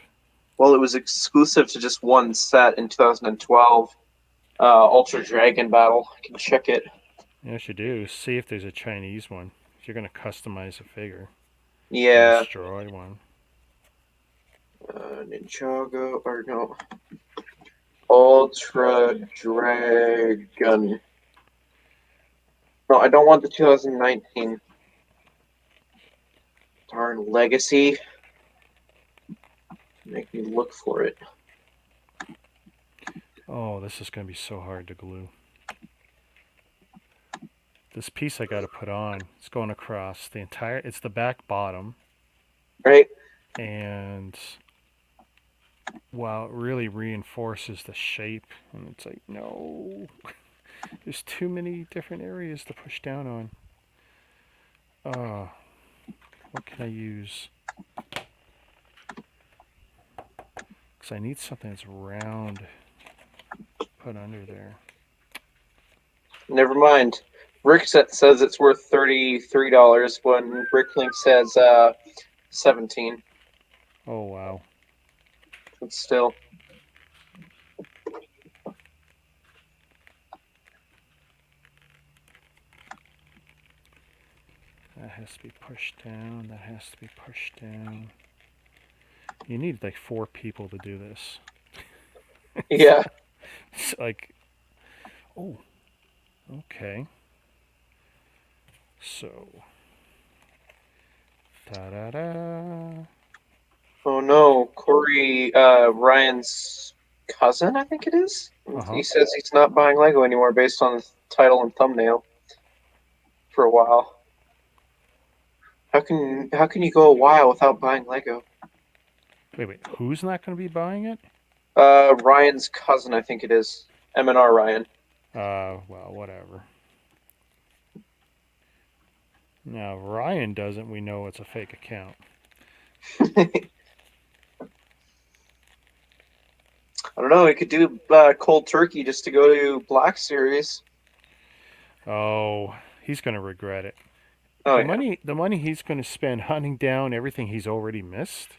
Well, it was exclusive to just one set in 2012, Ultra Dragon Battle. I can check it. Yes, you do. See if there's a Chinese one. If you're gonna customize a figure or Yeah, destroy one. Ninjago or no, Ultra Dragon. No, I don't want the 2019. Darn Legacy. Make me look for it. Oh, this is gonna be so hard to glue. This piece I got to put on. It's going across the entire. It's the back bottom, Right? and while it really reinforces the shape, and it's like no, there's too many different areas to push down on. What can I use? Because I need something that's round put under there. Never mind. Brickset says it's worth $33 when Bricklink says 17. Oh wow. But still. That has to be pushed down. That has to be pushed down. You need like 4 people to do this. Yeah. It's like, oh, okay. So Da-da-da. Oh no, Corey, Ryan's cousin, I think it is. Uh-huh. He says he's not buying Lego anymore based on the title and thumbnail for a while. How can you go a while without buying Lego? Wait. Who's not going to be buying it? Ryan's cousin, I think it is. M&R Ryan. Well, whatever. Now, Ryan doesn't. We know it's a fake account. I don't know. He could do cold turkey just to go to Black Series. Oh, he's going to regret it. Oh, The money he's going to spend hunting down everything he's already missed,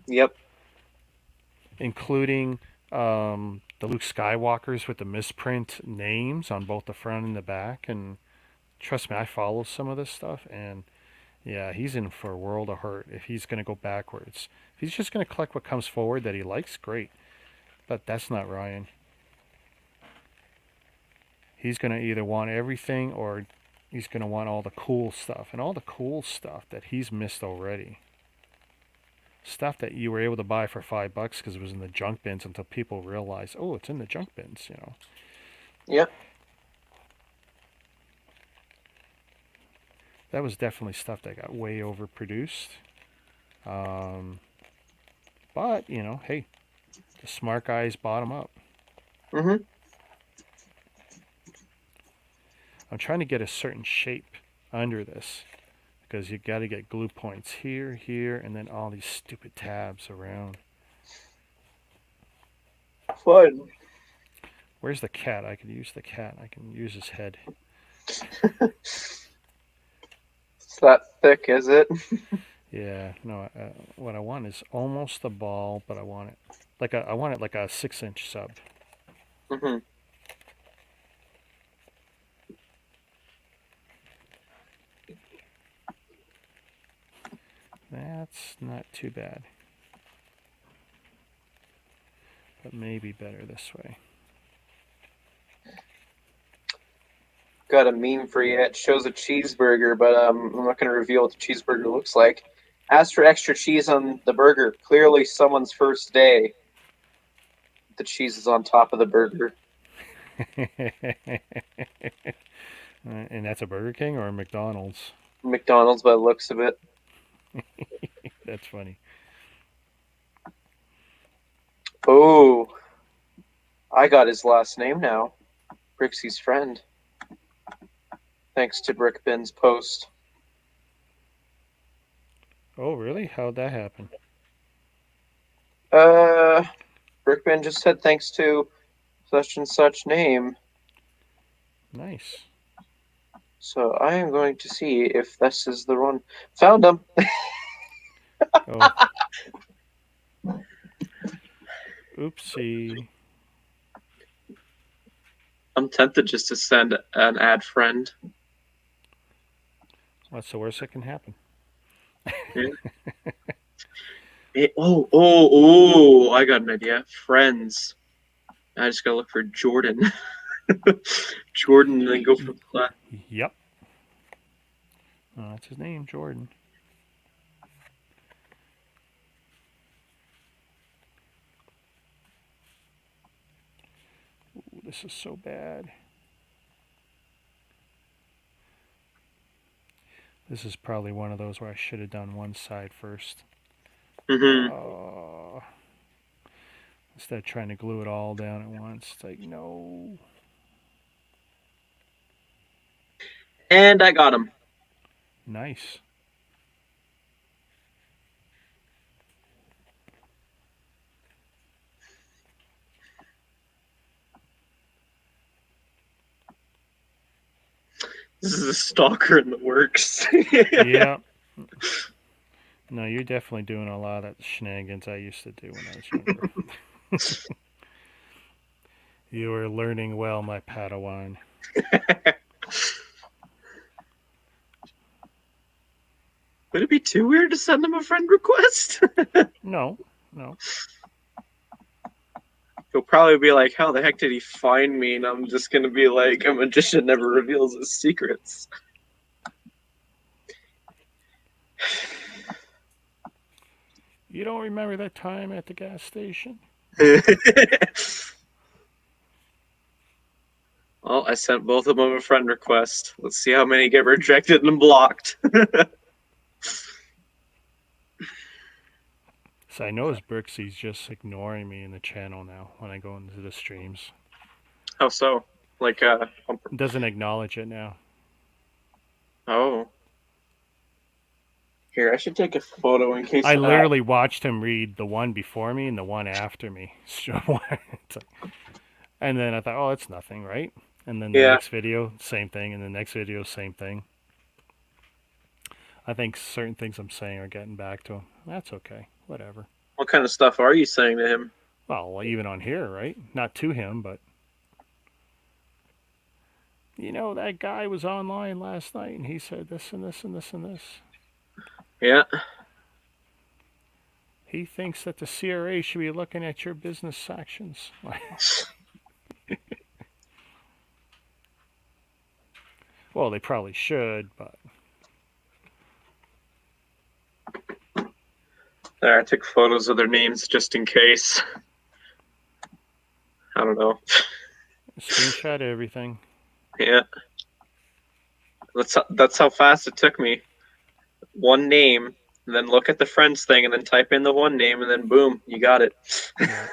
Yep. including the Luke Skywalkers with the misprint names on both the front and the back. And trust me, I follow some of this stuff, and yeah, he's in for a world of hurt if he's going to go backwards. If he's just going to collect what comes forward that he likes, great. But that's not Ryan. He's going to either want everything or he's going to want all the cool stuff. And all the cool stuff that he's missed already. Stuff that you were able to buy for $5 because it was in the junk bins until people realized, oh, it's in the junk bins, Yep. That was definitely stuff that got way overproduced. But, hey, the smart guys bottom up. Mm-hmm. I'm trying to get a certain shape under this because you got to get glue points here, and then all these stupid tabs around. Fun. Where's the cat? I could use the cat. I can use his head. It's that thick, is it? Yeah, no. What I want is almost the ball, but I want it like a 6-inch sub. Mm-hmm. That's not too bad, but maybe better this way. Got a meme for you. It shows a cheeseburger, but I'm not going to reveal what the cheeseburger looks like. Ask for extra cheese on the burger. Clearly someone's first day. The cheese is on top of the burger. And that's a Burger King or a McDonald's? McDonald's by the looks of it. That's funny. Oh, I got his last name now. Brixie's friend. Thanks to Brickbin's post. Oh, really? How'd that happen? Brickbin just said thanks to such and such name. Nice. So I am going to see if this is the one. Found him. Oh. Oopsie. I'm tempted just to send an add friend. What's the worst that can happen? I got an idea. Friends. I just gotta look for Jordan. Jordan, and then go for class. Yep. Oh, that's his name, Jordan. Ooh, this is so bad. This is probably one of those where I should have done one side first. Mm-hmm. Instead of trying to glue it all down at once. It's like, no. And I got him. Nice. This is a stalker in the works. Yeah. No, you're definitely doing a lot of that shenanigans I used to do when I was younger. You are learning well, my Padawan. Would it be too weird to send him a friend request? No. He'll probably be like, how the heck did he find me? And I'm just going to be like, a magician never reveals his secrets. You don't remember that time at the gas station? Well, I sent both of them a friend request. Let's see how many get rejected and blocked. So I noticed Brixie's just ignoring me in the channel now when I go into the streams. How so? Like, Doesn't acknowledge it now. oh. Here, I should take a photo in case. I literally watched him read the one before me and the one after me. And then I thought, oh, it's nothing, right? And then the Yeah. next video, same thing. And the next video, same thing. I think certain things I'm saying are getting back to him. That's okay. Whatever. What kind of stuff are you saying to him? Well, even on here, right? Not to him, but you know, that guy was online last night and he said this and this and this and this. Yeah. He thinks that the CRA should be looking at your business sections. Well, they probably should, but There, I took photos of their names just in case. I don't know. screenshot everything. Yeah. That's how fast it took me. One name, and then look at the friends thing, and then type in the one name, and then boom, you got it. Yeah.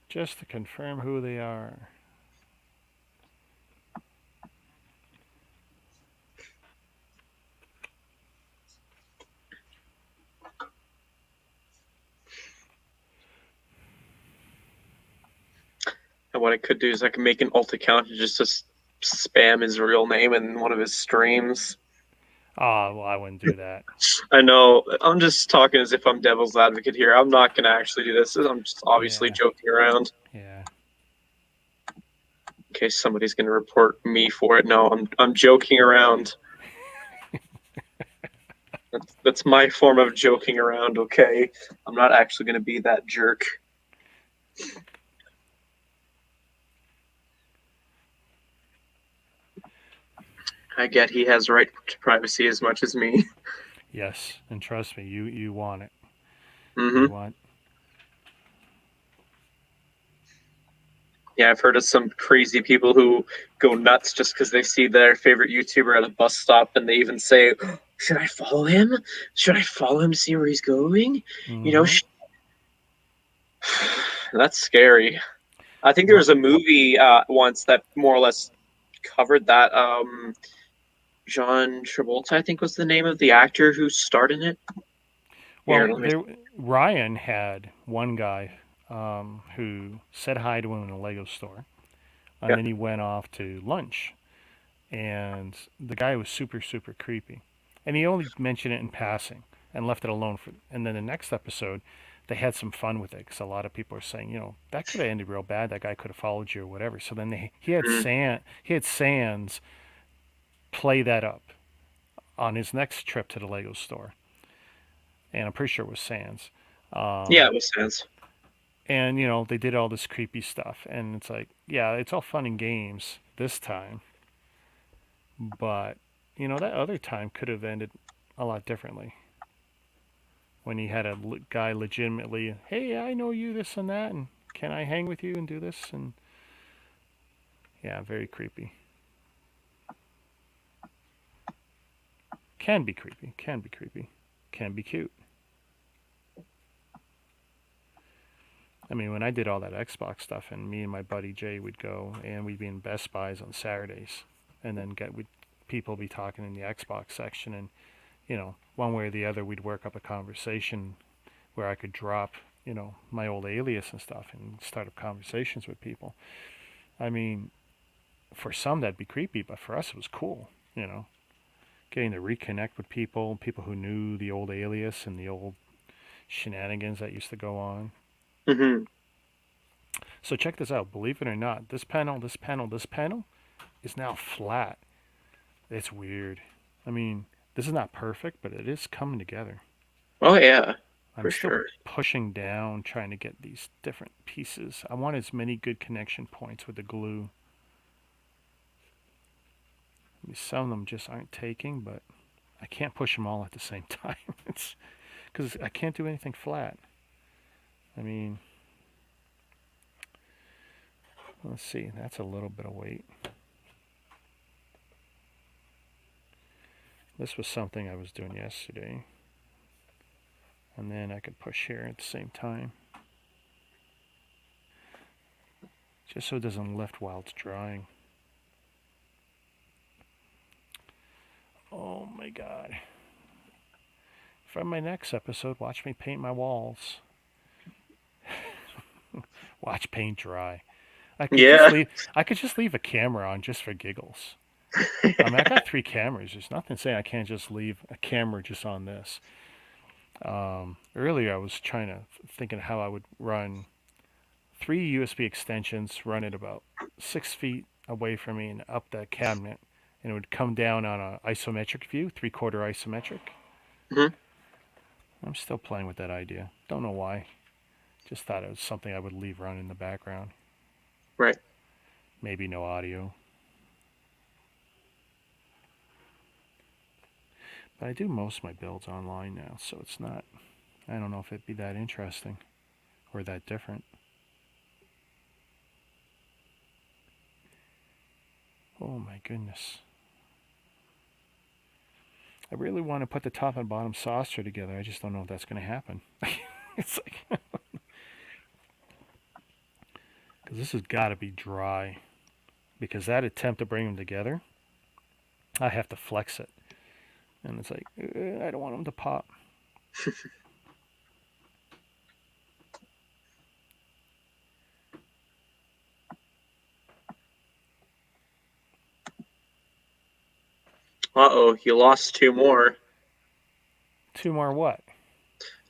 Just to confirm who they are. And what I could do is I could make an alt account and just spam his real name in one of his streams. Ah, well, I wouldn't do that. I know. I'm just talking as if I'm devil's advocate here. I'm not going to actually do this. I'm just obviously joking around. Yeah. In case somebody's going to report me for it. No, I'm joking around. That's my form of joking around, okay? I'm not actually going to be that jerk. I get he has right to privacy as much as me. Yes, and trust me, you want it. Mm-hmm. You want. Yeah, I've heard of some crazy people who go nuts just because they see their favorite YouTuber at a bus stop, and they even say, "Should I follow him? Should I follow him? See where he's going?" Mm-hmm. You know, that's scary. I think there was a movie once that more or less covered that. John Travolta, I think, was the name of the actor who starred in it. Well, Ryan had one guy who said hi to him in a Lego store, and then he went off to lunch, and the guy was super, super creepy, and he only mentioned it in passing and left it alone for. And then the next episode, they had some fun with it because a lot of people are saying, you know, that could have ended real bad. That guy could have followed you or whatever. So then he had Sands play that up on his next trip to the Lego store. And I'm pretty sure it was Sands. Yeah, it was Sands. And, you know, they did all this creepy stuff. And it's like, yeah, it's all fun and games this time. But, you know, that other time could have ended a lot differently. When he had a guy legitimately, hey, I know you, this and that, and can I hang with you and do this? And, yeah, very creepy. Can be creepy. Can be creepy. Can be cute. I mean, when I did all that Xbox stuff, and me and my buddy Jay would go, and we'd be in Best Buys on Saturdays, and then people be talking in the Xbox section, and you know, one way or the other, we'd work up a conversation where I could drop, you know, my old alias and stuff, and start up conversations with people. I mean, for some that'd be creepy, but for us it was cool, you know, getting to reconnect with people who knew the old alias and the old shenanigans that used to go on. Mm-hmm. So check this out. Believe it or not, this panel is now flat. It's weird. I mean, this is not perfect, but it is coming together. Oh, yeah. I'm still pushing down, trying to get these different pieces. I want as many good connection points with the glue. Some of them just aren't taking, but I can't push them all at the same time. Because because I can't do anything flat. I mean, let's see. That's a little bit of weight. This was something I was doing yesterday. And then I could push here at the same time. Just so it doesn't lift while it's drying. Oh my god. For my next episode, watch me paint my walls. Watch paint dry. I could just leave a camera on just for giggles. I mean, I got 3 cameras. There's nothing saying I can't just leave a camera just on this. Earlier I was thinking how I would run 3 USB extensions, run it about 6 feet away from me and up that cabinet, and it would come down on an isometric view, 3/4 isometric. Mm-hmm. I'm still playing with that idea. Don't know why. Just thought it was something I would leave run in the background. Right. Maybe no audio. But I do most of my builds online now, so it's not, I don't know if it'd be that interesting or that different. Oh my goodness. I really want to put the top and bottom saucer together. I just don't know if that's going to happen. It's like, because this has got to be dry. Because that attempt to bring them together, I have to flex it. And it's like, I don't want them to pop. Uh-oh, you lost 2 more 2 more what?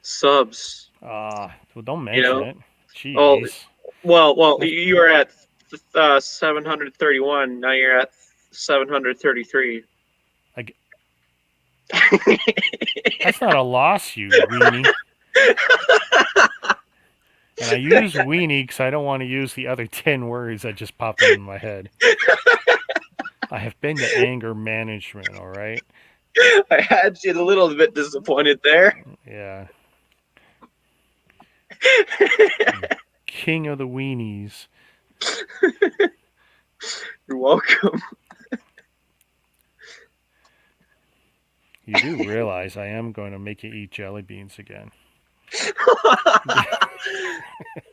subs. Well, don't mention it. Jeez. Oh, well, you were at 731. Now you're at 733. That's not a loss, you weenie. And I use weenie because I don't want to use the other 10 words that just popped into my head. I have been to anger management, all right? I had you a little bit disappointed there. Yeah. King of the weenies. You're welcome. You do realize I am going to make you eat jelly beans again.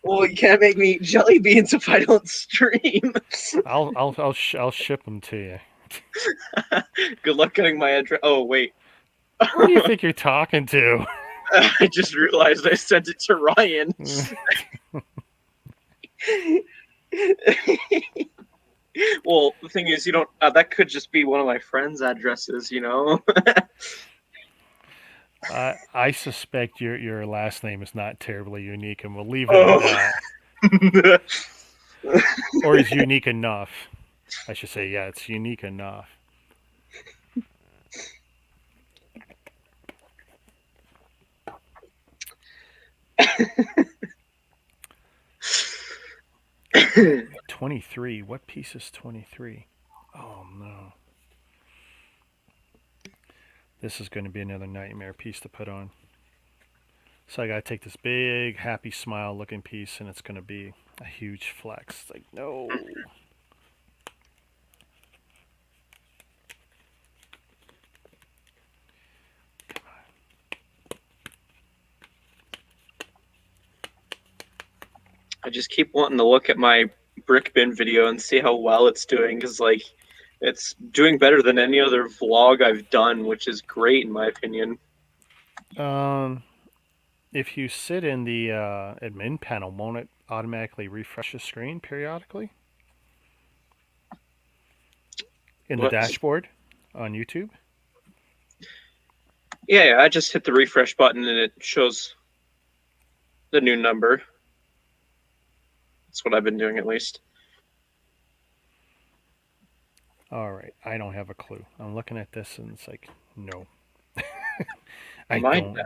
Well, you can't make me eat jelly beans if I don't stream. I'll ship them to you. Good luck getting my address. Oh, wait. Who do you think you're talking to? I just realized I sent it to Ryan. Well, the thing is, you don't. That could just be one of my friends' addresses, you know. I suspect your last name is not terribly unique, and we'll leave it at that. Or is unique enough? I should say, yeah, it's unique enough. $23. What piece is 23? Oh no. This is going to be another nightmare piece to put on. So I got to take this big, happy smile looking piece, and it's going to be a huge flex. It's like, no. Come on. I just keep wanting to look at my brick bin video and see how well it's doing, because like it's doing better than any other vlog I've done, which is great in my opinion. If you sit in the admin panel, won't it automatically refresh the screen periodically? In the dashboard on YouTube? Yeah, I just hit the refresh button and it shows the new number. That's what I've been doing, at least. All right, I don't have a clue. I'm looking at this and it's like, no. I don't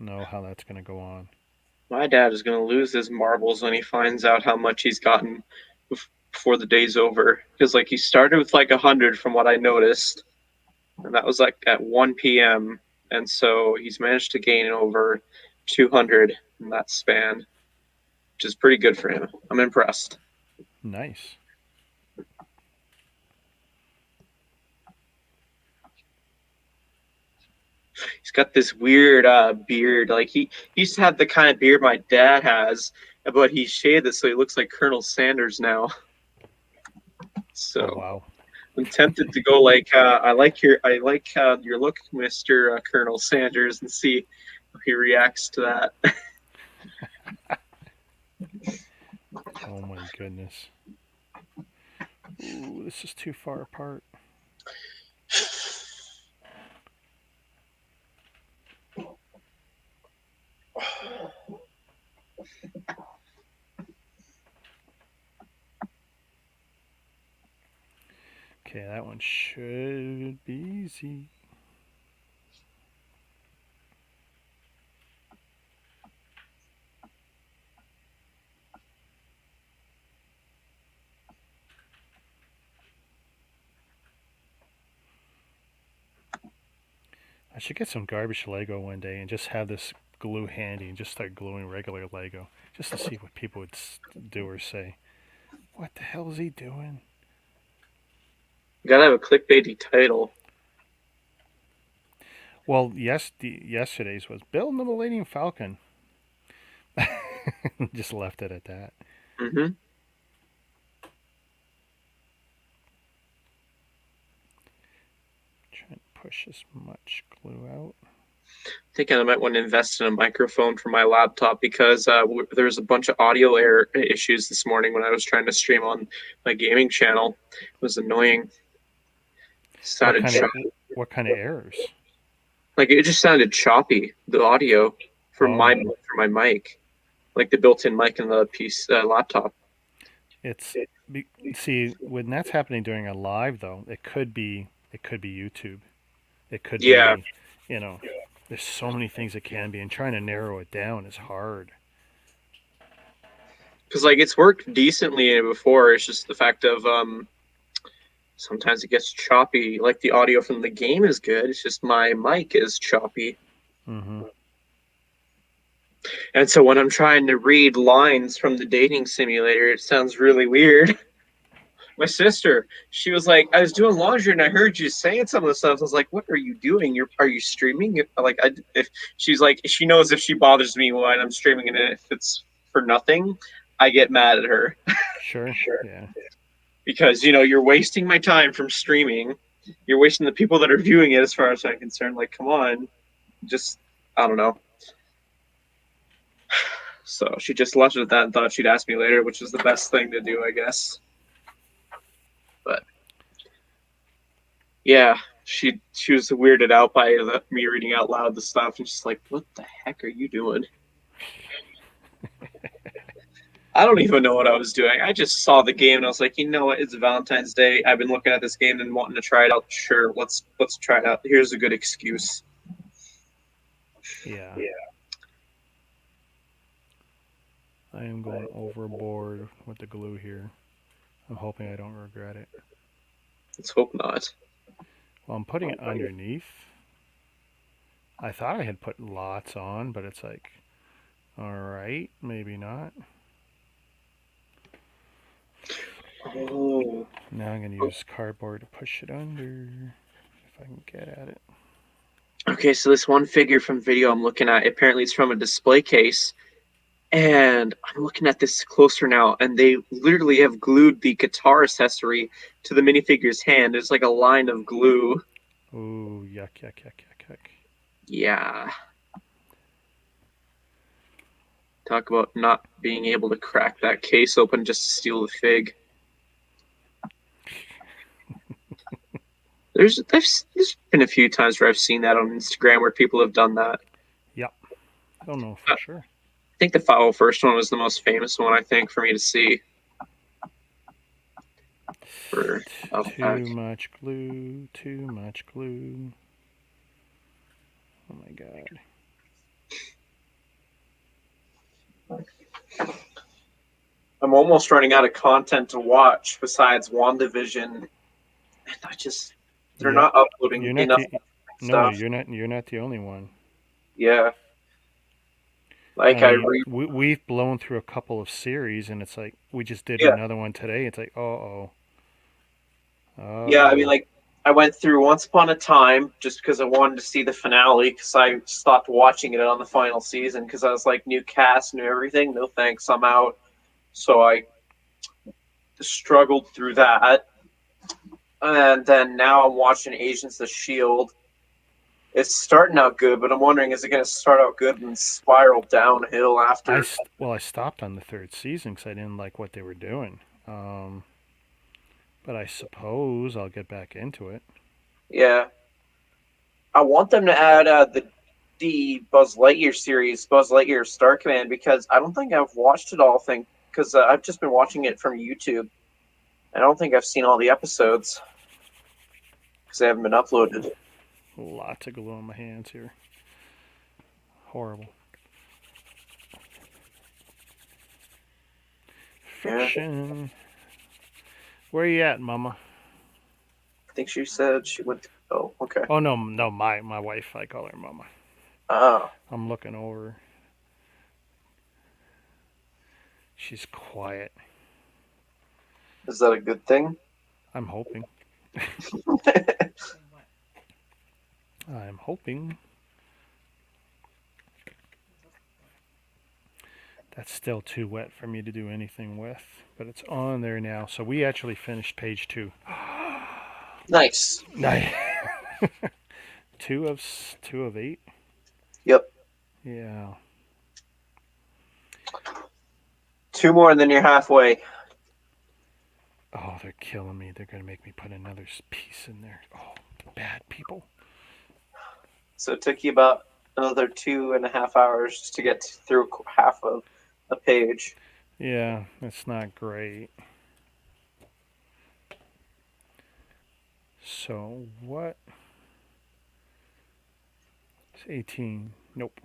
know how that's going to go on. My dad is going to lose his marbles when he finds out how much he's gotten before the day's over. Because like he started with like 100 from what I noticed. And that was like at 1 p.m. and so he's managed to gain over 200 in that span, which is pretty good for him. I'm impressed. Nice. He's got this weird beard. Like he used to have the kind of beard my dad has, but he shaved it so he looks like Colonel Sanders now. So Oh wow. I'm tempted to go like I like your look, Mr. Colonel Sanders, and see how he reacts to that. Oh my goodness. Ooh, this is too far apart. Okay, that one should be easy. I should get some garbage Lego one day and just have this glue handy and just start gluing regular Lego just to see what people would do or say. What the hell is he doing? You gotta have a clickbaity title. Well, yesterday's was building the Millennium Falcon. Just left it at that. Mm-hmm. Trying to push as much glue out. I think I might want to invest in a microphone for my laptop because there was a bunch of audio error issues this morning when I was trying to stream on my gaming channel. It was annoying. What kind of errors? Like it just sounded choppy. The audio for my mic, like the built-in mic in the laptop. See, when that's happening during a live though, it could be YouTube. It could be, you know, there's so many things it can be, and trying to narrow it down is hard. Because like it's worked decently before. It's just the fact of sometimes it gets choppy. Like the audio from the game is good. It's just my mic is choppy. Mm-hmm. And so when I'm trying to read lines from the dating simulator, it sounds really weird. My sister, she was like, I was doing laundry and I heard you saying some of the stuff. I was like, what are you doing? Are you streaming? Like, if she's like, she knows if she bothers me when I'm streaming, and if it's for nothing, I get mad at her. Sure. Yeah. Because you're wasting my time from streaming. You're wasting the people that are viewing it. As far as I'm concerned, like, come on, just I don't know. So she just left it at that and thought she'd ask me later, which is the best thing to do, I guess. But yeah, she was weirded out by me reading out loud the stuff, and she's like, "What the heck are you doing?" I don't even know what I was doing. I just saw the game and I was like, you know what? It's Valentine's Day. I've been looking at this game and wanting to try it out. Sure, let's try it out. Here's a good excuse. Yeah. I am going overboard with the glue here. I'm hoping I don't regret it. Let's hope not. Well, I'm putting it underneath. I thought I had put lots on, but it's like, alright, maybe not. Oh. Now I'm going to use cardboard to push it under, if I can get at it. Okay, so this one figure from video I'm looking at, apparently it's from a display case. And I'm looking at this closer now, and they literally have glued the guitar accessory to the minifigure's hand. It's like a line of glue. Ooh, yuck. Yeah. Talk about not being able to crack that case open just to steal the fig. There's been a few times where I've seen that on Instagram where people have done that. Yep. I don't know for sure. I think the first one was the most famous one, I think, for me to see. Too much glue. Oh my god. I'm almost running out of content to watch besides WandaVision. And they're not uploading enough. No, stuff. you're not the only one. Yeah. I Like I mean, re we've blown through a couple of series, and it's like we just did yeah. another one today. It's like, uh Yeah, I mean, oh. like, I went through Once Upon a Time just because I wanted to see the finale because I stopped watching it on the final season because I was like, new cast, new everything. No thanks, I'm out. So I struggled through that. And then now I'm watching Agents of S.H.I.E.L.D. It's starting out good, but I'm wondering, is it going to start out good and spiral downhill after? I stopped on the third season because I didn't like what they were doing. Um, but I suppose I'll get back into it. Yeah. I want them to add the Buzz Lightyear series, Buzz Lightyear Star Command, because I don't think I've watched it all. Thing because I've just been watching it from YouTube. I don't think I've seen all the episodes because they haven't been uploaded. Lots of glue on my hands here. Horrible. Yeah, Friction. Where you at, Mama? I think she said she went. Oh, okay. Oh no, no, my wife. I call her Mama. Oh, I'm looking over. She's quiet. is that a good thing? I'm hoping. I'm hoping. That's still too wet for me to do anything with, but it's on there now. So we actually finished page 2. Nice. Nice. two of 8. Yep. Yeah. 2 more and then you're halfway. Oh, they're killing me. They're gonna make me put another piece in there. Oh, bad people. So it took you about another 2.5 hours just to get through half of a page. Yeah, it's not great. So what? It's 18. Nope.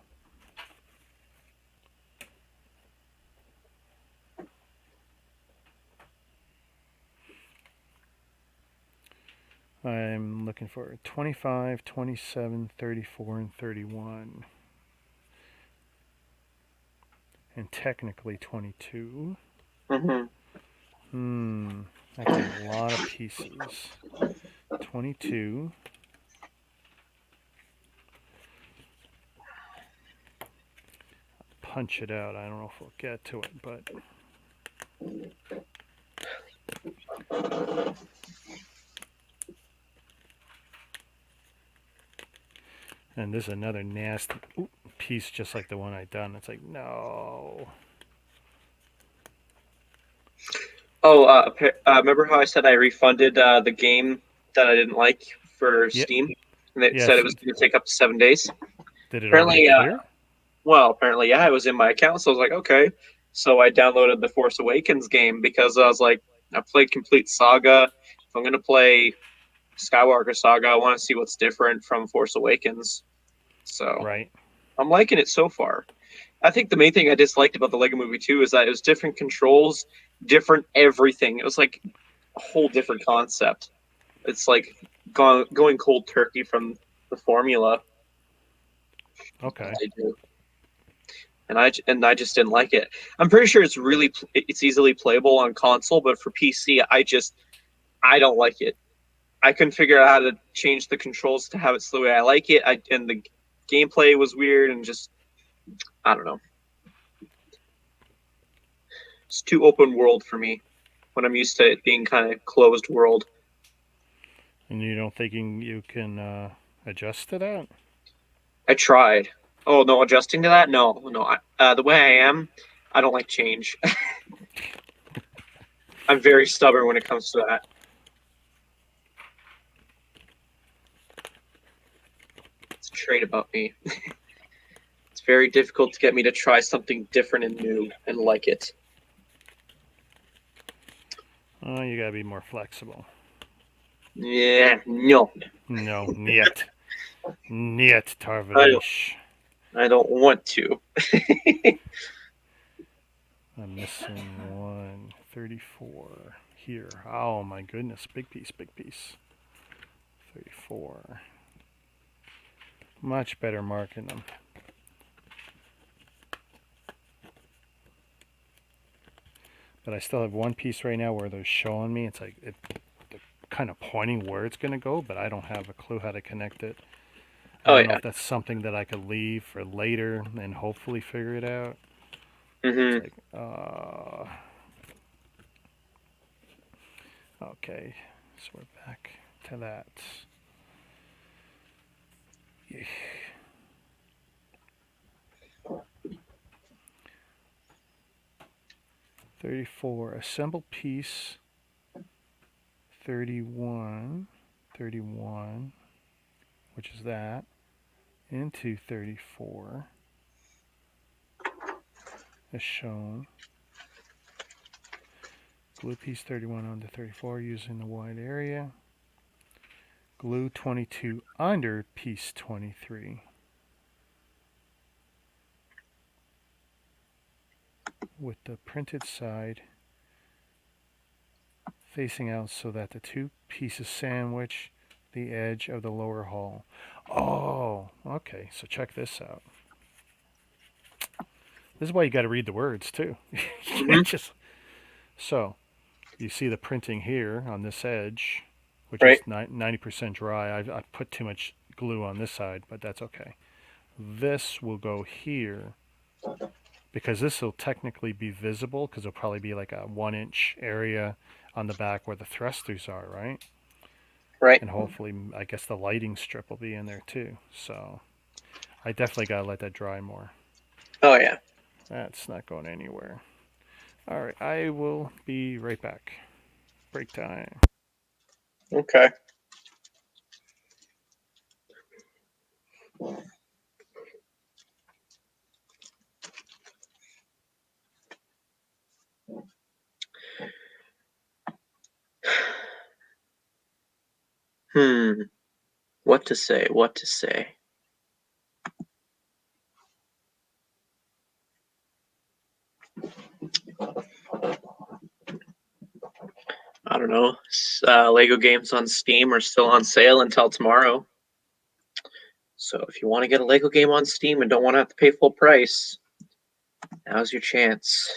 I'm looking for 25, 27, 34, and 31. And technically 22. Mm-hmm. That's a lot of pieces. 22. Punch it out. I don't know if we'll get to it, but and this is another nasty piece just like the one I done. It's like, no. Oh, remember how I said I refunded the game that I didn't like for Yeah. Steam? And it said Yes. it was going to take up to 7 days. Did it already Apparently, clear? apparently, yeah, it was in my account. So I was like, okay. So I downloaded the Force Awakens game because I was like, I played Complete Saga. If I'm going to play Skywalker Saga, I want to see what's different from Force Awakens. So Right. I'm liking it so far. I think the main thing I disliked about the Lego Movie 2 is that it was different controls, different everything. It was like a whole different concept. It's like going cold turkey from the formula. Okay. They do. And I just didn't like it. I'm pretty sure it's easily playable on console, but for PC, I don't like it. I couldn't figure out how to change the controls to have it the way I like it. And the gameplay was weird and just I don't know. It's too open world for me when I'm used to it being kind of closed world. And you don't think you can adjust to that? I tried. Oh no, adjusting to that? No. The way I am, I don't like change. I'm very stubborn when it comes to that. It's a trait about me. It's very difficult to get me to try something different and new and like it. Oh, you gotta be more flexible. Yeah, no. No, niet. Niet, Tarvalish. I don't want to. I'm missing one. 34 here. Oh my goodness, big piece, big piece. 34. Much better marking them. But I still have one piece right now where they're showing me. It's like they're kind of pointing where it's going to go, but I don't have a clue how to connect it. I don't know if that's something that I could leave for later and hopefully figure it out. Mm-hmm. It's like, okay, so we're back to that. Yeah. 34, assemble piece 31, which is that, into 34, as shown. Glue piece 31 onto 34 using the wide area. Glue 22 under piece 23. With the printed side facing out so that the two pieces sandwich the edge of the lower hull. Oh, okay, so check this out. This is why you got to read the words too. You can't just... So, you see the printing here on this edge, which is 90% dry. I put too much glue on this side, but that's okay. This will go here because this will technically be visible because it'll probably be like a 1-inch area on the back where the thrusters are, right? Right. And hopefully, I guess the lighting strip will be in there too. So I definitely got to let that dry more. Oh, yeah. That's not going anywhere. All right, I will be right back. Break time. Okay. What to say? What to say? I don't know. Lego games on Steam are still on sale until tomorrow. So if you want to get a Lego game on Steam and don't want to have to pay full price, now's your chance.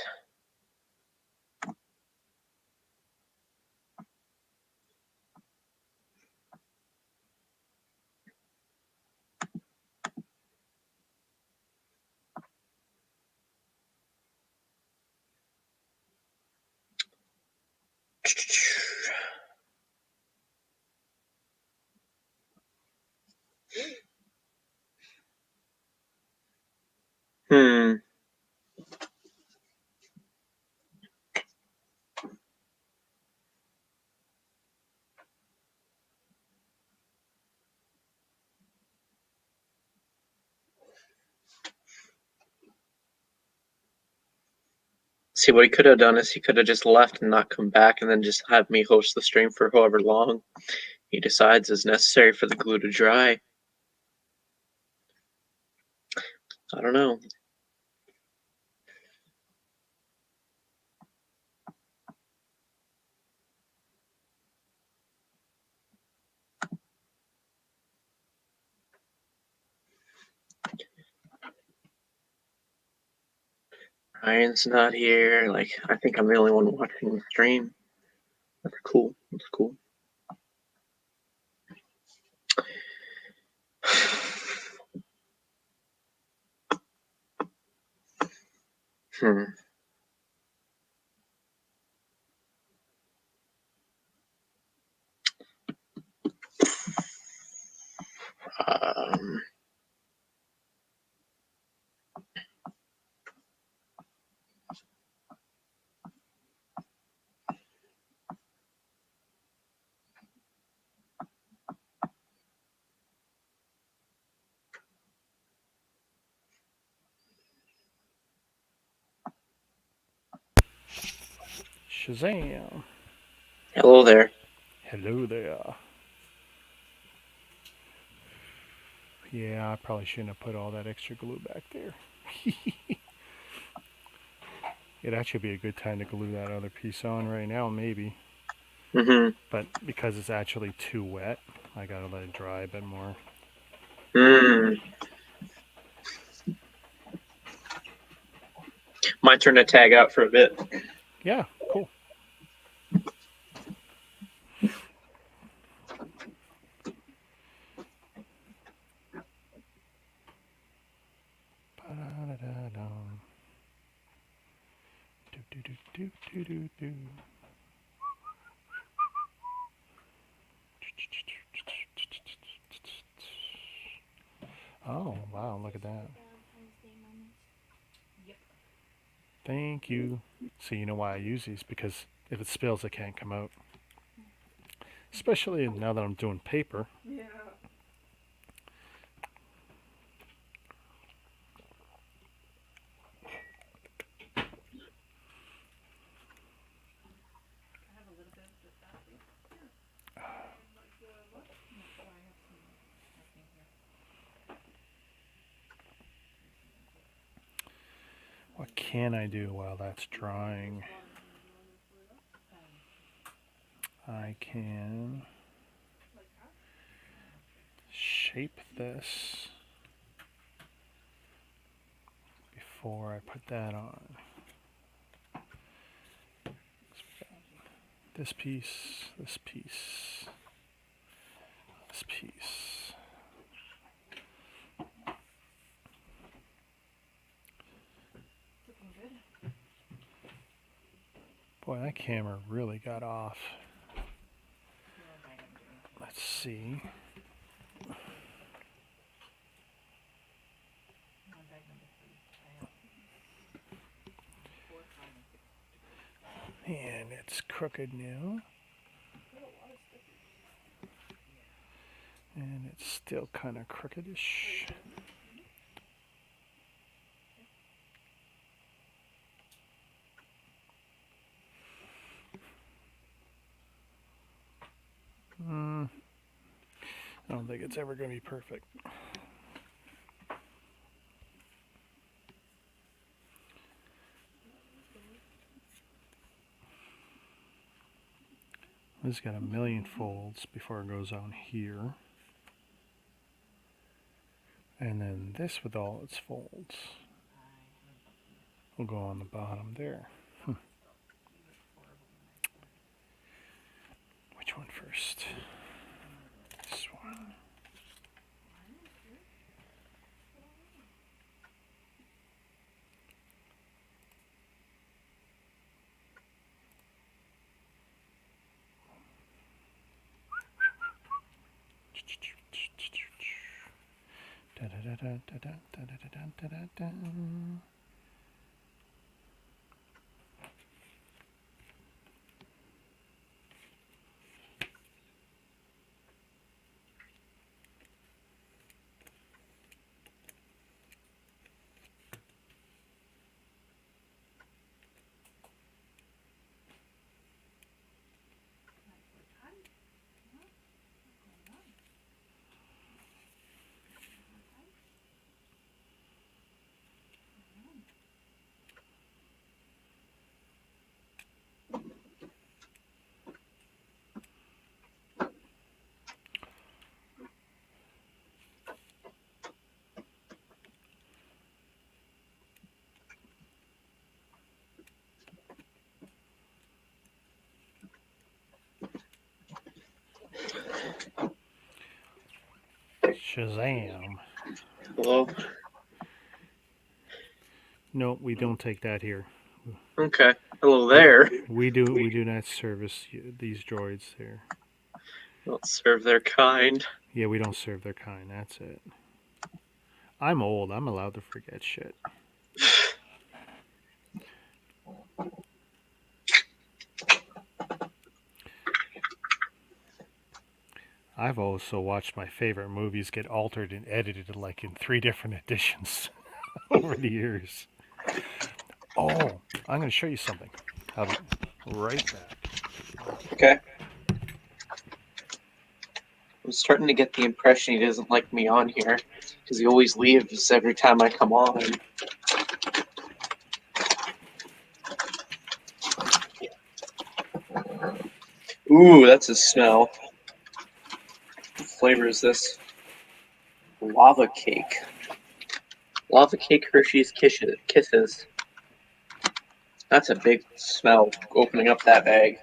See, what he could have done is he could have just left and not come back and then just have me host the stream for however long he decides is necessary for the glue to dry. I don't know. Ryan's not here. Like, I think I'm the only one watching the stream. That's cool. That's cool. Hmm. Um, Shazam! Hello there. Hello there. Yeah, I probably shouldn't have put all that extra glue back there. It'd actually be a good time to glue that other piece on right now, maybe. But because it's actually too wet, I gotta let it dry a bit more. My turn to tag out for a bit. Yeah, cool. Ba-da-da-da-dum. Do-do-do-do-do-do-do. Oh, wow, look at that. Valentine's Day moments. Yep. Thank you. So you know why I use these? Because if it spills, it can't come out. Especially now that I'm doing paper. Yeah. I have a little bit of the coffee. Yeah. Like what? No, so I have some nothing here. What can I do while that's drying? I can shape this before I put that on. This piece, this piece, this piece. Looking good. Boy, that camera really got off. You're right, I'm doing it. Let's see. I'm on bag number 3. I have 4, 5, and 6. And it's crooked now. And it's still kind of crookedish. I don't think it's ever going to be perfect. This has got a million folds before it goes on here. And then this with all its folds will go on the bottom there. Which one first? This one. Da da da da da da da da da da. Shazam. Hello? No, we don't take that here. Okay. Hello there. We do not service these droids here. Don't serve their kind. Yeah, we don't serve their kind. That's it. I'm old. I'm allowed to forget shit. I've also watched my favorite movies get altered and edited like in 3 different editions over the years. Oh, I'm going to show you something. I'll be right back. Okay. I'm starting to get the impression he doesn't like me on here because he always leaves every time I come on. Ooh, that's a smell. What flavor is this? lava cake. Lava cake Hershey's Kisses. That's a big smell opening up that bag.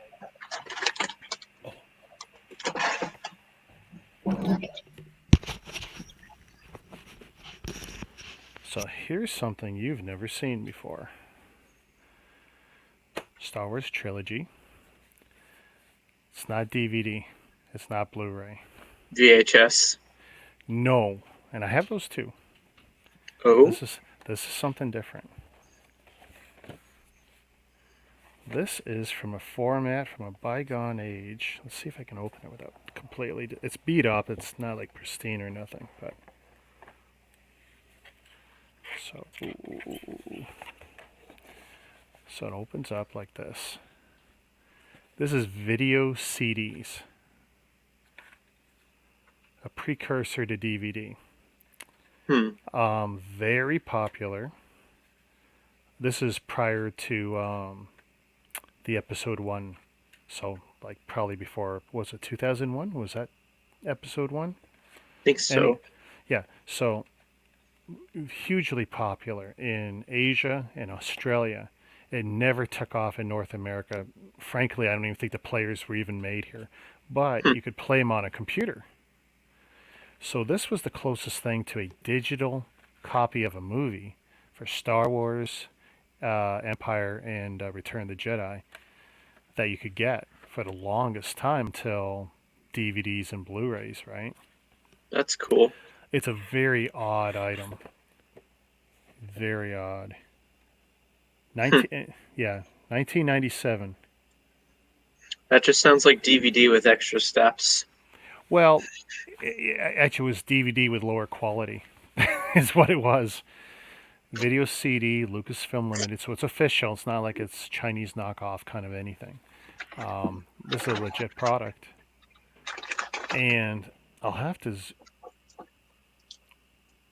So here's something you've never seen before. Star Wars Trilogy. It's not DVD. It's not Blu-ray. VHS. No, and I have those too. Oh? This is something different. This is from a format from a bygone age. Let's see if I can open it without completely. It's beat up. It's not like pristine or nothing, but so so it opens up like this. This is video CDs, a precursor to DVD. Very popular. This is prior to the episode 1, so like probably before, was it 2001? Was that episode 1? I think so. Yeah, so hugely popular in Asia and Australia. It never took off in North America. Frankly, I don't even think the players were even made here, but you could play them on a computer. So this was the closest thing to a digital copy of a movie for Star Wars, Empire, and Return of the Jedi that you could get for the longest time till DVDs and Blu-rays, right? That's cool. It's a very odd item. Very odd. 1997. That just sounds like DVD with extra steps. Well, actually, it was DVD with lower quality, is what it was. Video CD, Lucasfilm Limited, so it's official. It's not like it's Chinese knockoff kind of anything. This is a legit product. And I'll have to...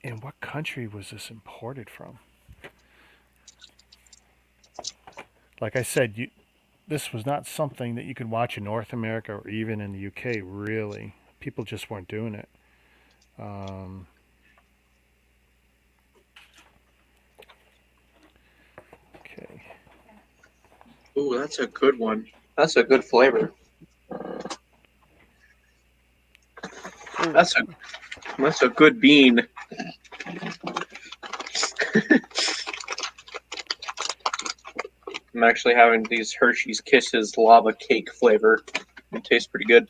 In what country was this imported from? Like I said, this was not something that you could watch in North America or even in the UK, really. People just weren't doing it. Okay. Ooh, that's a good one. That's a good flavor. That's a good bean. I'm actually having these Hershey's Kisses lava cake flavor. It tastes pretty good.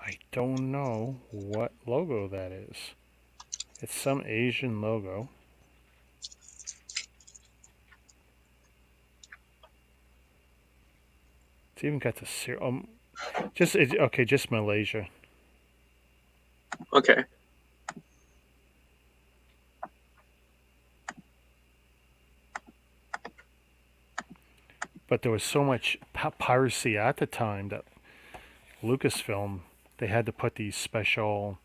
I don't know what logo that is. It's some Asian logo. It's even got the just Malaysia. Okay. But there was so much piracy at the time that Lucasfilm, they had to put these special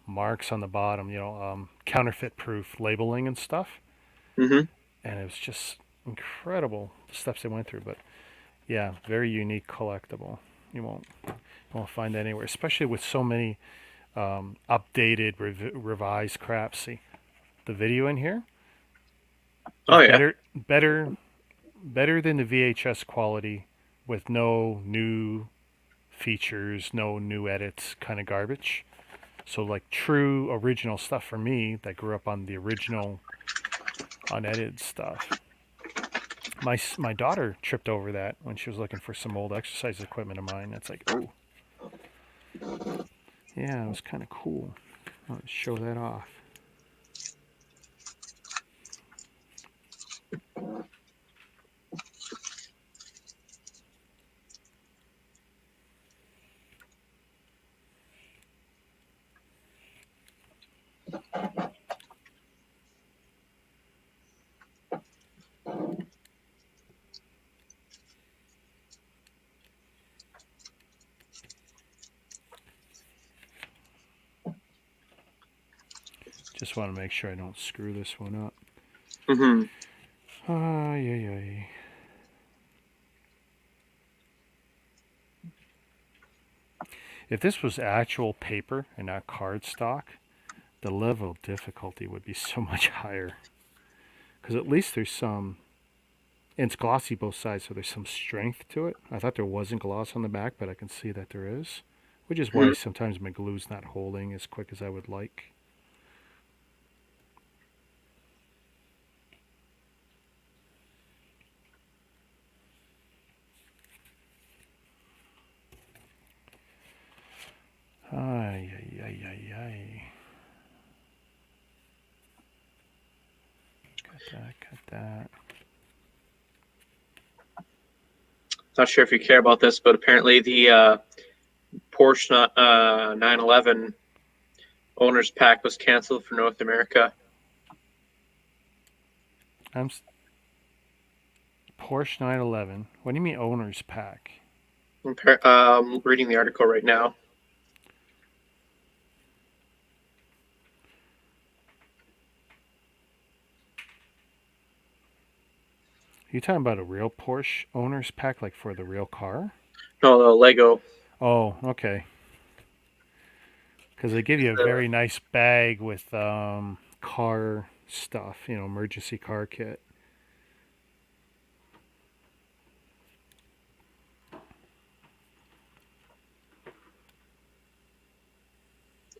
marks on the bottom, counterfeit proof labeling and stuff. Mm-hmm. And it was just incredible the steps they went through. But yeah, very unique collectible. You won't find that anywhere, especially with so many updated, revised crap. See the video in here. Oh yeah. Better than the VHS quality, with no new features, no new edits, kind of garbage. So like true original stuff for me that grew up on the original unedited stuff. My daughter tripped over that when she was looking for some old exercise equipment of mine. It's like, oh, yeah, it was kind of cool. I'll show that off. Just want to make sure I don't screw this one up. Mm-hmm. Ay. If this was actual paper and not cardstock, the level of difficulty would be so much higher. Because at least there's some, and it's glossy both sides, so there's some strength to it. I thought there wasn't gloss on the back, but I can see that there is, which is why sometimes my glue's not holding as quick as I would like. Ay, ay, ay, ay, ay. Cut that. Not sure if you care about this, but apparently the Porsche 911 owners pack was canceled for North America. Porsche 911. What do you mean owner's pack? I'm reading the article right now. You talking about a real Porsche owner's pack, like for the real car? No, the Lego. Oh, okay. Because they give you a very nice bag with car stuff, emergency car kit.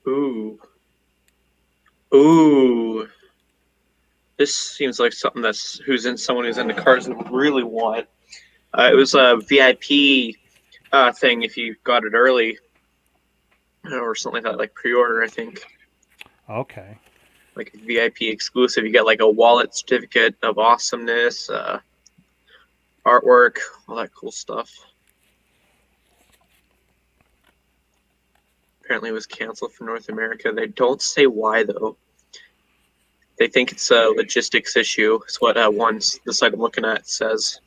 Ooh. This seems like something someone who's into cars would really want. It was a VIP thing if you got it early, or something like that, like pre-order, I think. Okay. Like a VIP exclusive, you get like a wallet certificate of awesomeness, artwork, all that cool stuff. Apparently it was canceled for North America. They don't say why, though. They think it's a logistics issue. It's what the site I'm looking at says.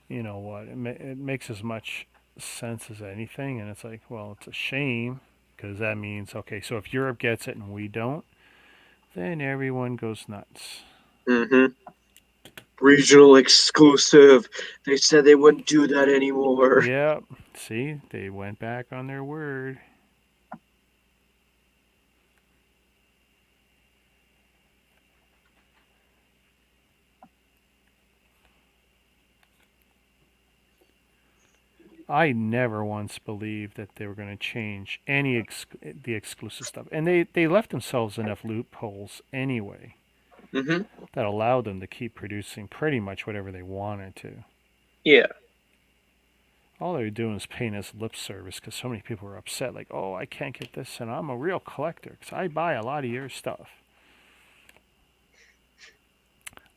You know what? It makes as much sense as anything, and it's like, well, it's a shame, because that means, okay, so if Europe gets it and we don't, then everyone goes nuts. Mm-hmm. Regional exclusive. They said they wouldn't do that anymore. Yep. See, they went back on their word. I never once believed that they were going to change any the exclusive stuff, and they left themselves enough loopholes anyway Mm-hmm. that allowed them to keep producing pretty much whatever they wanted to. Yeah. All they were doing is paying us lip service because so many people were upset, like, oh, I can't get this, and I'm a real collector because I buy a lot of your stuff.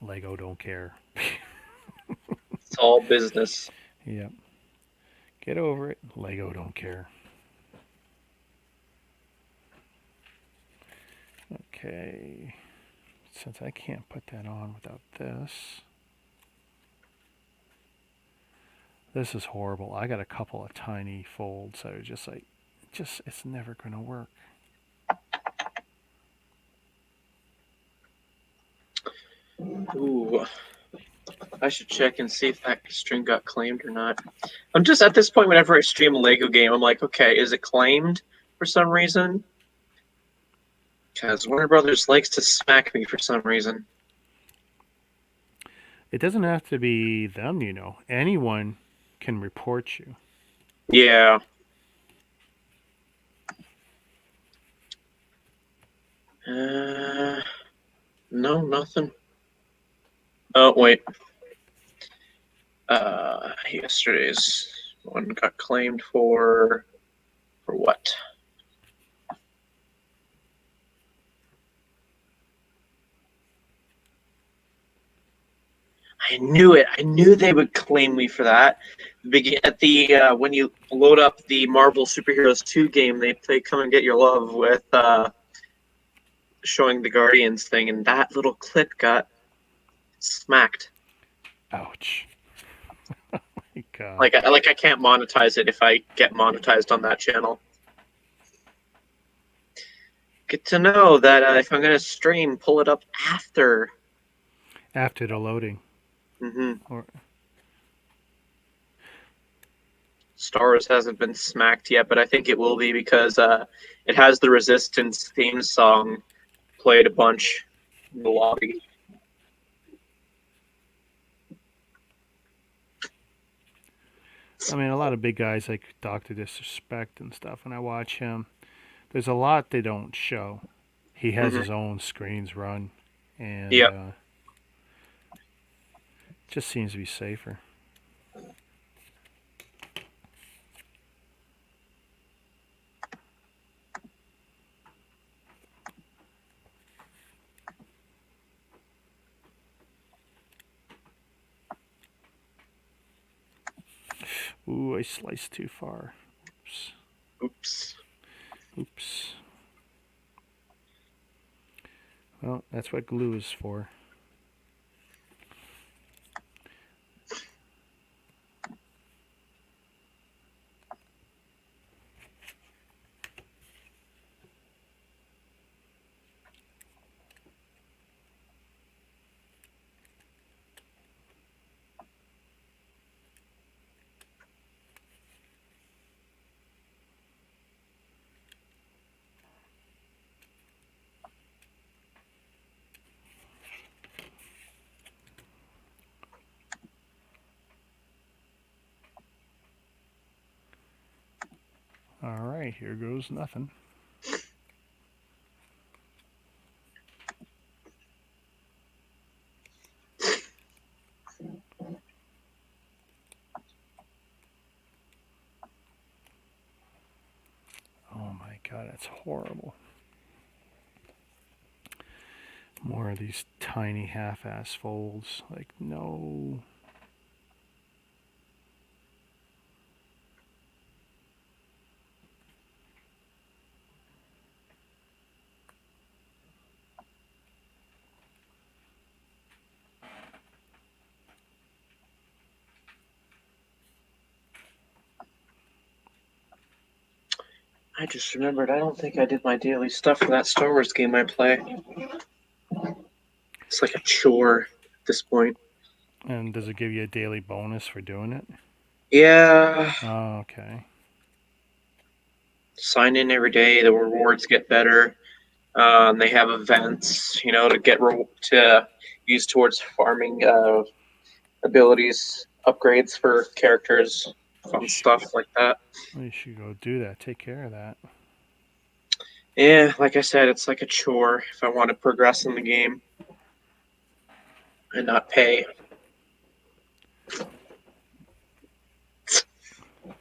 Lego don't care. It's all business. Yep. Get over it. Lego don't care. Okay. Since I can't put that on without this. This is horrible. I got a couple of tiny folds that are just like, it's never going to work. Ooh. I should check and see if that stream got claimed or not. I'm just at this point, whenever I stream a Lego game, I'm like, okay, is it claimed for some reason? Because Warner Brothers likes to smack me for some reason. It doesn't have to be them, Anyone can report you. Yeah. No, nothing. Oh, wait. Yesterday's one got claimed for what? I knew it. I knew they would claim me for that. When you load up the Marvel Superheroes 2 game, they Come and Get Your Love with showing the Guardians thing, and that little clip got smacked. Ouch. Oh my God. Like I can't monetize it if I get monetized on that channel. Good to know that if I'm gonna stream, pull it up after the loading. Mm-hmm. Star Wars hasn't been smacked yet, but I think it will be because it has the Resistance theme song played a bunch in the lobby. I mean, a lot of big guys like Doctor Disrespect and stuff. When I watch him, there's a lot they don't show. He has Mhm. his own screens run, and Yep. just seems to be safer. Ooh, I sliced too far. Oops. Oops. Oops. Well, that's what glue is for. All right, here goes nothing. Oh my god, that's horrible. More of these tiny half-ass folds. Like, no. I just remembered I don't think I did my daily stuff for that Star Wars game I play. It's like a chore at this point. And does it give you a daily bonus for doing it? Yeah. Oh, okay. Sign in every day. The rewards get better. They have events, to use towards farming abilities, upgrades for characters, fun stuff like that. Well, you should go do that. Take care of that. Yeah, like I said, it's like a chore if I want to progress in the game and not pay.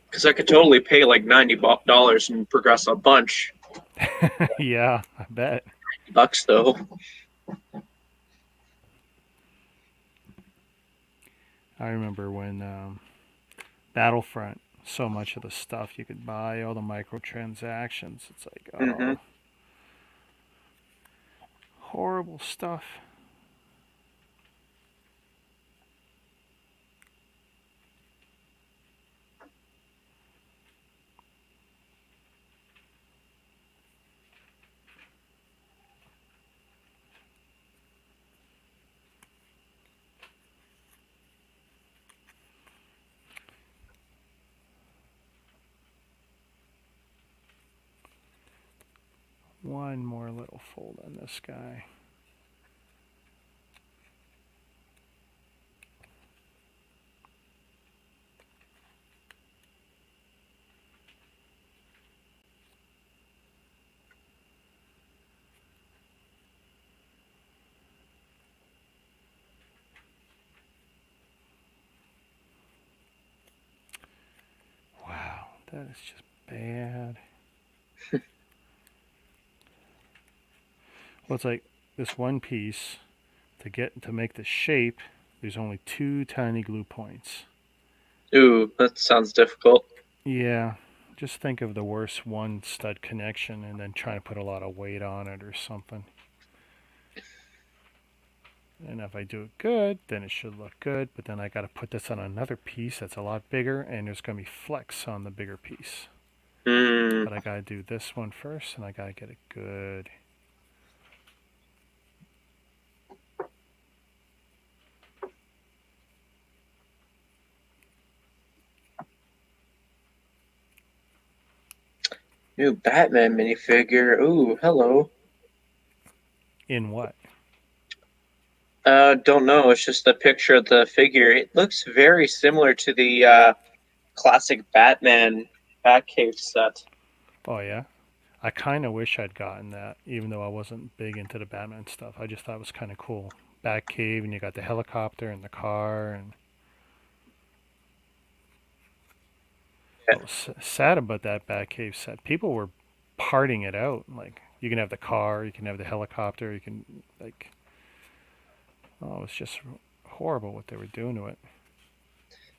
Because I could totally pay like $90 and progress a bunch. Yeah, I bet. $90 though. I remember when Battlefront, so much of the stuff you could buy, all the microtransactions. It's like, Mm-hmm. oh, horrible stuff. One more little fold on this guy. Wow, that is just bad. Well, it's like this one piece to make the shape. There's only 2 tiny glue points. Ooh, that sounds difficult. Yeah, just think of the worst one stud connection and then trying to put a lot of weight on it or something. And if I do it good, then it should look good. But then I got to put this on another piece that's a lot bigger, and there's going to be flex on the bigger piece. Mm. But I got to do this one first, and I got to get it good. New Batman minifigure. Ooh, hello. In what? Don't know. It's just a picture of the figure. It looks very similar to the classic Batman Batcave set. Oh yeah. I kind of wish I'd gotten that, even though I wasn't big into the Batman stuff. I just thought it was kind of cool. Batcave, and you got the helicopter and the car, and what was sad about that Batcave set? People were parting it out. Like you can have the car, you can have the helicopter, you can like. Oh, it was just horrible what they were doing to it.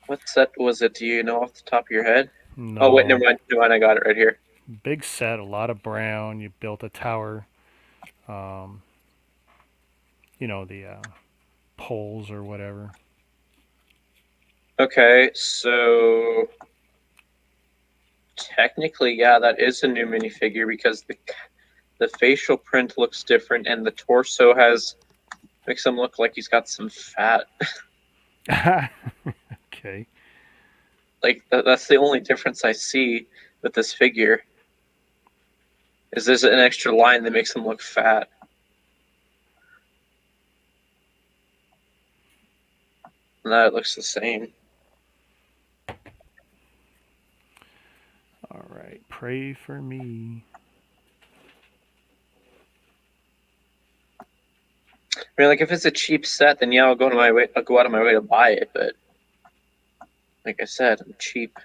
What set was it? Do you know off the top of your head? Oh wait, never No, mind. Never mind. I got it right here. big set, a lot of brown. You built a tower. Um, the poles or whatever. Okay, so technically, yeah, that is a new minifigure because the facial print looks different and the torso makes him look like he's got some fat. Okay. Like that's the only difference I see with this figure. Is there's an extra line that makes him look fat. No, it looks the same. All right. Pray for me. I mean, like if it's a cheap set, then yeah, I'll go out of my way to buy it. But like I said, I'm cheap.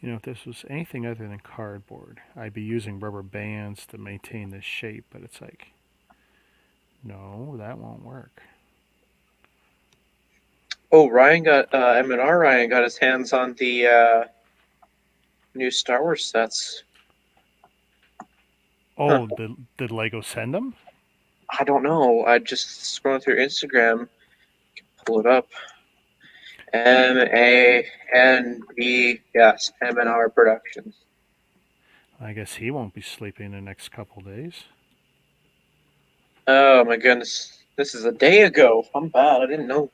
If this was anything other than cardboard, I'd be using rubber bands to maintain the shape, but it's like, no, that won't work. Oh, M&R Ryan got his hands on the new Star Wars sets. Huh. Oh, did Lego send them? I don't know. I just scrolling through Instagram. Pull it up. MANB, yes, M&R Productions. I guess he won't be sleeping the next couple days. Oh my goodness, this is a day ago. I'm bad. I didn't know.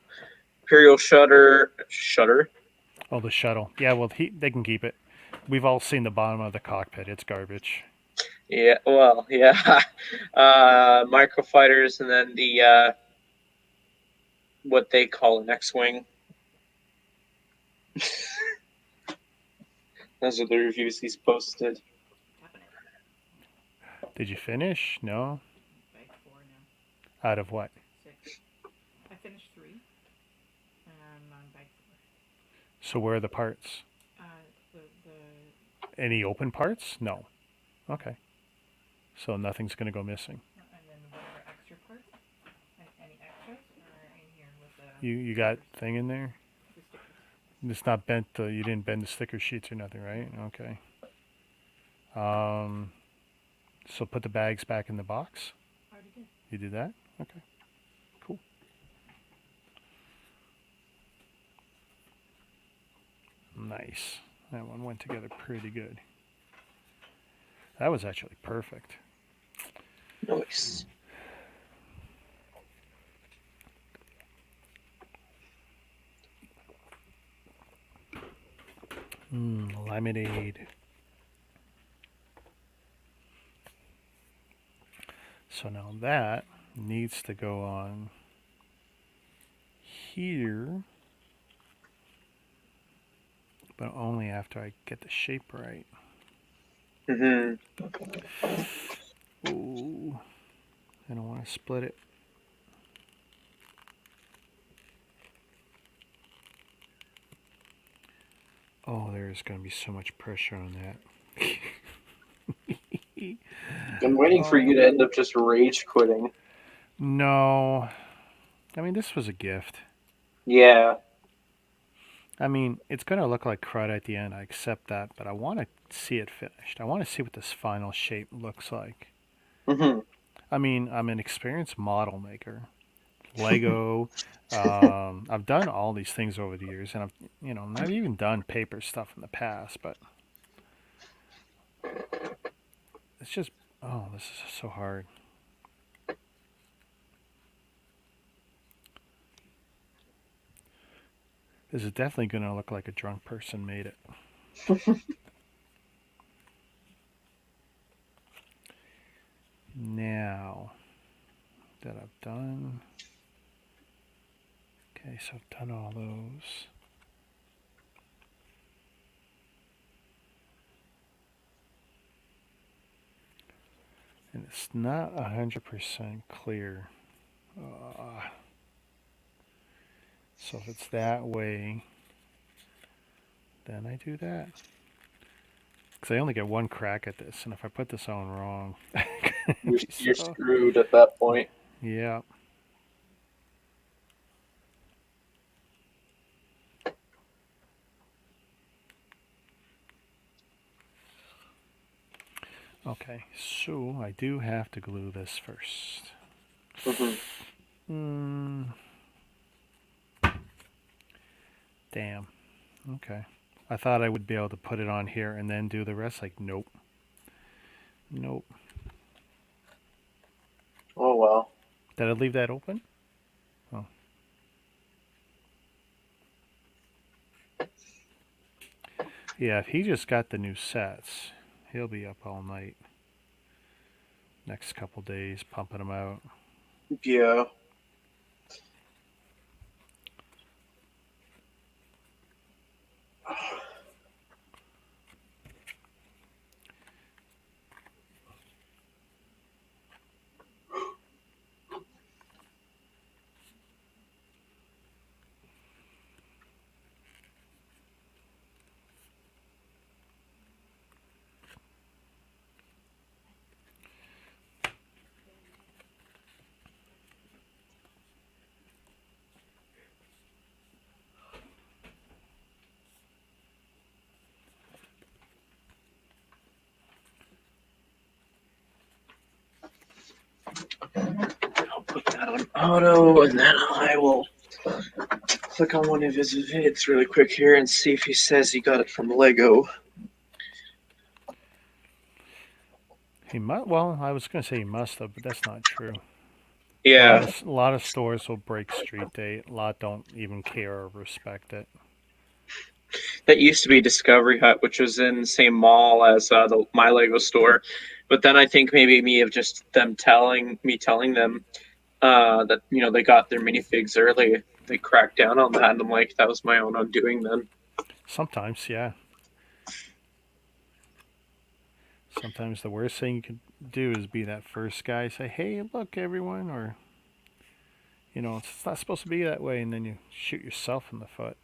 Imperial Shutter. Oh, the shuttle. Yeah, well, they can keep it. We've all seen the bottom of the cockpit. It's garbage. Yeah, well, yeah. Microfighters, and then the what they call an X-wing. Those are the reviews he's posted. Did you finish? No? Bag 4 now. Out of what? 6. I finished 3. And I'm on bag 4. So where are the parts? The Any open parts? No. Okay. So nothing's going to go missing. and then whatever extra parts, and any extras are in here with the You got thing in there? the stickers. It's not bent. You didn't bend the sticker sheets or nothing, right? Okay. So put the bags back in the box. Already did. You did that? Okay. Cool. Nice. That one went together pretty good. That was actually perfect. Nice. Lemonade. So now that needs to go on here, but only after I get the shape right. Mm-hmm. Ooh, I don't want to split it. Oh, there's going to be so much pressure on that. I'm waiting for you to end up just rage quitting. No. I mean, this was a gift. Yeah. I mean, it's going to look like crud at the end. I accept that, but I want to see it finished. I want to see what this final shape looks like. Mm-hmm. I mean, I'm an experienced model maker. Lego. I've done all these things over the years, and I've even done paper stuff in the past, but it's just, oh, this is so hard. This is definitely going to look like a drunk person made it. Now that I've done, okay, so I've done all those. And it's not 100% clear. So if it's that way, then I do that. Because I only get one crack at this, and if I put this on wrong, You're screwed at that point. Yeah. Okay, so I do have to glue this first. Damn. Okay. I thought I would be able to put it on here and then do the rest. Like, nope. Nope. Oh, well. Did I leave that open? Oh. Yeah, if he just got the new sets, he'll be up all night. Next couple days, pumping them out. Yeah. I'll put that on auto, and then I will click on one of his vids really quick here and see if he says he got it from Lego. He must. Well, I was going to say he must have, but that's not true. Yeah. A lot of stores will break street date. A lot don't even care or respect it. That used to be Discovery Hut, which was in the same mall as my Lego store. But then I think maybe me of just them telling them that they got their minifigs early. They cracked down on that, and I'm like, that was my own undoing then. Sometimes, yeah. Sometimes the worst thing you can do is be that first guy, say, hey, look, everyone, or, it's not supposed to be that way, and then you shoot yourself in the foot.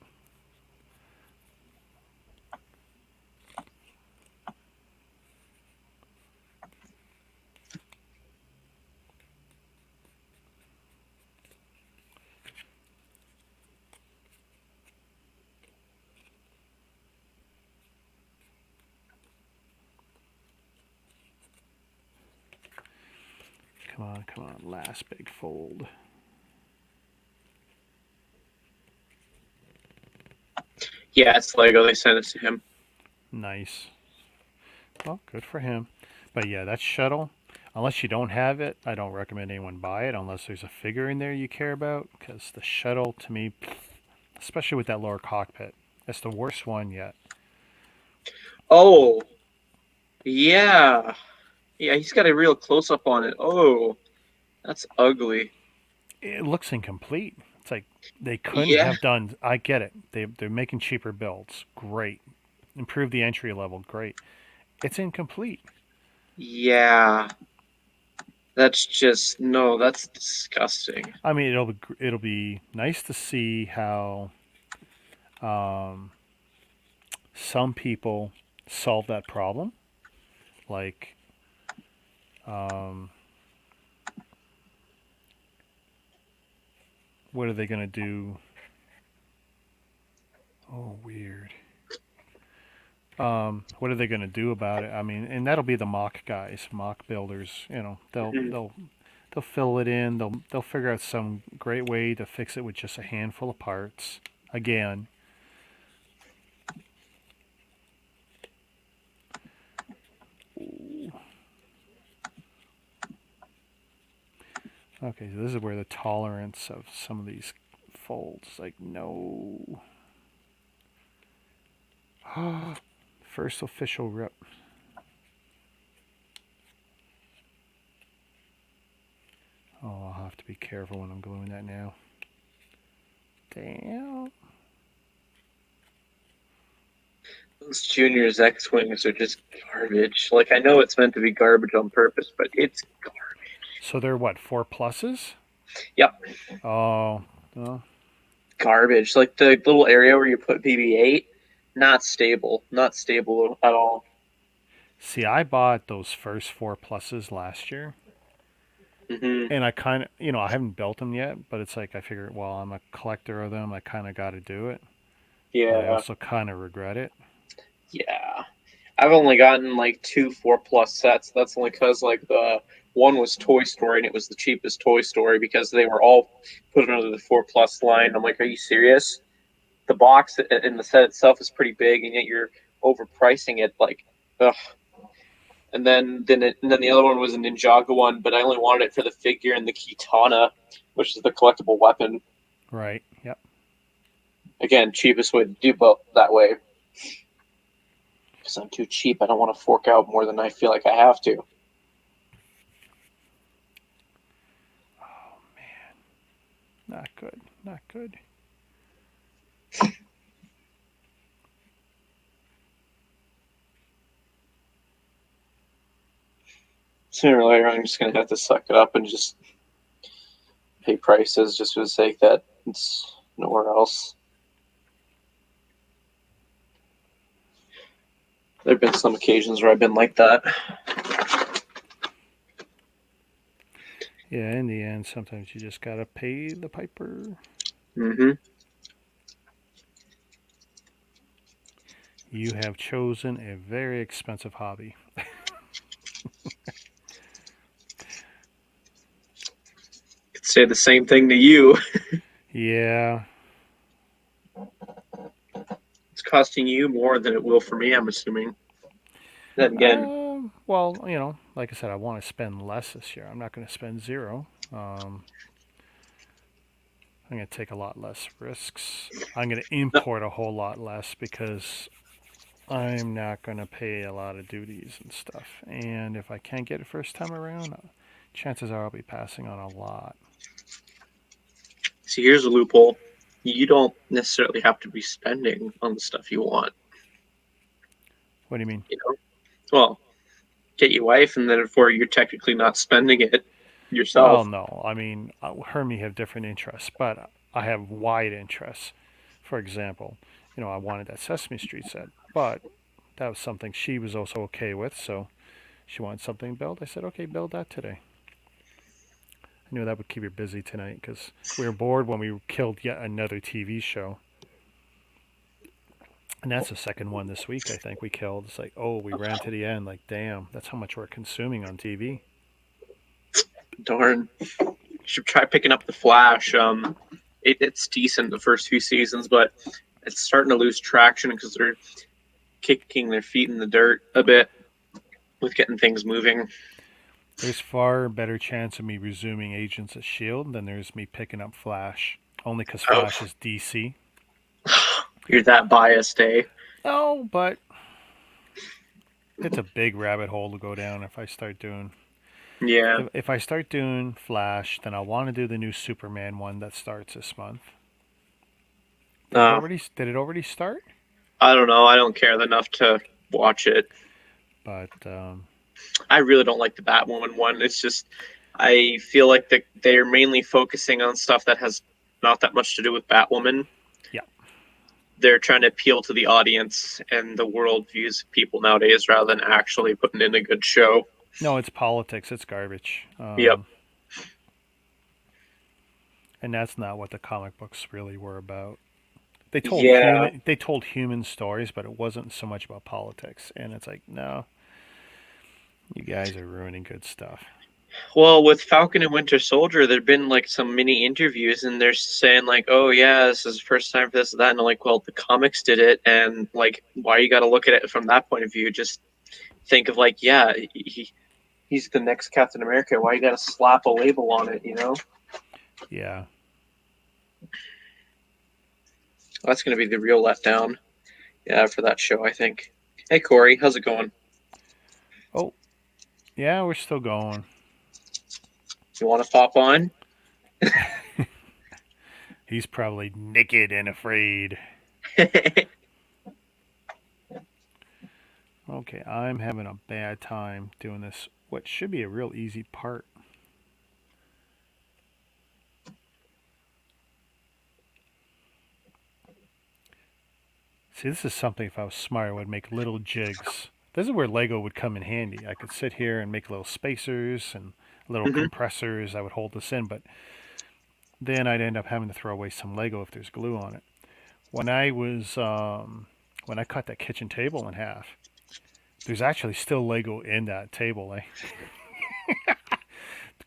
Come on, last big fold. Yeah, it's Lego. They sent it to him. Nice. Well, good for him. But yeah, that shuttle, unless you don't have it, I don't recommend anyone buy it unless there's a figure in there you care about. Because the shuttle, to me, especially with that lower cockpit, it's the worst one yet. Oh, yeah. Yeah, he's got a real close-up on it. Oh, that's ugly. It looks incomplete. It's like they couldn't have done. I get it. They're making cheaper builds. Great. Improve the entry level. Great. It's incomplete. Yeah. That's just that's disgusting. I mean, it'll be nice to see how some people solve that problem. Like, what are they going to do? Oh, weird. What are they going to do about it? I mean, and that'll be the mock guys, mock builders. They'll They'll fill it in. They'll figure out some great way to fix it with just a handful of parts. Again. Okay, so this is where the tolerance of some of these folds, like, no. First official rip. Oh, I'll have to be careful when I'm gluing that now. Damn. Those Junior's X-Wings are just garbage. Like, I know it's meant to be garbage on purpose, but it's garbage. So they're what, 4+s? Yep. Oh, well. Garbage. Like, the little area where you put BB-8, not stable. Not stable at all. See, I bought those first 4+s last year. Mm-hmm. And I kind of, I haven't built them yet, but it's like I figured, well, I'm a collector of them. I kind of got to do it. Yeah. But I also kind of regret it. Yeah. I've only gotten like 2 4+ sets. That's only because like the one was Toy Story and it was the cheapest Toy Story because they were all put under the 4+ line. I'm like, are you serious? The box and the set itself is pretty big, and yet you're overpricing it. Like, ugh. And then the other one was a Ninjago one, but I only wanted it for the figure and the katana, which is the collectible weapon. Right. Yep. Again, cheapest way to do both that way. Because I'm too cheap. I don't want to fork out more than I feel like I have to. Oh, man. Not good. Not good. Sooner or later, I'm just going to have to suck it up and just pay prices just for the sake that it's nowhere else. There have been some occasions where I've been like that. Yeah, in the end, sometimes you just got to pay the piper. Mm-hmm. You have chosen a very expensive hobby. Could say the same thing to you. Yeah. It's costing you more than it will for me, I'm assuming. Then again, Well, like I said, I want to spend less this year. I'm not going to spend zero. I'm going to take a lot less risks. I'm going to import a whole lot less because I'm not going to pay a lot of duties and stuff. And if I can't get it first time around, chances are I'll be passing on a lot. see, here's a loophole. You don't necessarily have to be spending on the stuff you want. What do you mean? Well, get your wife, and then therefore you're technically not spending it Well, yourself. no. I mean, her and me have different interests, but I have wide interests. For example, I wanted that Sesame Street set, but that was something she was also okay with, so she wanted something built. I said, okay, build that today. I knew that would keep her busy tonight because we were bored when we killed yet another TV show. And that's the second one this week, I think, we killed. It's like, oh, we ran to the end. Like, damn, that's how much we're consuming on TV. Darn. You should try picking up The Flash. It's decent the first few seasons, but it's starting to lose traction because they're kicking their feet in the dirt a bit with getting things moving. There's far better chance of me resuming Agents of S.H.I.E.L.D. than there's me picking up Flash. Only because Flash is DC. You're that biased, eh? Oh, but it's a big rabbit hole to go down if I start doing. Yeah. If I start doing Flash, then I want to do the new Superman one that starts this month. Did it already start? I don't know. I don't care enough to watch it. But I really don't like the Batwoman one. It's just I feel like they're mainly focusing on stuff that has not that much to do with Batwoman. Yeah. They're trying to appeal to the audience and the world views of people nowadays rather than actually putting in a good show. No, it's politics. It's garbage. Yep. And that's not what the comic books really were about. They told human stories, but it wasn't so much about politics. And it's like, no, you guys are ruining good stuff. Well, with Falcon and Winter Soldier, there'd been like some mini interviews, and they're saying like, "Oh yeah, this is the first time for this and that." And I'm like, "Well, the comics did it, and like, why you got to look at it from that point of view? Just think of like, yeah, he's the next Captain America. Why you got to slap a label on it? You know, Yeah. that's gonna be the real letdown. Yeah, for that show, I think. Hey Corey, how's it going? Oh, yeah, we're still going. You want to pop on? He's probably naked and afraid. Okay, I'm having a bad time doing this. What should be a real easy part. See, this is something if I was smart, I would make little jigs. This is where Lego would come in handy. I could sit here and make little spacers and little Mhm. compressors. I would hold this in, but then I'd end up having to throw away some Lego if there's glue on it. When I cut that kitchen table in half, there's actually still Lego in that table.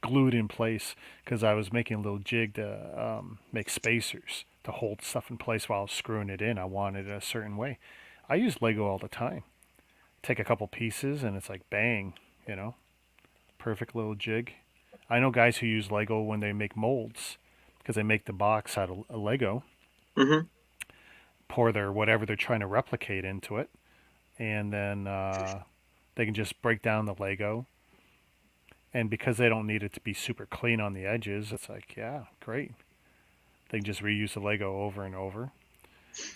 Glued in place because I was making a little jig to make spacers to hold stuff in place while I was screwing it in. I wanted it a certain way. I use Lego all the time. Take a couple pieces and it's like bang, you know, perfect little jig. I know guys who use Lego when they make molds because they make the box out of a Lego, Mhm. pour their whatever they're trying to replicate into it, and then they can just break down the Lego. And because they don't need it to be super clean on the edges, it's like, yeah, great. They can just reuse the Lego over and over.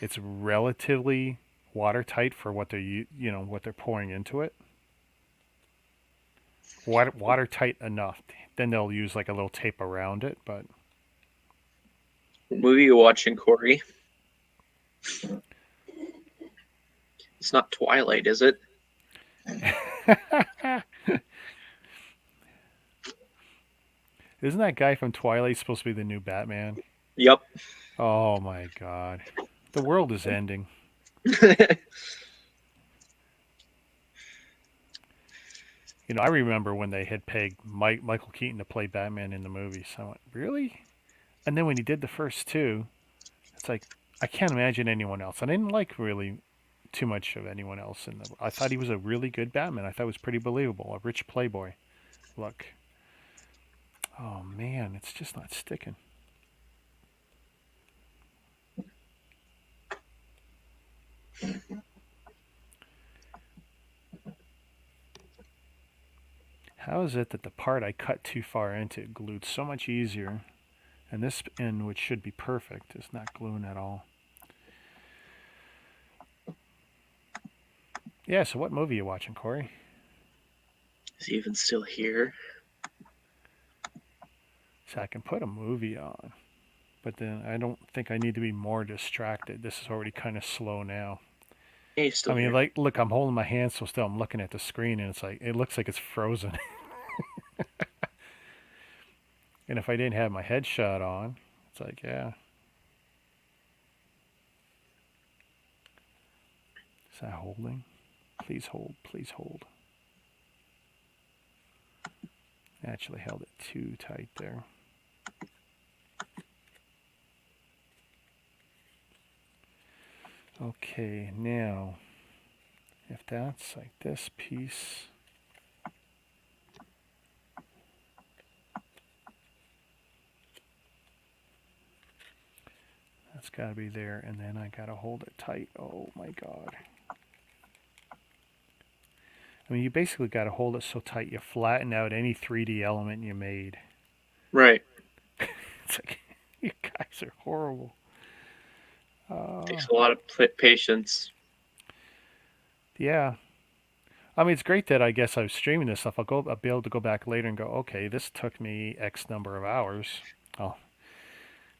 It's relatively watertight for what what they're pouring into it. Watertight enough. Then they'll use like a little tape around it, but What movie you watching, Corey? It's not Twilight, is it? isn't that guy from Twilight supposed to be the new Batman? Yep. Oh my god. The world is ending. You know, I remember when they had pegged Michael Keaton to play Batman in the movies. I went, really? And then when he did the first two, it's like I can't imagine anyone else. I didn't like really too much of anyone else in the. I thought he was a really good Batman. I thought it was pretty believable, a rich playboy. Look, oh man, it's just not sticking. How is it that the part I cut too far into glued so much easier, and this end, which should be perfect, is not gluing at all? Yeah, so what movie are you watching, Corey? Is he even still here? So I can put a movie on, but then I don't think I need to be more distracted. This is already kind of slow now. Yeah, he's still I mean, here. like, look, I'm holding my hand so still. I'm looking at the screen, and it's like it looks like it's frozen. And if I didn't have my headshot on, it's like, yeah. Is that holding? Please hold. Please hold. I actually held it too tight there. Okay, now, if that's like this piece, that's got to be there, and then I got to hold it tight. Oh my god. I mean, you basically got to hold it so tight you flatten out any 3D element you made. Right. It's like, you guys are horrible. Takes a lot of patience. Yeah. I mean, it's great that I guess I was streaming this stuff. I'll be able to go back later and go, okay, this took me X number of hours. Oh,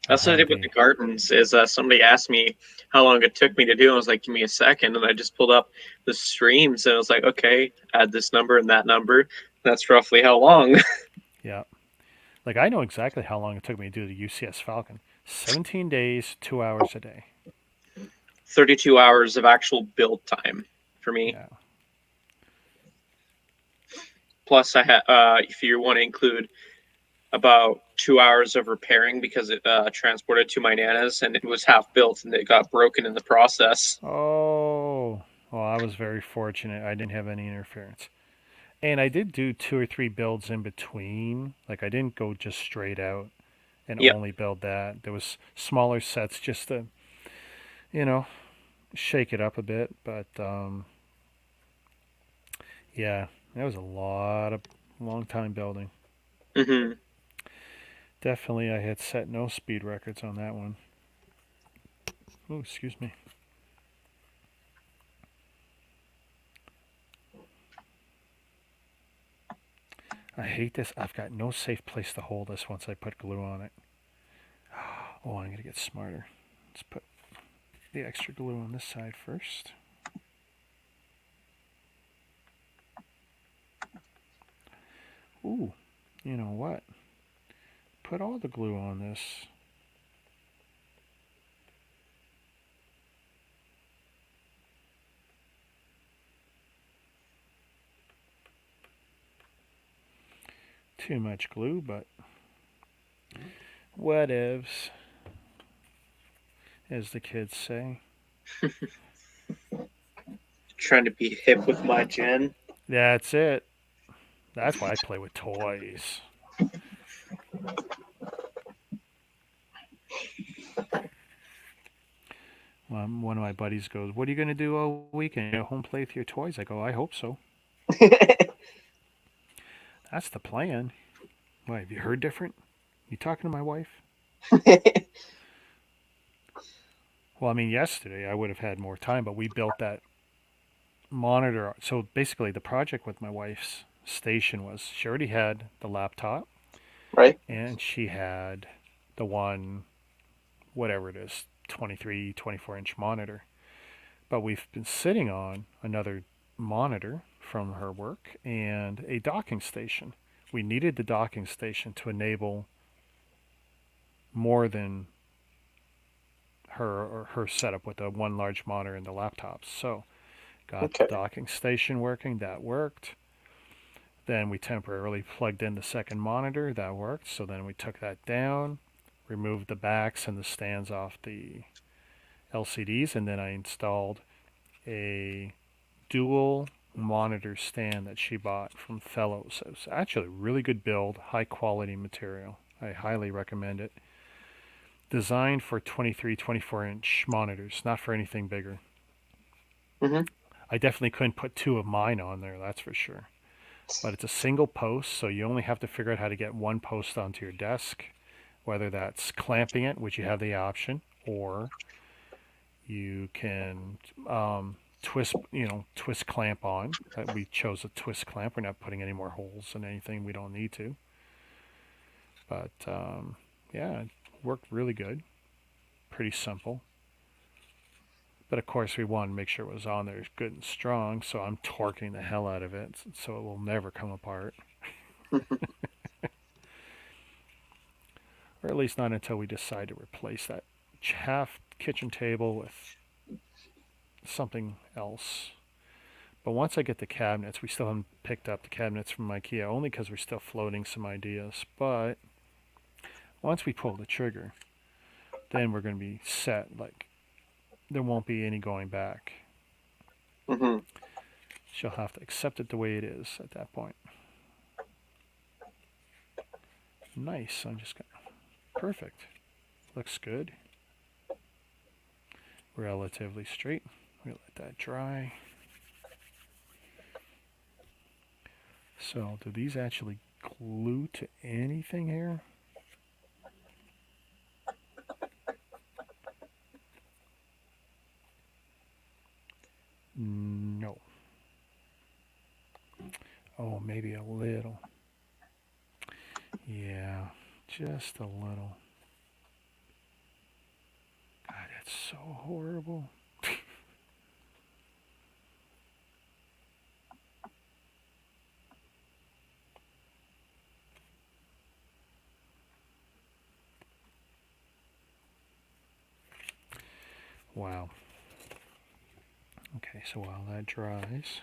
That's what I did with the gardens. Is somebody asked me how long it took me to do, and I was like, "Give me a second," and I just pulled up the streams, and I was like, "Okay, add this number and that number. That's roughly how long." Yeah. Like, I know exactly how long it took me to do the UCS Falcon. 17 days, 2 hours a day. 32 hours of actual build time for me. Yeah. Plus, if you want to include about 2 hours of repairing because it transported to my nana's and it was half built and it got broken in the process. Oh, well, I was very fortunate. I didn't have any interference. And I did do 2 or 3 builds in between. Like I didn't go just straight out and Yep. only build that. There was smaller sets just to, you know, shake it up a bit. But yeah, that was a long time building. Hmm. Definitely, I had set no speed records on that one. Oh, excuse me. I hate this. I've got no safe place to hold this once I put glue on it. Oh, I'm going to get smarter. Let's put the extra glue on this side first. Ooh, you know what? Put all the glue on this. Too much glue, but whatevs, as the kids say. Trying to be hip with my gen. That's it. That's why I play with toys. One of my buddies goes, "What are you going to do all weekend? Go home play with your toys?" I go, "I hope so." That's the plan. Why, have you heard different? You talking to my wife? Well, I mean, yesterday I would have had more time, but we built that monitor. So basically, the project with my wife's station was she already had the laptop Right? and she had the one, whatever it is, 23, 24-inch monitor. But we've been sitting on another monitor from her work and a docking station. We needed the docking station to enable more than her setup with the one large monitor and the laptops. So got the Okay. docking station working. That worked. Then we temporarily plugged in the second monitor. That worked. So then we took that down, removed the backs and the stands off the LCDs, and then I installed a dual monitor stand that she bought from Fellows. It's actually a really good build, high quality material. I highly recommend it. Designed for 23, 24-inch monitors, not for anything bigger. Hmm. I definitely couldn't put 2 of mine on there, that's for sure. But it's a single post, so you only have to figure out how to get one post onto your desk, whether that's clamping it, which you have the option, or you can twist clamp on. We chose a twist clamp. We're not putting any more holes in anything we don't need to. But yeah, it worked really good. Pretty simple. But of course, we wanted to make sure it was on there good and strong, so I'm torquing the hell out of it so it will never come apart. Or at least not until we decide to replace that half kitchen table with something else. But once I get the cabinets, we still haven't picked up the cabinets from IKEA, only because we're still floating some ideas. But once we pull the trigger, then we're going to be set. Like, there won't be any going back. Hmm. She'll have to accept it the way it is at that point. Nice. I'm just going to. Perfect. Looks good. Relatively straight. We let that dry. So, do these actually glue to anything here? No. Oh, maybe a little. Yeah, just a little. God, that's so horrible. Wow. Okay, so while that dries,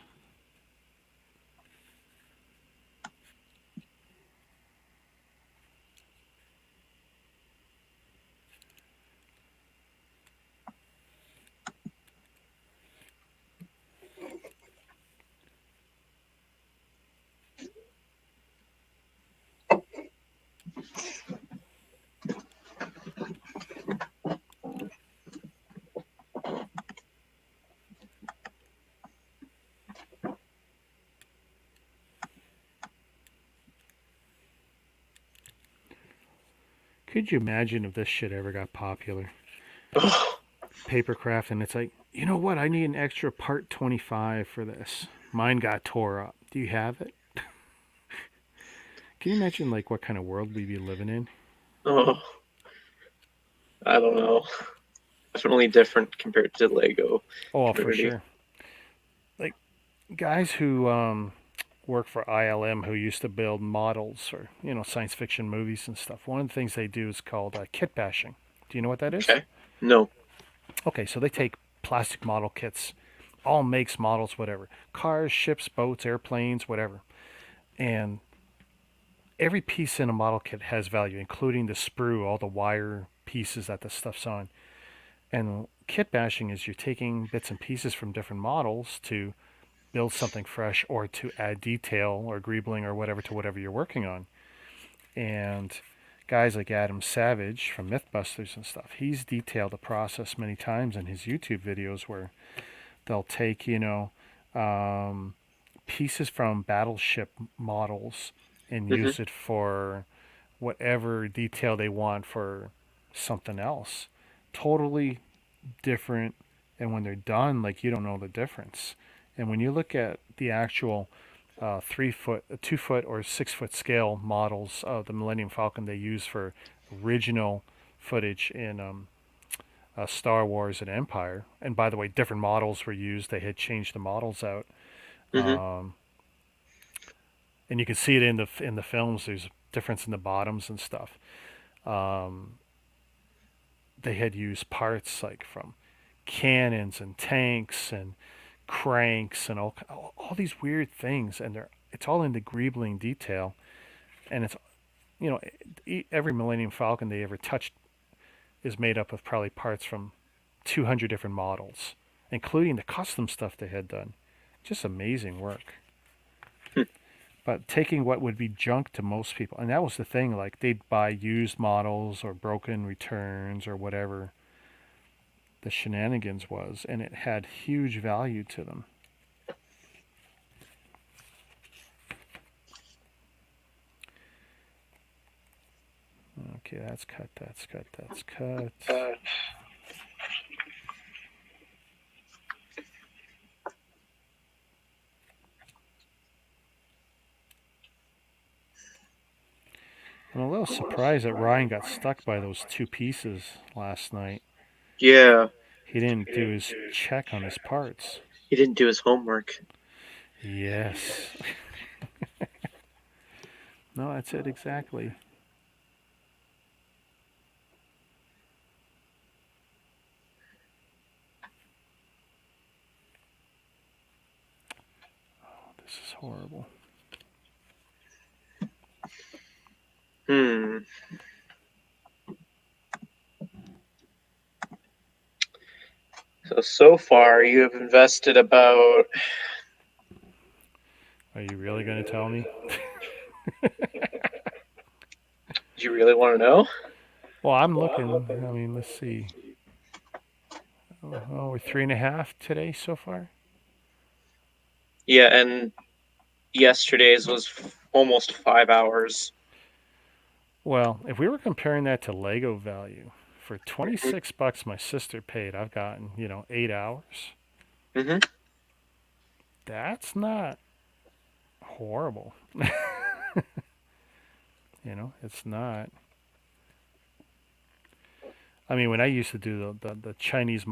Could you imagine if this shit ever got popular? Oh, Papercraft, and it's like, you know what? I need an extra part 25 for this. Mine got tore up. Do you have it? Can you imagine like what kind of world we'd be living in? oh, I don't know. Definitely different compared to Lego Oh, for community. sure. Like guys who work for ILM who used to build models for science fiction movies and stuff. One of the things they do is called kit bashing. Do you know what that is? Okay. No. Okay, so they take plastic model kits, all makes, models, whatever, cars, ships, boats, airplanes, whatever, and every piece in a model kit has value, including the sprue, all the wire pieces that the stuff's on. And kit bashing is you're taking bits and pieces from different models to build something fresh or to add detail or greebling or whatever to whatever you're working on. And guys like Adam Savage from Mythbusters and stuff, he's detailed the process many times in his YouTube videos where they'll take, pieces from battleship models and Hmm. use it for whatever detail they want for something else. Totally different. And when they're done, like you don't know the difference. And when you look at the actual 3 foot, 2 foot, or 6 foot scale models of the Millennium Falcon they use for original footage in Star Wars and Empire. And by the way, different models were used. They had changed the models out, Hmm. and you can see it in the films. There's a difference in the bottoms and stuff. Um, they had used parts like from cannons and tanks and cranks and all these weird things, and it's all in the greebling detail, and it's you know every Millennium Falcon they ever touched is made up of probably parts from 200 different models, including the custom stuff they had done. Just amazing work. But taking what would be junk to most people, and that was the thing, like they'd buy used models or broken returns or whatever the shenanigans was, and it had huge value to them. Okay, that's cut, that's cut, that's cut. I'm a little surprised that Ryan got stuck by those two pieces last night. Yeah. He didn't do his check on his parts. He didn't do his homework. Yes. No, that's it exactly. This is horrible. Hmm. So far, you have invested about. Are you really going to tell me? Do you really want to know? Well, I'm looking. I mean, let's see. Oh, we're 3.5 today so far. Yeah, and yesterday's was almost 5 hours. Well, if we were comparing that to Lego value, for $26 my sister paid, I've gotten 8 hours. Mm-hmm. That's not horrible. It's not. I mean, when I used to do the the Chinese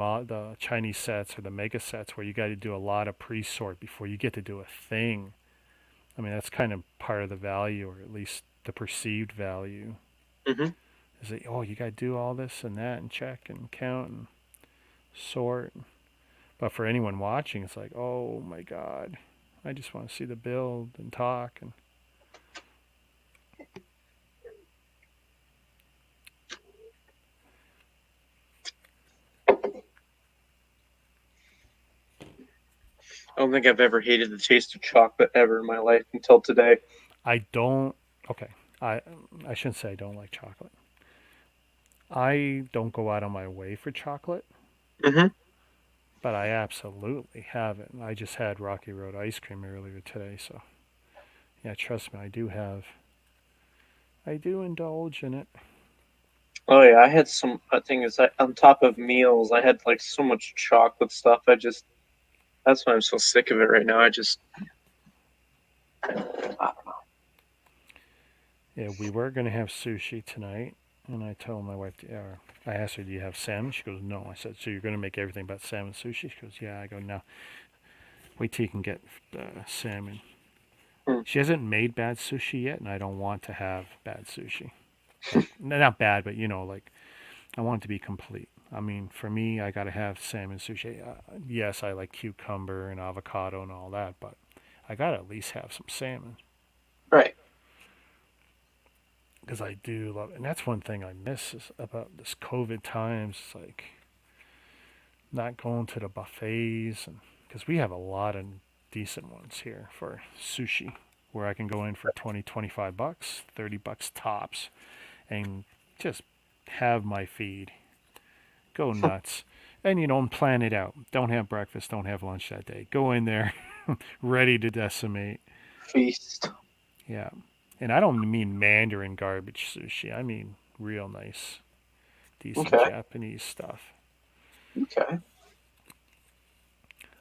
sets or the mega sets where you got to do a lot of pre-sort before you get to do a thing. I mean, that's kind of part of the value, or at least the perceived value. Mm-hmm. Is that, oh, you got to do all this and that and check and count and sort. But for anyone watching, it's like, oh my God, I just want to see the build and talk. And I don't think I've ever hated the taste of chocolate ever in my life until today. I don't. Okay, I I shouldn't say I don't like chocolate. I don't go out on my way for chocolate, Mm-hmm. but I absolutely have it. I just had Rocky Road ice cream earlier today, so yeah, trust me, I do indulge in it. Oh yeah, I had some. I think is on top of meals, I had like so much chocolate stuff. That's why I'm so sick of it right now. Yeah, we were gonna have sushi tonight, and I told my wife. I asked her, "Do you have salmon?" She goes, "No." I said, "So you're gonna make everything but salmon sushi?" She goes, "Yeah." I go, "No. Wait till you can get salmon." Hmm. She hasn't made bad sushi yet, and I don't want to have bad sushi. Like not bad, but like I want it to be complete. I mean, for me, I gotta have salmon sushi. Yes, I like cucumber and avocado and all that, but I gotta at least have some salmon Right. because I do love it. And that's one thing I miss is about this COVID times. It's like not going to the buffets, and because we have a lot of decent ones here for sushi, where I can go in for 20, 25 bucks, 30 bucks tops, and just have my feed. Go nuts. And and plan it out. Don't have breakfast, don't have lunch that day. Go in there ready to decimate. Feast. Yeah. And I don't mean Mandarin garbage sushi. I mean real nice, decent Okay. Japanese stuff. Okay.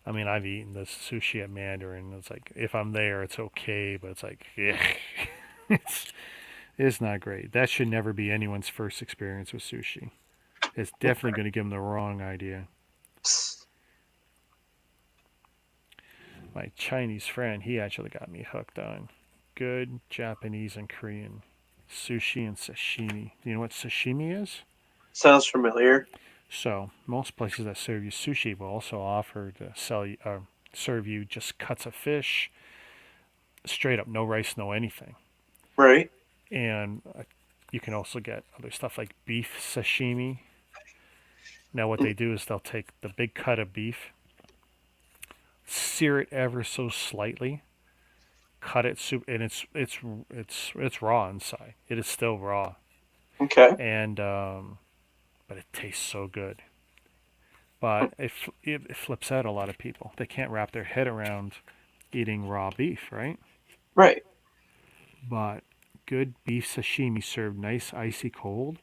I mean, I've eaten this sushi at Mandarin. It's like if I'm there, it's okay, but it's like, yeah, it's it's not great. That should never be anyone's first experience with sushi. It's definitely going to give them the wrong idea. My Chinese friend, he actually got me hooked on good Japanese and Korean sushi and sashimi. Do you know what sashimi is? Sounds familiar. So most places that serve you sushi will also offer to sell you, serve you just cuts of fish, straight up, no rice, no anything. Right. And you can also get other stuff like beef sashimi. Now what they do is they'll take the big cut of beef, sear it ever so slightly, cut it soup, and it's raw inside. It is still raw, Okay. and but it tastes so good. But it flips out a lot of people. They can't wrap their head around eating raw beef, right? Right. But good beef sashimi served nice icy cold,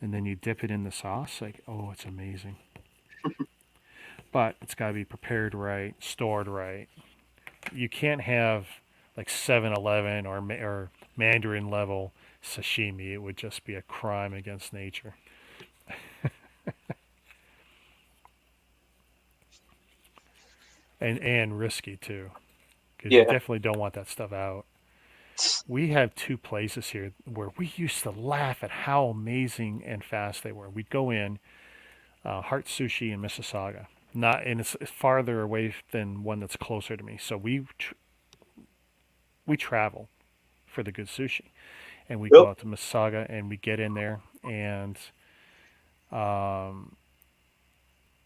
and then you dip it in the sauce. Like, oh, it's amazing. But it's got to be prepared right, stored right. You can't have like 7-Eleven or Mandarin level sashimi. It would just be a crime against nature. And risky too, because you Yeah. definitely don't want that stuff out. We have two places here where we used to laugh at how amazing and fast they were. We'd go in, Heart Sushi in Mississauga, not and it's farther away than one that's closer to me. So we travel for the good sushi, and we go Yep. out to Mississauga and we get in there and um,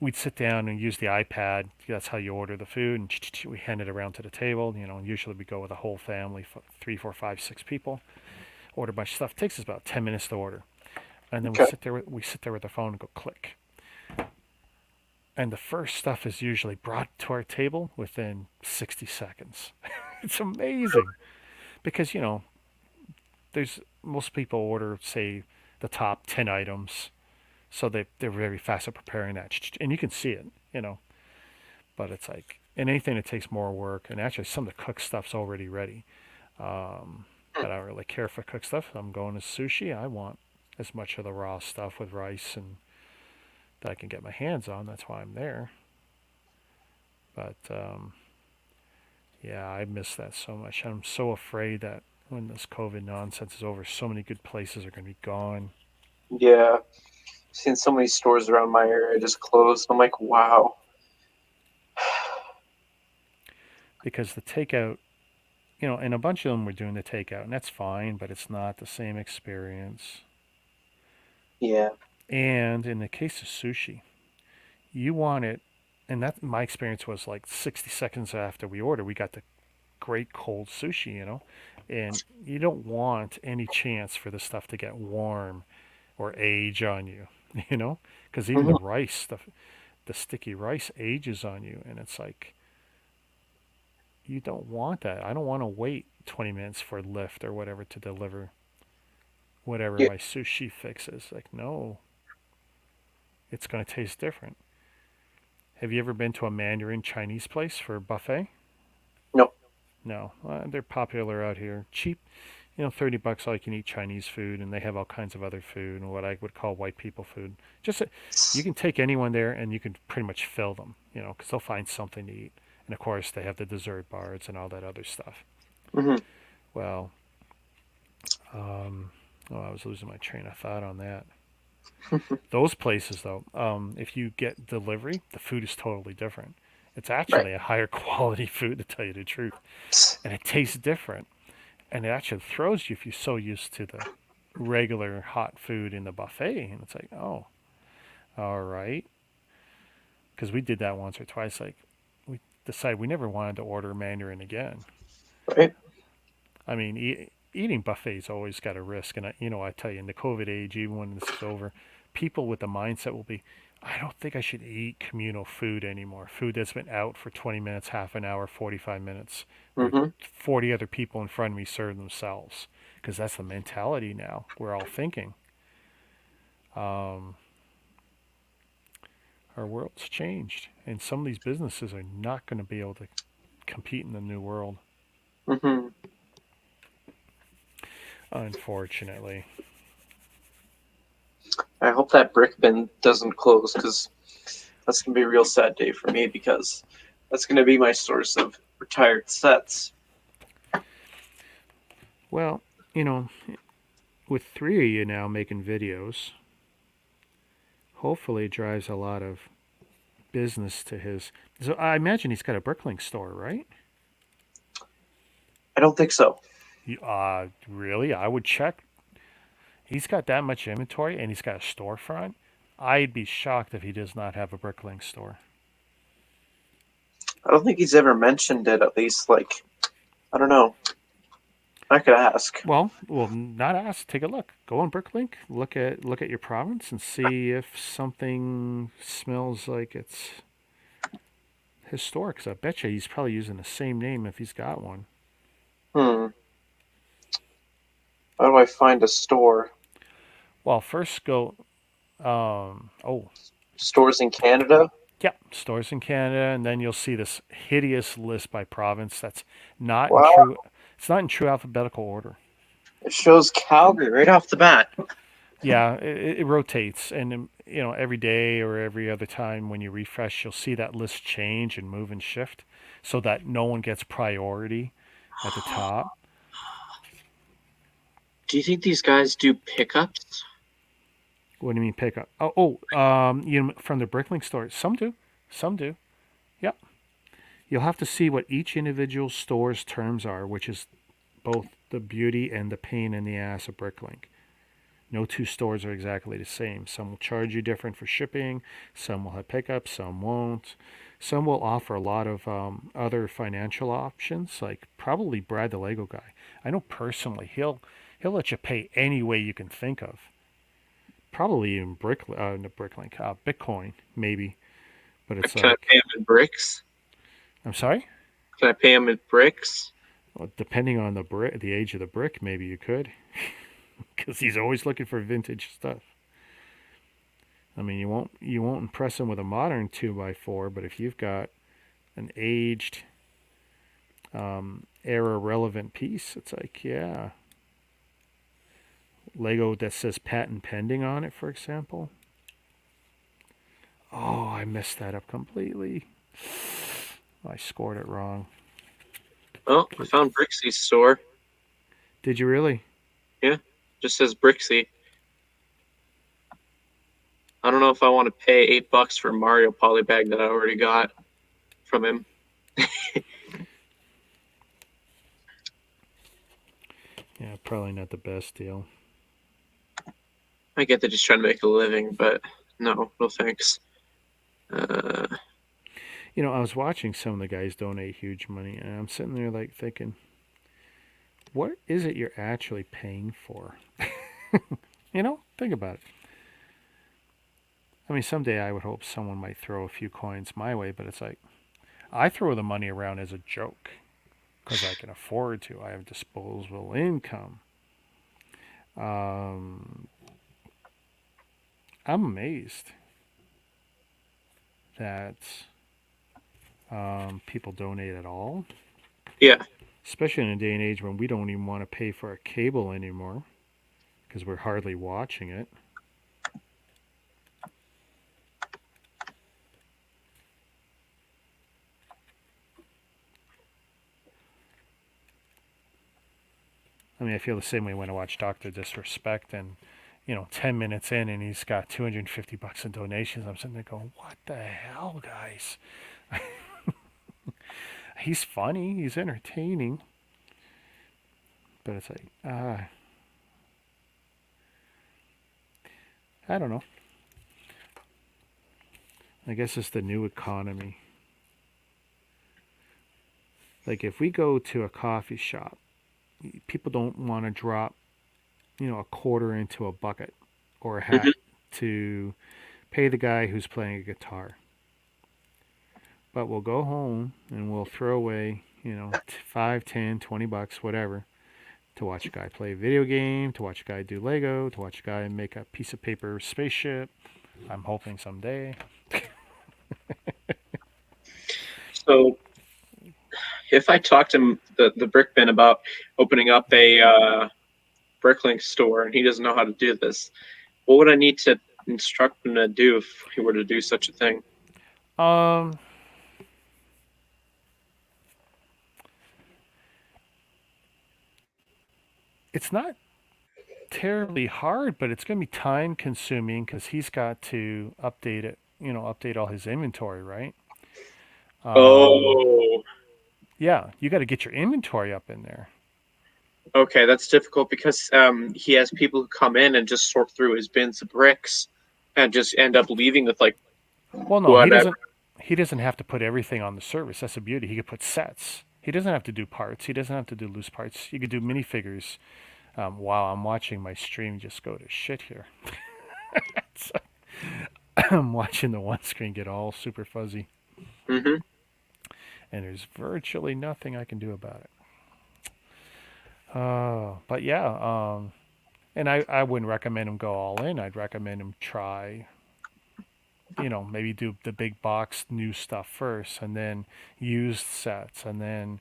we'd sit down and use the iPad. That's how you order the food, and we hand it around to the table. And usually we go with a whole family, 3, 4, 5, 6 people. Order a bunch of stuff. It takes us about 10 minutes to order, and then we Okay. sit there. We sit there with the phone and go click. And the first stuff is usually brought to our table within 60 seconds. It's amazing because there's most people order say the top 10 items, so they're very fast at preparing that, and you can see it. But it's like, and anything that takes more work, and actually some of the cooked stuff's already ready. But I don't really care for cooked stuff. I'm going to sushi. I want as much of the raw stuff with rice and that I can get my hands on. That's why I'm there. But yeah, I miss that so much. I'm so afraid that when this COVID nonsense is over, so many good places are going to be gone Yeah. Seen so many stores around my area just closed. I'm like, wow. because the takeout, and a bunch of them were doing the takeout, and that's fine, but it's not the same experience. Yeah. And in the case of sushi, you want it, and that my experience was like 60 seconds after we ordered, we got the great cold sushi, and you don't want any chance for the stuff to get warm or age on you, you know, because even the Mhm. rice, the sticky rice ages on you, and it's like you don't want that. I don't want to wait 20 minutes for Lyft or whatever to deliver whatever Yeah. my sushi fix is. Like, no, it's going to taste different. Have you ever been to a Mandarin Chinese place for a buffet? No. No, they're popular out here. Cheap, $30 all you can eat Chinese food, and they have all kinds of other food and what I would call white people food. Just you can take anyone there, and you can pretty much fill them, because they'll find something to eat. And of course, they have the dessert bars and all that other stuff. Hmm. Well, I was losing my train of thought on that. Those places, though, if you get delivery, the food is totally different. It's Right. actually a higher quality food, to tell you the truth, and it tastes different. And it actually throws you if you're so used to the regular hot food in the buffet, and it's like, oh, all right. Because we did that once or twice. Like, we decided we never wanted to order Mandarin again. Right. I mean, eating buffets always got a risk, and I tell you, in the COVID age, even when this is over, people with the mindset will be, I don't think I should eat communal food anymore. Food that's been out for 20 minutes, half an hour, 45 minutes, where Hmm. 40 other people in front of me serve themselves. Because that's the mentality now. We're all thinking. Um, our world's changed, and some of these businesses are not going to be able to compete in the new world, Hmm. unfortunately. I hope that brick bin doesn't close, because that's gonna be a real sad day for me, because that's gonna be my source of retired sets. Well, you know, with three of you now making videos, hopefully it drives a lot of business to his. So I imagine he's got a Bricklink store, right? I don't think so. Really? I would check. He's got that much inventory and he's got a storefront. I'd be shocked if he does not have a Bricklink store. I don't think he's ever mentioned it. At least, like, I don't know. I could ask. Well, not ask. Take a look. Go on Bricklink. Look at your province and see if something smells like it's historic. 'Cause I bet you he's probably using the same name if he's got one. Hmm. How do I find a store? Well, first go. Oh, Stores in Canada? yeah, stores in Canada, and then you'll see this hideous list by province. That's not in Wow. true. It's not in true alphabetical order. It shows Calgary right off the bat. Yeah, it rotates, and every day or every other time when you refresh, you'll see that list change and move and shift, so that no one gets priority at the top. Do you think these guys do pickups? What do you mean pick up? From the Bricklink store, some do, some do. Yep. You'll have to see what each individual store's terms are, which is both the beauty and the pain in the ass of Bricklink. No two stores are exactly the same. Some will charge you different for shipping. Some will have pickups. Some won't. Some will offer a lot of other financial options, like probably Brad the Lego guy. I know personally he'll let you pay any way you can think of. Probably even Bricklink, Bitcoin maybe, but it's Can I like, pay him in bricks? I'm sorry. Can I pay him in bricks? Well, depending on the age of the brick, maybe you could, because he's always looking for vintage stuff. I mean, you won't impress him with a modern 2x4, but if you've got an aged, era relevant piece, it's like, yeah. Lego that says patent pending on it, for example. Oh, I messed that up completely. I scored it wrong. Oh, I found Brixie's store. Did you really? Just says Brixie. I don't know if I want to pay $8 for a Mario polybag that I already got from him. Yeah, probably not the best deal. I get that he's trying to make a living, but no thanks. I was watching some of the guys donate huge money, and I'm sitting there like thinking, what is it you're actually paying for? Think about it. I mean, someday I would hope someone might throw a few coins my way, but it's like, I throw the money around as a joke because I can afford to. I have disposable income. I'm amazed that people donate at all, Yeah. especially in a day and age when we don't even want to pay for a cable anymore because we're hardly watching it. I mean, I feel the same way when I watch Doctor Disrespect, and 10 minutes in, and he's got $250 in donations. I'm sitting there going, "What the hell, guys?" He's funny, he's entertaining, but it's like, I don't know. I guess it's the new economy. Like if we go to a coffee shop, people don't want to drop, a quarter into a bucket or a Hmm. hat to pay the guy who's playing a guitar. But we'll go home and we'll throw away, 5, 10, $20, whatever, to watch a guy play a video game, to watch a guy do Lego, to watch a guy make a piece of paper spaceship. I'm hoping someday. So if I talk to the Brickman about opening up a Bricklink store and he doesn't know how to do this, what would I need to instruct him to do if he were to do such a thing? Um, it's not terribly hard, but it's going to be time consuming because he's got to update it, update all his inventory, right? Um, Oh, yeah, you got to get your inventory up in there. okay, that's difficult because he has people who come in and just sort through his bins of bricks and just end up leaving with like Well, no, he whatever. doesn't. He doesn't have to put everything on the service. That's the beauty. He could put sets. He doesn't have to do parts. He doesn't have to do loose parts. You could do minifigures. Wow, I'm watching my stream just go to shit here. So, I'm watching the one screen get all super fuzzy, Hmm. and there's virtually nothing I can do about it. But yeah, and I wouldn't recommend him go all in. I'd recommend him try, maybe do the big box new stuff first, and then used sets, and then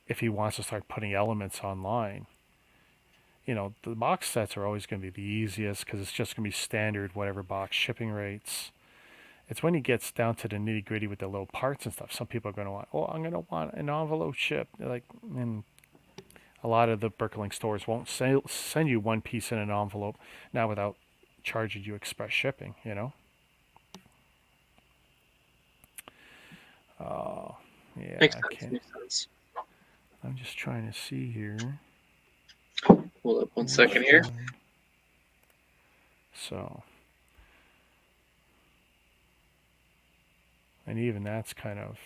if he wants to start putting elements online, the box sets are always going to be the easiest because it's just going to be standard whatever box shipping rates. It's when he gets down to the nitty gritty with the little parts and stuff. Some people are going to want, oh, I'm going to want an envelope shipped. And a lot of the Berkeley stores won't send you one piece in an envelope now without charging you express shipping. Oh, yeah, Makes I sense. can't. Makes sense. I'm just trying to see here. Hold up one Which second here. one? So, and even that's kind of.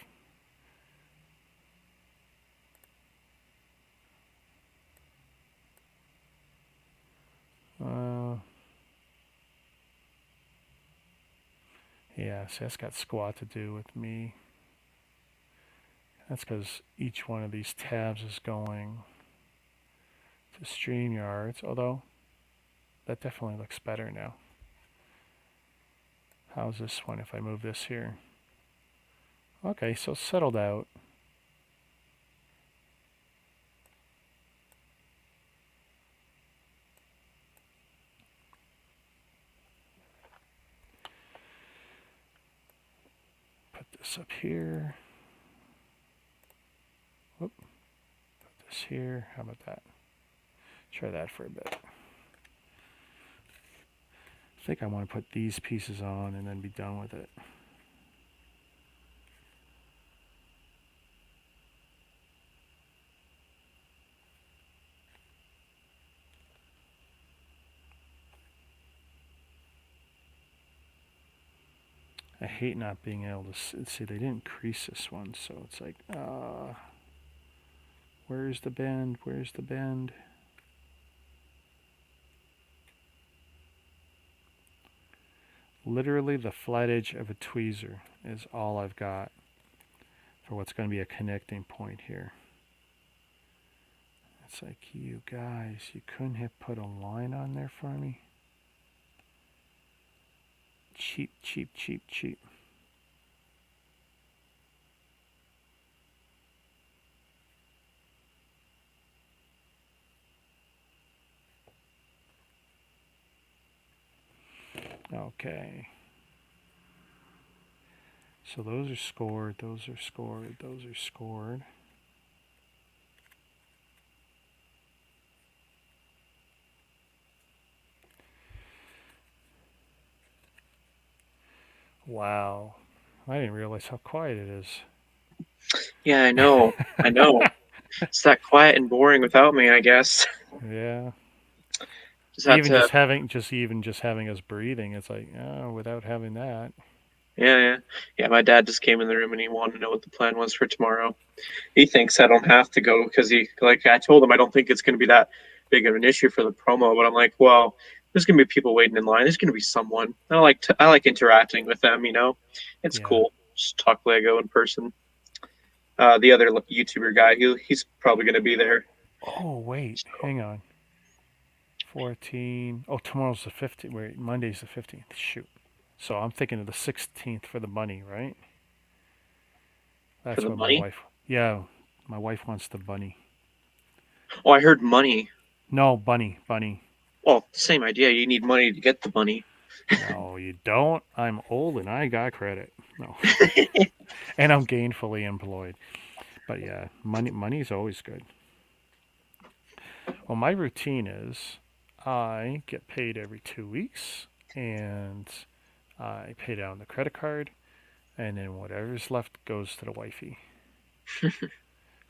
Yeah, see, that's got squat to do with me. That's because each one of these tabs is going to StreamYards, although that definitely looks better now. How's this one if I move this here? Okay, so settled out. Put this up here. Whoop. Put this here. How about that? Try that for a bit. I think I want to put these pieces on and then be done with it. I hate not being able to see. They didn't crease this one, so it's like, where's the bend? Where's the bend? Literally the flat edge of a tweezer is all I've got for what's going to be a connecting point here. It's like, you guys, you couldn't have put a line on there for me? Cheap, cheap, cheap, cheap. Okay. So those are scored, those are scored, those are scored. Wow. I didn't realize how quiet it is. Yeah, I know. I know. It's that quiet and boring without me, I guess. Yeah. Just have Even to. just having us breathing, it's like, oh, without having that. Yeah. My dad just came in the room and he wanted to know what the plan was for tomorrow. He thinks I don't have to go because I told him I don't think it's going to be that big of an issue for the promo, but I'm like, well, there's going to be people waiting in line. There's going to be someone. I like interacting with them. It's Yeah. cool. Just talk Lego in person. The other YouTuber guy, he's probably going to be there. Oh, wait. Hang on. 14. Oh, tomorrow's the 15th. Wait, Monday's the 15th. Shoot. So I'm thinking of the 16th for the bunny, right? For That's the what my money? wife. Yeah, my wife wants the bunny. Oh, I heard money. No, bunny. Well, same idea. You need money to get the bunny. No, you don't. I'm old and I got credit. No. And I'm gainfully employed. But yeah, money's always good. Well, my routine is I get paid every 2 weeks and I pay down the credit card and then whatever's left goes to the wifey.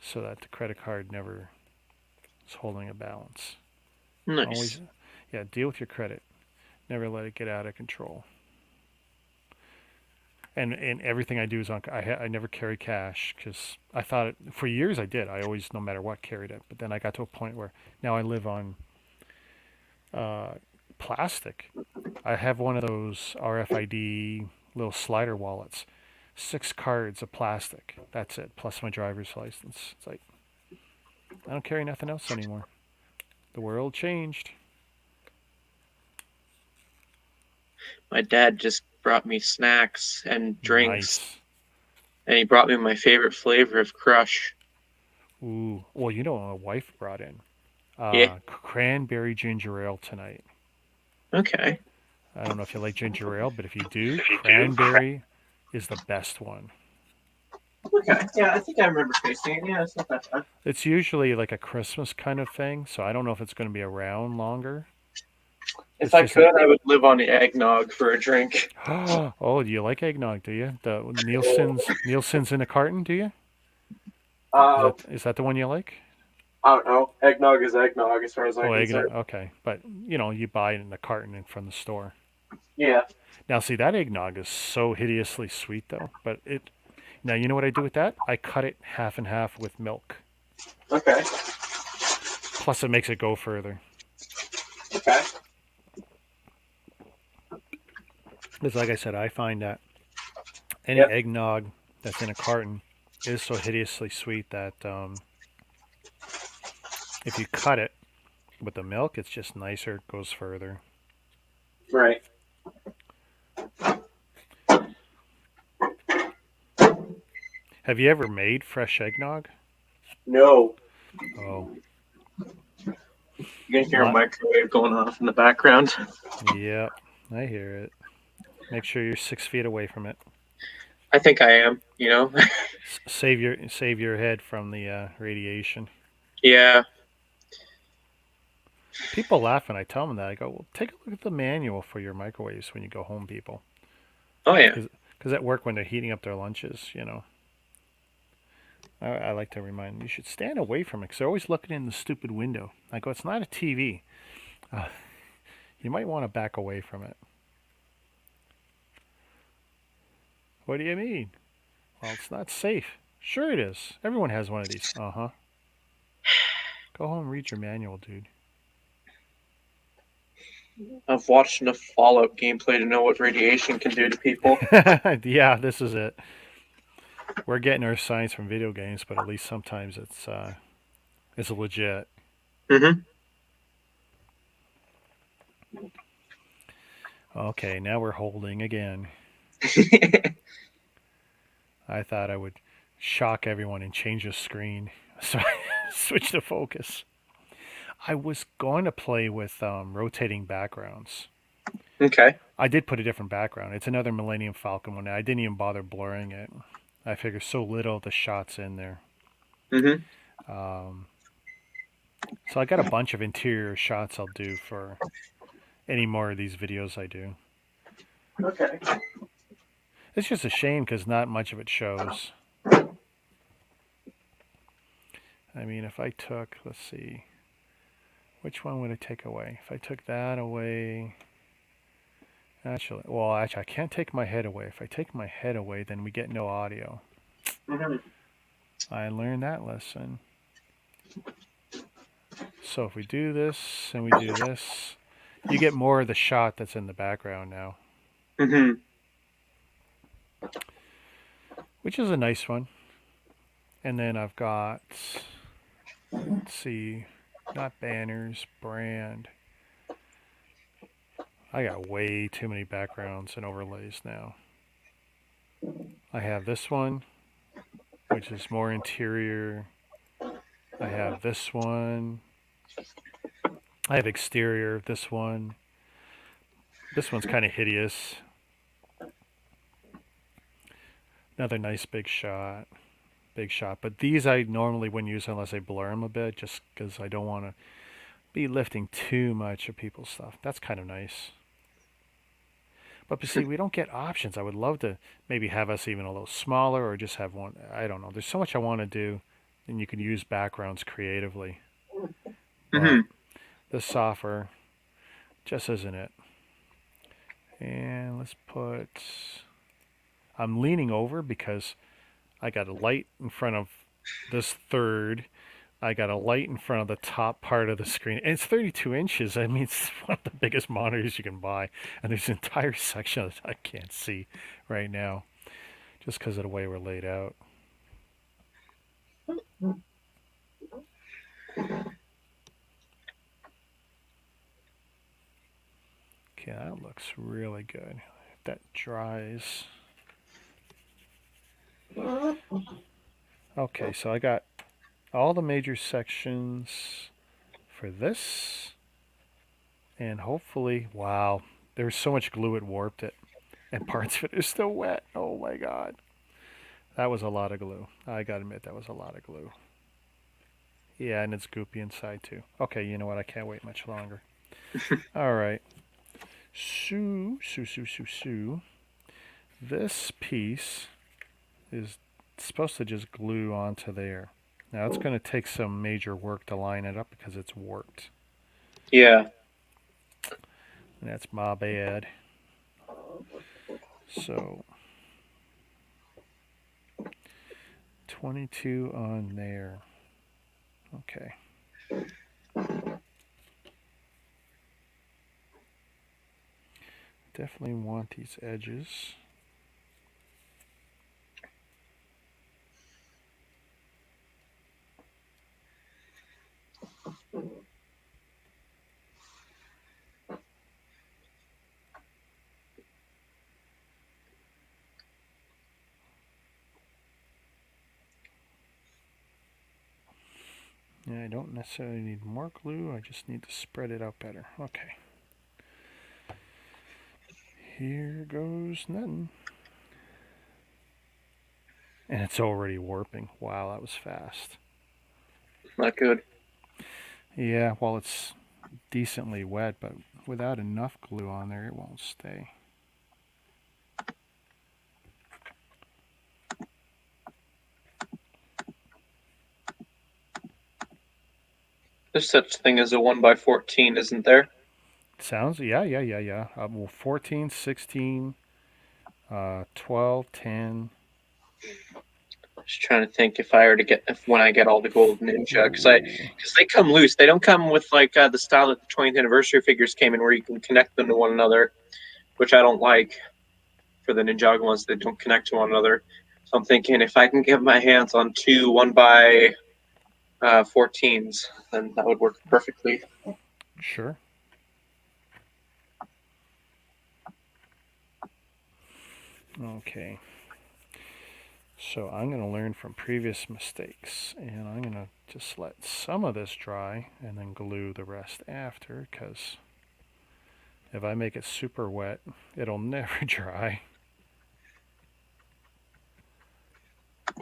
So that the credit card never is holding a balance. Nice. Always, yeah, deal with your credit. Never let it get out of control. And everything I do is I never carry cash because I thought for years I did. I always, no matter what, carried it. But then I got to a point where now I live on plastic. I have one of those RFID little slider wallets. 6 cards of plastic. That's it. Plus my driver's license. It's like I don't carry nothing else anymore. The world changed. My dad just brought me snacks and drinks, Nice. and he brought me my favorite flavor of Crush. Ooh. Well, you know what my wife brought in? Yeah. Cranberry ginger ale tonight. Okay. I don't know if you like ginger ale, but if you do, cranberry is the best one. Okay. Yeah, I think I remember tasting it. Yeah, it's not that bad. It's usually like a Christmas kind of thing, so I don't know if it's going to be around longer. If It's I just could, I would live on the eggnog for a drink. oh, do you like eggnog? Do you? The Nielsen's in a carton? Do you? Is that the one you like? I don't know. Eggnog is eggnog as far as I'm Oh, eggnog. concerned. Okay, but you buy it in the carton from the store. Yeah. Now, see, that eggnog is so hideously sweet, though. But now you know what I do with that? I cut it half and half with milk. Okay. Plus, it makes it go further. Okay. Because, like I said, I find that any Yep. eggnog that's in a carton is so hideously sweet that if you cut it with the milk, it's just nicer. It goes further. Right. Have you ever made fresh eggnog? No. Oh, You can hear a What? microwave going off in the background. yep. I hear it. Make sure you're 6 feet away from it. I think I am. Save your head from the radiation. Yeah. People laugh when I tell them that. I go, well, take a look at the manual for your microwaves when you go home, people. Oh, yeah. Because at work when they're heating up their lunches, I like to remind them, you should stand away from it because they're always looking in the stupid window. I go, it's not a TV. You might want to back away from it. What do you mean? Well, it's not safe. Sure it is. Everyone has one of these. Uh-huh. Go home and read your manual, dude. I've watched enough Fallout gameplay to know what radiation can do to people. Yeah, this is it. We're getting our science from video games, but at least sometimes it's legit. Mm-hmm. Okay, now we're holding again. I thought I would shock everyone and change the screen, so I switched the focus. I was going to play with rotating backgrounds. Okay. I did put a different background. It's another Millennium Falcon one. I didn't even bother blurring it. I figure so little of the shots in there. Mm-hmm. So I got a bunch of interior shots I'll do for any more of these videos I do. Okay. It's just a shame because not much of it shows. I mean, if I took, let's see, which one would I take away? If I took that away, actually, I can't take my head away. If I take my head away, then we get no audio. Mm-hmm. I learned that lesson. So if we do this and we do this, you get more of the shot that's in the background now, Mm-hmm. which is a nice one. And then I've got, let's see, not banners, brand. I got way too many backgrounds and overlays now. I have this one, which is more interior. I have this one. I have exterior, this one. This one's kind of hideous. Another nice big shot. Big shot. But these I normally wouldn't use unless I blur them a bit, just because I don't want to be lifting too much of people's stuff. That's kind of nice. But see, we don't get options. I would love to maybe have us even a little smaller or just have one. I don't know. There's so much I want to do, and you can use backgrounds creatively. But Mm-hmm. this software just isn't it. And let's put... I'm leaning over because I got a light in front of this third. I got a light in front of the top part of the screen. And it's 32 inches. I mean, it's one of the biggest monitors you can buy. And there's an entire section that I can't see right now just because of the way we're laid out. Okay, that looks really good. If that dries. Okay, so I got all the major sections for this. And hopefully, wow, there's so much glue it warped it. And parts of it are still wet. Oh my god. That was a lot of glue. I gotta admit, that was a lot of glue. Yeah, and it's goopy inside too. Okay, you know what? I can't wait much longer. Alright. Sue. This piece is supposed to just glue onto there. Now it's going to take some major work to line it up because it's warped. Yeah. And that's my bad. So 22 on there. Okay. Definitely want these edges. Yeah, I don't necessarily need more glue. I just need to spread it out better. Okay. Here goes nothing. And it's already warping. Wow, that was fast. Not good. Yeah, well, it's decently wet, but without enough glue on there, it won't stay. There's such thing as a 1x14, isn't there? Sounds, yeah. Well, 14, 16, 12, 10. Just trying to think if when I get all the gold ninja, because they come loose. They don't come with like the style that the 20th anniversary figures came in, where you can connect them to one another, which I don't like. For the Ninjago ones, they don't connect to one another. So I'm thinking if I can get my hands on two 1x 14s, then that would work perfectly. Sure. Okay. So I'm going to learn from previous mistakes, and I'm going to just let some of this dry and then glue the rest after, because if I make it super wet, it'll never dry.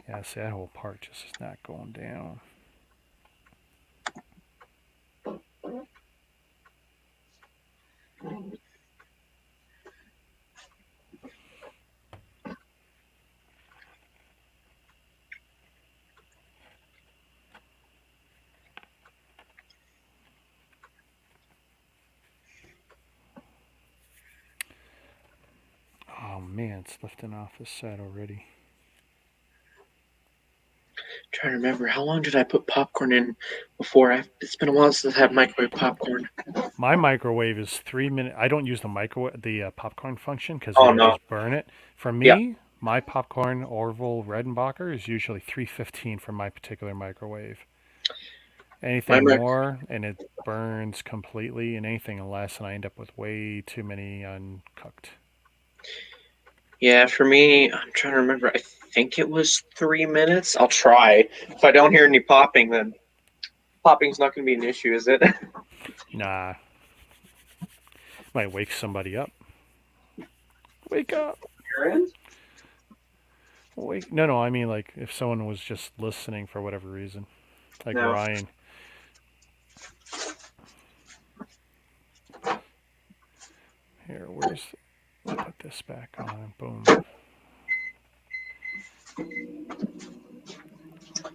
Yeah, see, that whole part just is not going down. Oh man, it's lifting off this side already. Trying to remember, how long did I put popcorn in before? It's been a while since I had microwave popcorn. My microwave is 3 minutes. I don't use the microwave, the popcorn function, because Oh then you no. just burn it. For Yeah. me, my popcorn Orville Redenbacher is usually 315 for my particular microwave. Anything more, and it burns completely, and anything less, and I end up with way too many uncooked. Yeah, for me, I'm trying to remember. I think it was 3 minutes. I'll try. If I don't hear any popping, then popping's not going to be an issue, is it? Nah. Might wake somebody up. Wake up! You're in? Wake. No, I mean, like, if someone was just listening for whatever reason. Like No. Ryan. Here, where's... Put this back on. Boom.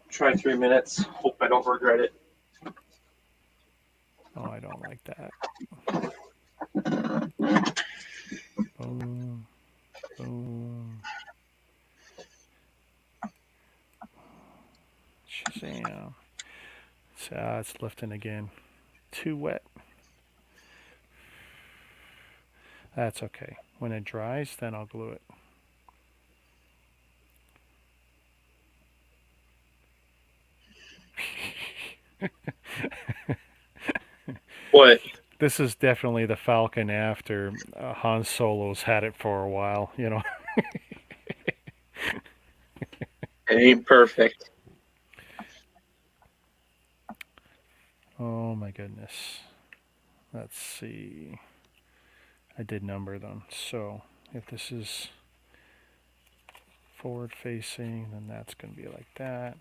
Try 3 minutes. Hope I don't regret it. Oh, I don't like that. Boom. Boom. Shazam. It's lifting again. Too wet. That's okay. When it dries, then I'll glue it. What? This is definitely the Falcon after Han Solo's had it for a while, you know. It ain't perfect. Oh my goodness. Let's see. I did number them. So if this is forward facing, then that's going to be like that.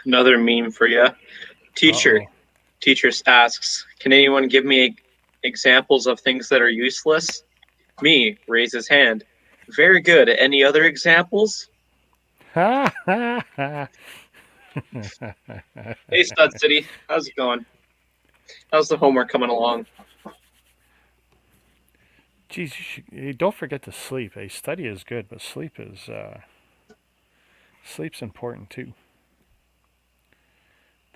Another meme for you. Teacher. Uh-oh. Teacher asks, can anyone give me examples of things that are useless? Me, raise his hand. Very good. Any other examples? Ha ha ha. Hey, Stud City. How's it going? How's the homework coming along? Geez, don't forget to sleep. Study is good, but sleep's important too.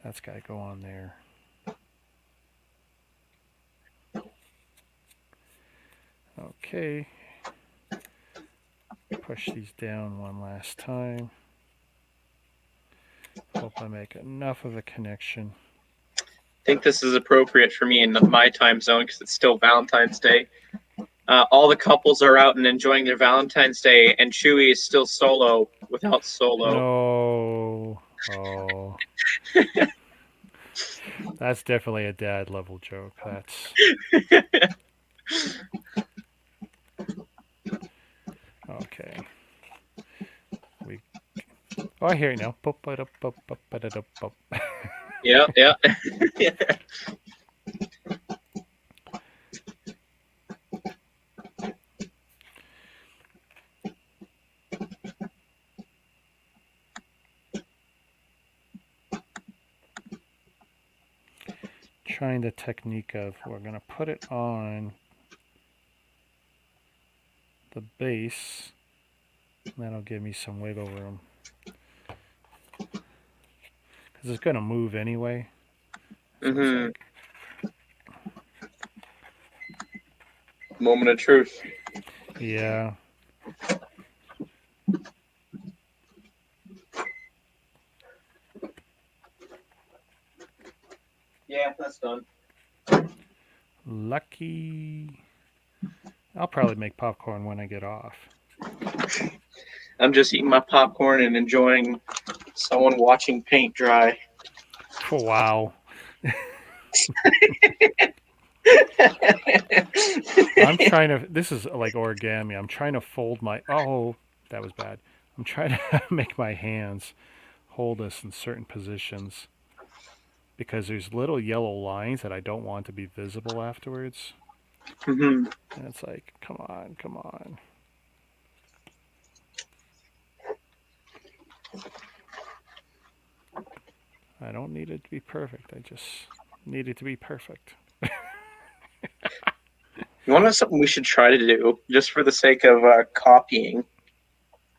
That's got to go on there. Okay. Push these down one last time. Hope I make enough of a connection. I think this is appropriate for me in my time zone because it's still Valentine's Day. All the couples are out and enjoying their Valentine's Day, and Chewie is still solo without Solo. No. Oh. That's definitely a dad level joke. That's... Okay. Oh, I hear you now. Yeah. Trying the technique of we're going to put it on the base. That'll give me some wiggle room. Because it's going to move anyway. So Mm-hmm. Like, Moment of truth. Yeah. Yeah, that's done. Lucky. I'll probably make popcorn when I get off. I'm just eating my popcorn and enjoying someone watching paint dry. Oh, wow. I'm trying to. This is like origami. I'm trying to fold my. Oh, that was bad. I'm trying to make my hands hold this in certain positions because there's little yellow lines that I don't want to be visible afterwards. Hmm. And it's like, come on, come on. I don't need it to be perfect. I just need it to be perfect. You want to know something we should try to do, just for the sake of copying,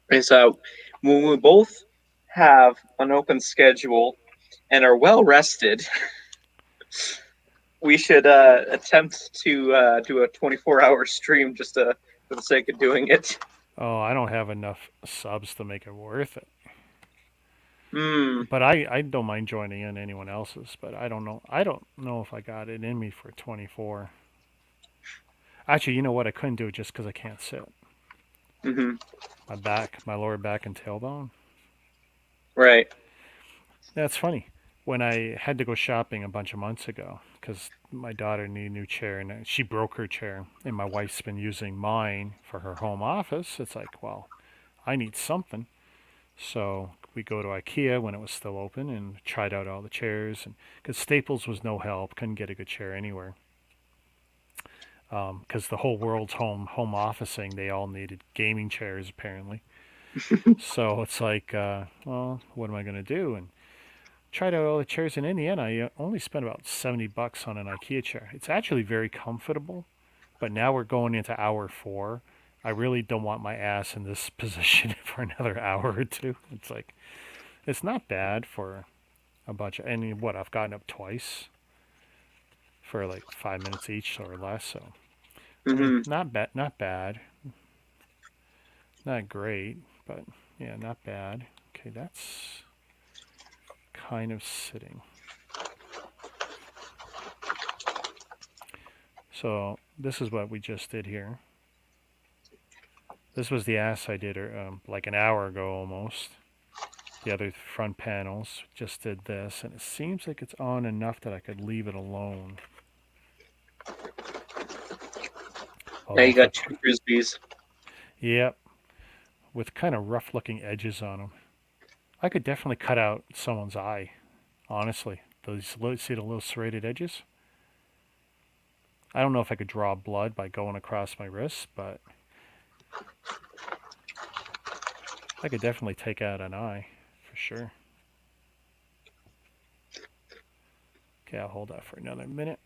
is when we both have an open schedule and are well rested, we should attempt to do a 24-hour stream just for the sake of doing it. Oh, I don't have enough subs to make it worth it. Hmm. But I don't mind joining in anyone else's, but I don't know. I don't know if I got it in me for 24. Actually, you know what? I couldn't do it just because I can't sit. Hmm. My back, my lower back and tailbone. Right. That's funny. When I had to go shopping a bunch of months ago, because my daughter needed a new chair and she broke her chair, and my wife's been using mine for her home office, it's like, well, I need something. So we go to IKEA when it was still open and tried out all the chairs, and because Staples was no help, couldn't get a good chair anywhere. Because the whole world's home officing, they all needed gaming chairs apparently. So it's like, well, what am I going to do? And tried out all the chairs, and in the end, I only spent about $70 on an IKEA chair. It's actually very comfortable, but now we're going into hour 4. I really don't want my ass in this position for another hour or two. It's like, it's not bad for a bunch of, and what, I've gotten up twice for like 5 minutes each or less. So I mean, Hmm. not bad, not bad, not great, but yeah, not bad. Okay, that's kind of sitting. So this is what we just did here. This was the ass I did like an hour ago almost. The other front panels just did this, and it seems like it's on enough that I could leave it alone. Now Although you if I got put, two frisbees. yep, with kind of rough looking edges on them. I could definitely cut out someone's eye, honestly. Those, see the little serrated edges? I don't know if I could draw blood by going across my wrists, but I could definitely take out an eye, for sure. Okay, I'll hold that for another minute.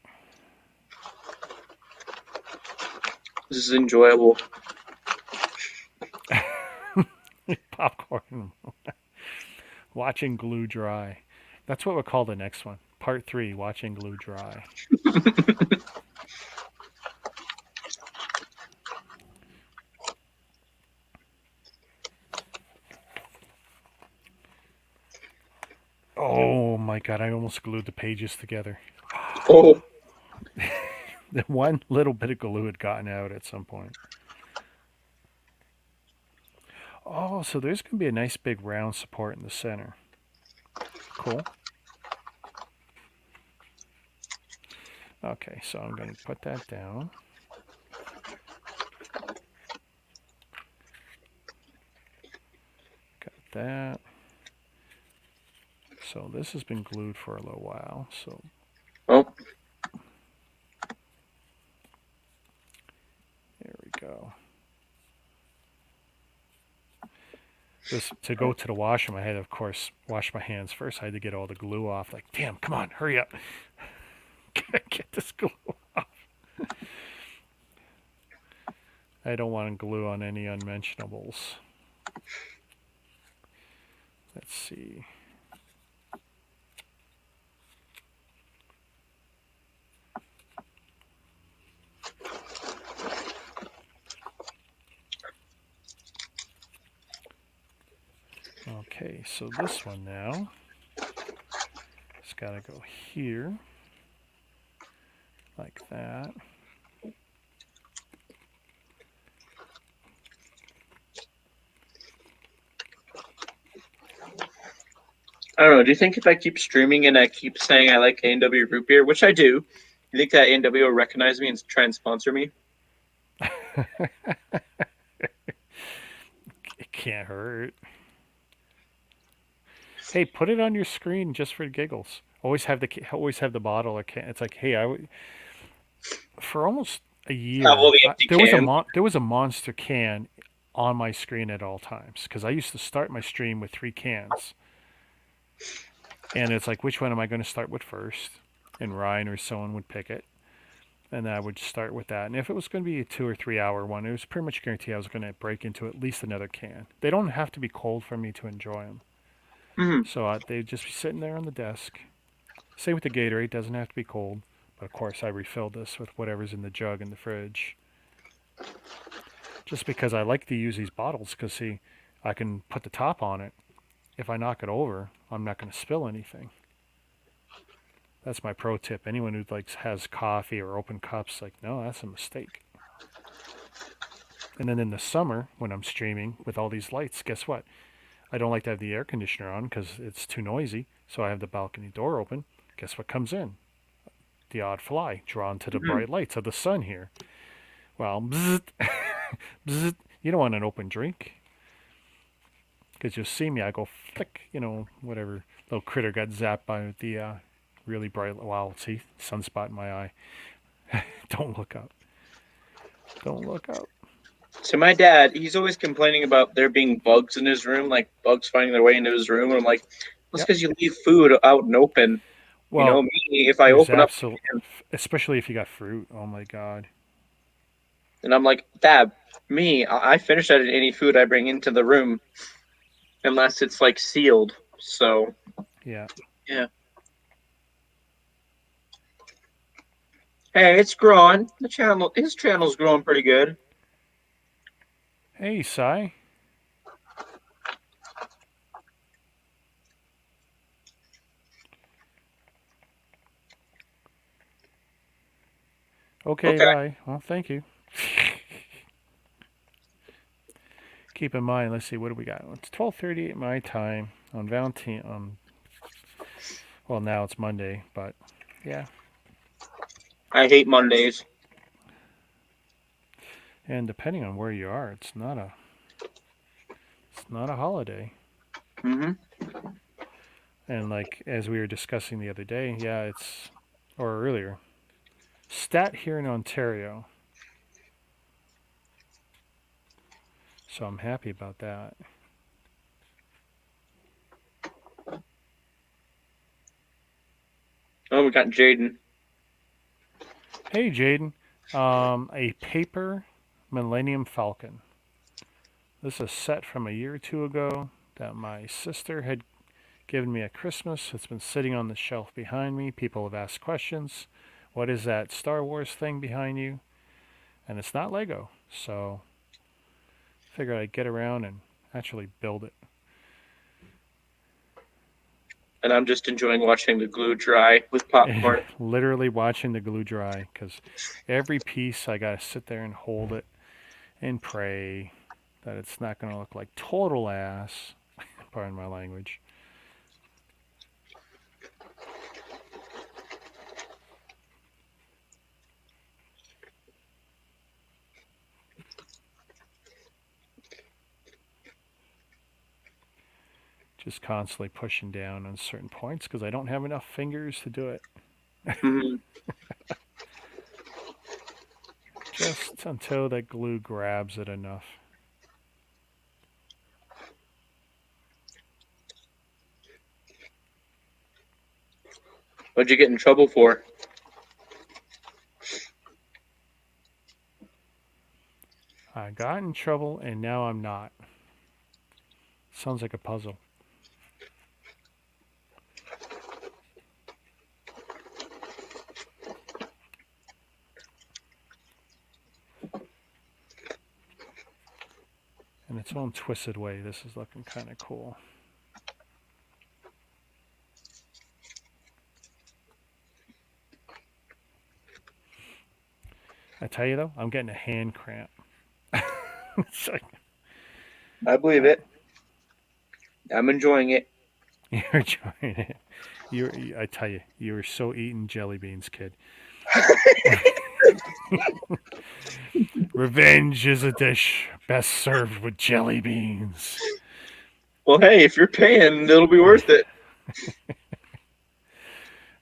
This is enjoyable. Popcorn. Watching glue dry. That's what we'll call the next one. Part 3, watching glue dry. Oh my god, I almost glued the pages together. Oh, The one little bit of glue had gotten out at some point. Oh, so there's going to be a nice big round support in the center. Cool. Okay, so I'm going to put that down. Got that. So this has been glued for a little while. So oh, there we go. This, to go to the washroom, I had to, of course, wash my hands first. I had to get all the glue off. Like, damn, come on, hurry up. Get this glue off. I don't want to glue on any unmentionables. Let's see. Okay, so this one now, it's got to go here, like that. I don't know. Do you think if I keep streaming and I keep saying I like A&W root beer, which I do, you think that A&W will recognize me and try and sponsor me? It can't hurt. Hey, put it on your screen just for giggles. Always have the bottle or can. It's like, hey, for almost a Have all year, the empty cans. there was a monster can on my screen at all times because I used to start my stream with 3 cans, and it's like, which one am I going to start with first? And Ryan or someone would pick it, and I would start with that. And if it was going to be a 2 or 3 hour one, it was pretty much guaranteed I was going to break into at least another can. They don't have to be cold for me to enjoy them. Mm-hmm. So they'd just be sitting there on the desk. Same with the Gatorade, doesn't have to be cold. But of course, I refill this with whatever's in the jug in the fridge. Just because I like to use these bottles, because see, I can put the top on it. If I knock it over, I'm not going to spill anything. That's my pro tip. Anyone who has coffee or open cups, like, no, that's a mistake. And then in the summer, when I'm streaming with all these lights, guess what? I don't like to have the air conditioner on because it's too noisy. So I have the balcony door open. Guess what comes in? The odd fly drawn to the bright lights of the sun here. Well, bzzzt, bzzzt, you don't want an open drink. Because you'll see me, I go flick, whatever little critter got zapped by the really bright, wow, see, sunspot in my eye. Don't look up. Don't look up. So my dad, he's always complaining about there being bugs in his room, like bugs finding their way into his room. And I'm like, that's Yep. because you leave food out and open. Well, Me, if I there's open up, especially if you got fruit. Oh my God. and I'm like, Dad, I finish any food I bring into the room, unless it's like sealed. So Yeah. yeah. Hey, it's growing. His channel's growing pretty good. Hey, Sai. Okay, Okay. bye. Well, thank you. Keep in mind, let's see, what do we got? It's 12:30 at my time on Valentine. Well, now it's Monday, but yeah. I hate Mondays. And depending on where you are, it's not a holiday. Mm-hmm. And like as we were discussing the other day, yeah, or earlier. Stat here in Ontario. So I'm happy about that. Oh, we got Jaden. Hey, Jaden. A paper Millennium Falcon. This is a set from a year or two ago that my sister had given me at Christmas. It's been sitting on the shelf behind me. People have asked questions. What is that Star Wars thing behind you? And it's not Lego. So I figured I'd get around and actually build it. And I'm just enjoying watching the glue dry with popcorn. Literally watching the glue dry because every piece I got to sit there and hold it and pray that it's not going to look like total ass. Pardon my language. Just constantly pushing down on certain points because I don't have enough fingers to do it. Mm-hmm. Just until that glue grabs it enough. What'd you get in trouble for? I got in trouble and now I'm not. Sounds like a puzzle. In its own twisted way, this is looking kind of cool. I tell you though, I'm getting a hand cramp. It's like, I believe it. I'm enjoying it. you're enjoying it. I tell you, you were so eating jelly beans, kid. Revenge is a dish best served with jelly beans. Well, hey, if you're paying, it'll be worth it.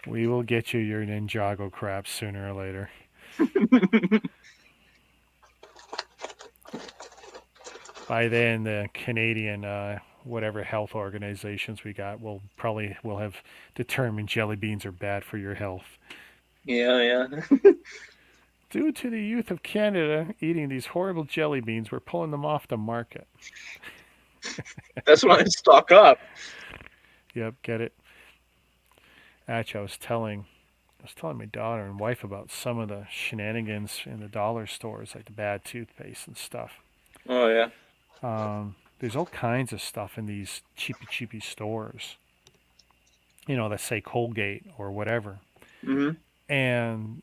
We will get you your Ninjago crap sooner or later. By then, the Canadian whatever health organizations we got will have determined jelly beans are bad for your health. Yeah. Due to the youth of Canada eating these horrible jelly beans, we're pulling them off the market. That's when I stock up. Yep, get it. Actually, I was telling my daughter and wife about some of the shenanigans in the dollar stores, like the bad toothpaste and stuff. Oh, yeah. There's all kinds of stuff in these cheapy stores, that say Colgate or whatever. Mm-hmm. And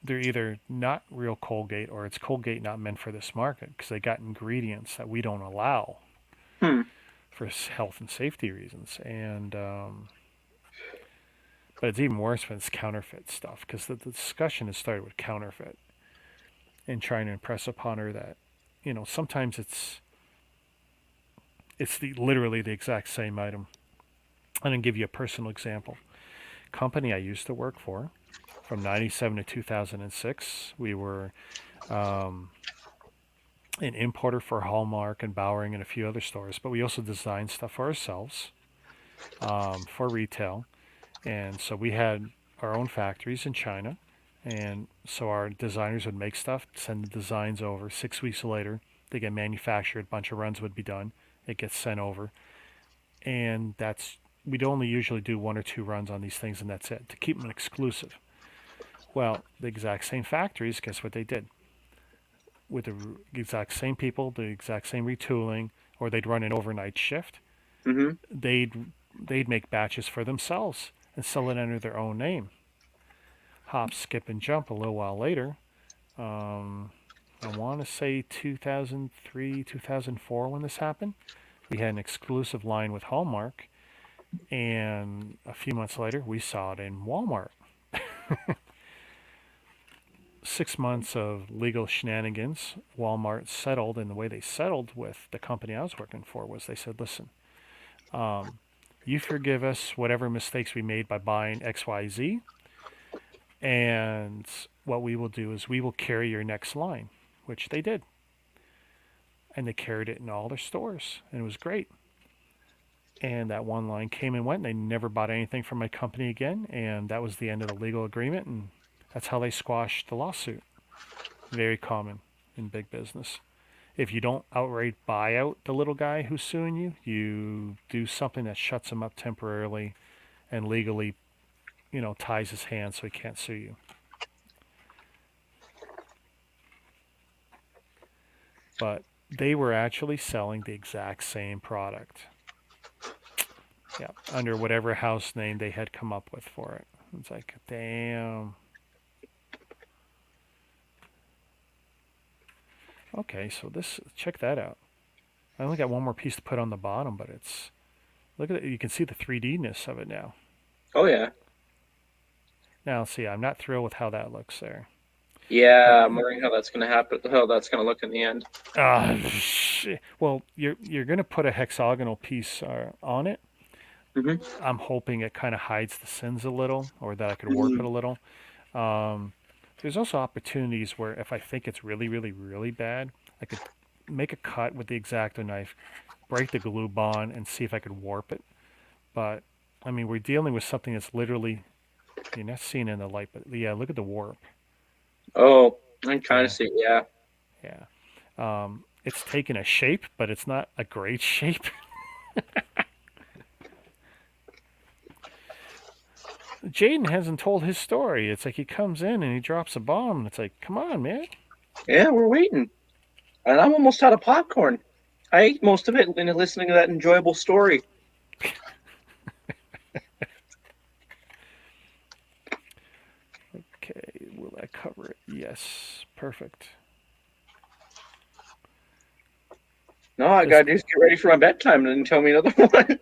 they're either not real Colgate or it's Colgate not meant for this market because they got ingredients that we don't allow for health and safety reasons. And but it's even worse when it's counterfeit stuff because the discussion has started with counterfeit and trying to impress upon her that sometimes it's literally the exact same item. I'm going to give you a personal example. Company I used to work for, from 97 to 2006, we were an importer for Hallmark and Bowering and a few other stores, but we also designed stuff for ourselves for retail. And so we had our own factories in China. And so our designers would make stuff, send the designs over. 6 weeks later, they get manufactured. A bunch of runs would be done. It gets sent over. And we'd only usually do 1 or 2 runs on these things, and that's it, to keep them exclusive. Well, the exact same factories, guess what they did? With the exact same people, the exact same retooling, or they'd run an overnight shift. Mm-hmm. They'd make batches for themselves and sell it under their own name. Hop, skip, and jump a little while later. I want to say 2003, 2004 when this happened. We had an exclusive line with Hallmark, and a few months later, we saw it in Walmart. 6 months of legal shenanigans. Walmart settled, and the way they settled with the company I was working for was they said, listen, you forgive us whatever mistakes we made by buying XYZ, and what we will do is we will carry your next line, which they did. And they carried it in all their stores, and it was great. And that one line came and went, and they never bought anything from my company again, and that was the end of the legal agreement, and that's how they squashed the lawsuit. Very common in big business. If you don't outright buy out the little guy who's suing you, you do something that shuts him up temporarily and legally, ties his hands so he can't sue you. But they were actually selling the exact same product. Yeah, under whatever house name they had come up with for it. It's like, damn. Okay, so check that out. I only got one more piece to put on the bottom, but look at it. You can see the 3D-ness of it now. Oh, yeah. Now, see, I'm not thrilled with how that looks there. Yeah, I'm wondering how that's going to happen, how that's going to look in the end. Well, you're going to put a hexagonal piece on it. Mm-hmm. I'm hoping it kind of hides the sins a little, or that I could warp it a little. There's also opportunities where if I think it's really, really, really bad, I could make a cut with the X-Acto knife, break the glue bond, and see if I could warp it. But, I mean, we're dealing with something that's literally, you're not seeing it in the light, but yeah, look at the warp. Oh, I can kind of see it, yeah. Yeah. It's taken a shape, but it's not a great shape. Jaden hasn't told his story. It's like he comes in and he drops a bomb, and it's like, come on, man. Yeah, we're waiting. And I'm almost out of popcorn. I ate most of it listening to that enjoyable story. Okay, will that cover it? Yes. Perfect. No, I Just- gotta just get ready for my bedtime and then tell me another one.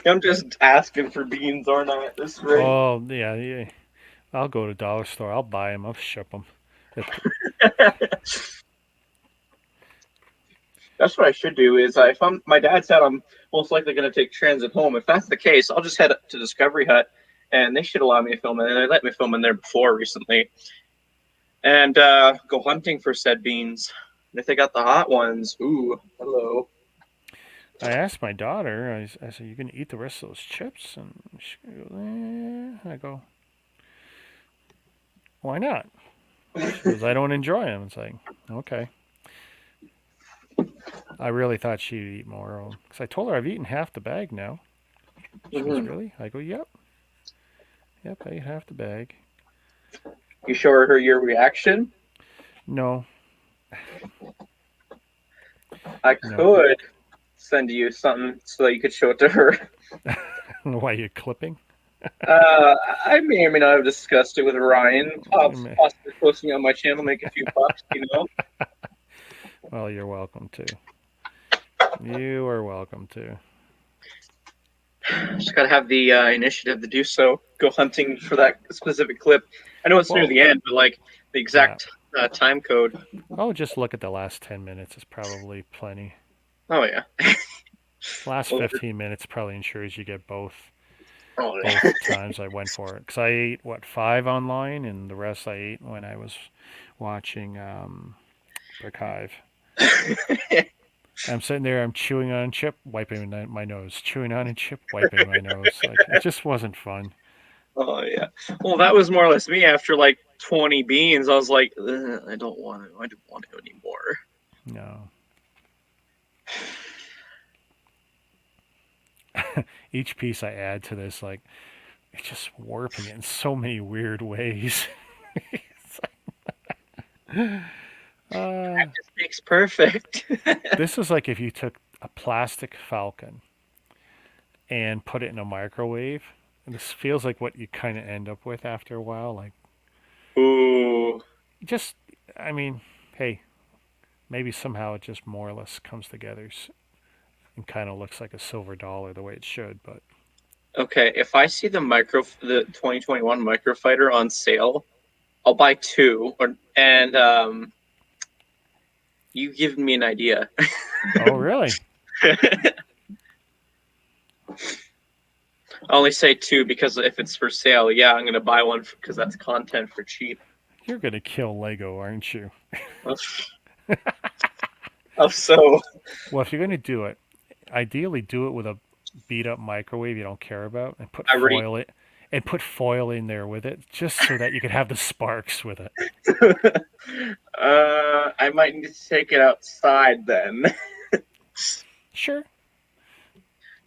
I'm just asking for beans, aren't I, at this rate? Oh, yeah, yeah. I'll go to dollar store. I'll buy them. I'll ship them. That's what I should do. Is if my dad said I'm most likely going to take transit home. If that's the case, I'll just head up to Discovery Hut, and they should allow me to film. And they let me film in there before recently, and go hunting for said beans. And if they got the hot ones, ooh, hello. I asked my daughter, I said, "You gonna eat the rest of those chips?" And she goes, I go, "Why not?" She goes, "I don't enjoy them." It's like, okay. I really thought she'd eat more because I told her I've eaten half the bag now. She goes, "Really?" I go, "Yep, yep, I ate half the bag." You show her your reaction. No, I No. could send you something so that you could show it to her. why you clipping? I may or may not have discussed it with Ryan, possibly posting it on my channel, make a few bucks, you know. Well, you're welcome to. You are welcome to. Just gotta have the initiative to do so. Go hunting for that specific clip. I know it's near Well, the end, but like the exact time code. Oh, just look at the last 10 minutes. It's probably plenty. Oh yeah. Last Well, 15 minutes probably ensures you get both oh, yeah. both times I went for it. Because I ate, 5 online, and the rest I ate when I was watching Archive. I'm sitting there, I'm chewing on a chip, wiping my nose. Chewing on a chip, wiping my nose. Like, it just wasn't fun. Oh yeah. Well, that was more or less me after like 20 beans. I was like, I don't want to. I don't want to anymore. No. Each piece I add to this, like, it's just warping it in so many weird ways. Practice makes perfect. This is like if you took a plastic Falcon and put it in a microwave. And this feels like what you kind of end up with after a while. Like, Ooh. just, I mean, hey, maybe somehow it just more or less comes together and kind of looks like a silver dollar the way it should. But Okay, if I see the 2021 Microfighter on sale, I'll buy 2. And you give me an idea. oh, really? I only say 2 because if it's for sale, yeah, I'm gonna buy one because that's content for cheap. You're gonna kill Lego, aren't you? Oh, so Well, if you're gonna do it, ideally do it with a beat up microwave you don't care about, and put I already- foil it, and put foil in there with it, just so that you can have the sparks with it. I might need to take it outside then, Sure.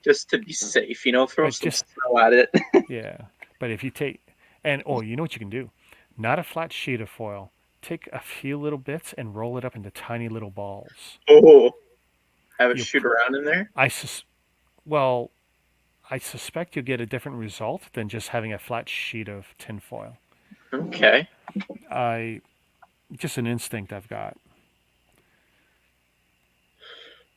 just to be safe. You know, throw But some just- snow at it. Yeah, but if you take, and oh, you know what you can do? Not a flat sheet of foil. Take a few little bits and roll it up into tiny little balls. Oh, have it You shoot around in there. Well, I suspect you'll get a different result than just having a flat sheet of tinfoil. Okay. Just an instinct I've got.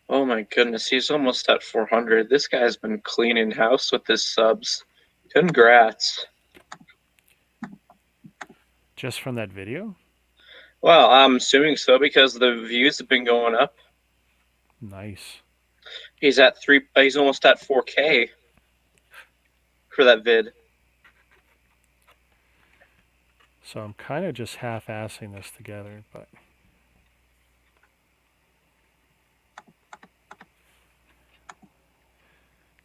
Oh my goodness, he's almost at 400. This guy's been cleaning house with his subs. Congrats. Just from that video? Well, I'm assuming so because the views have been going up. Nice. He's at 3. He's almost at 4K for that vid. So I'm kind of just half-assing this together, but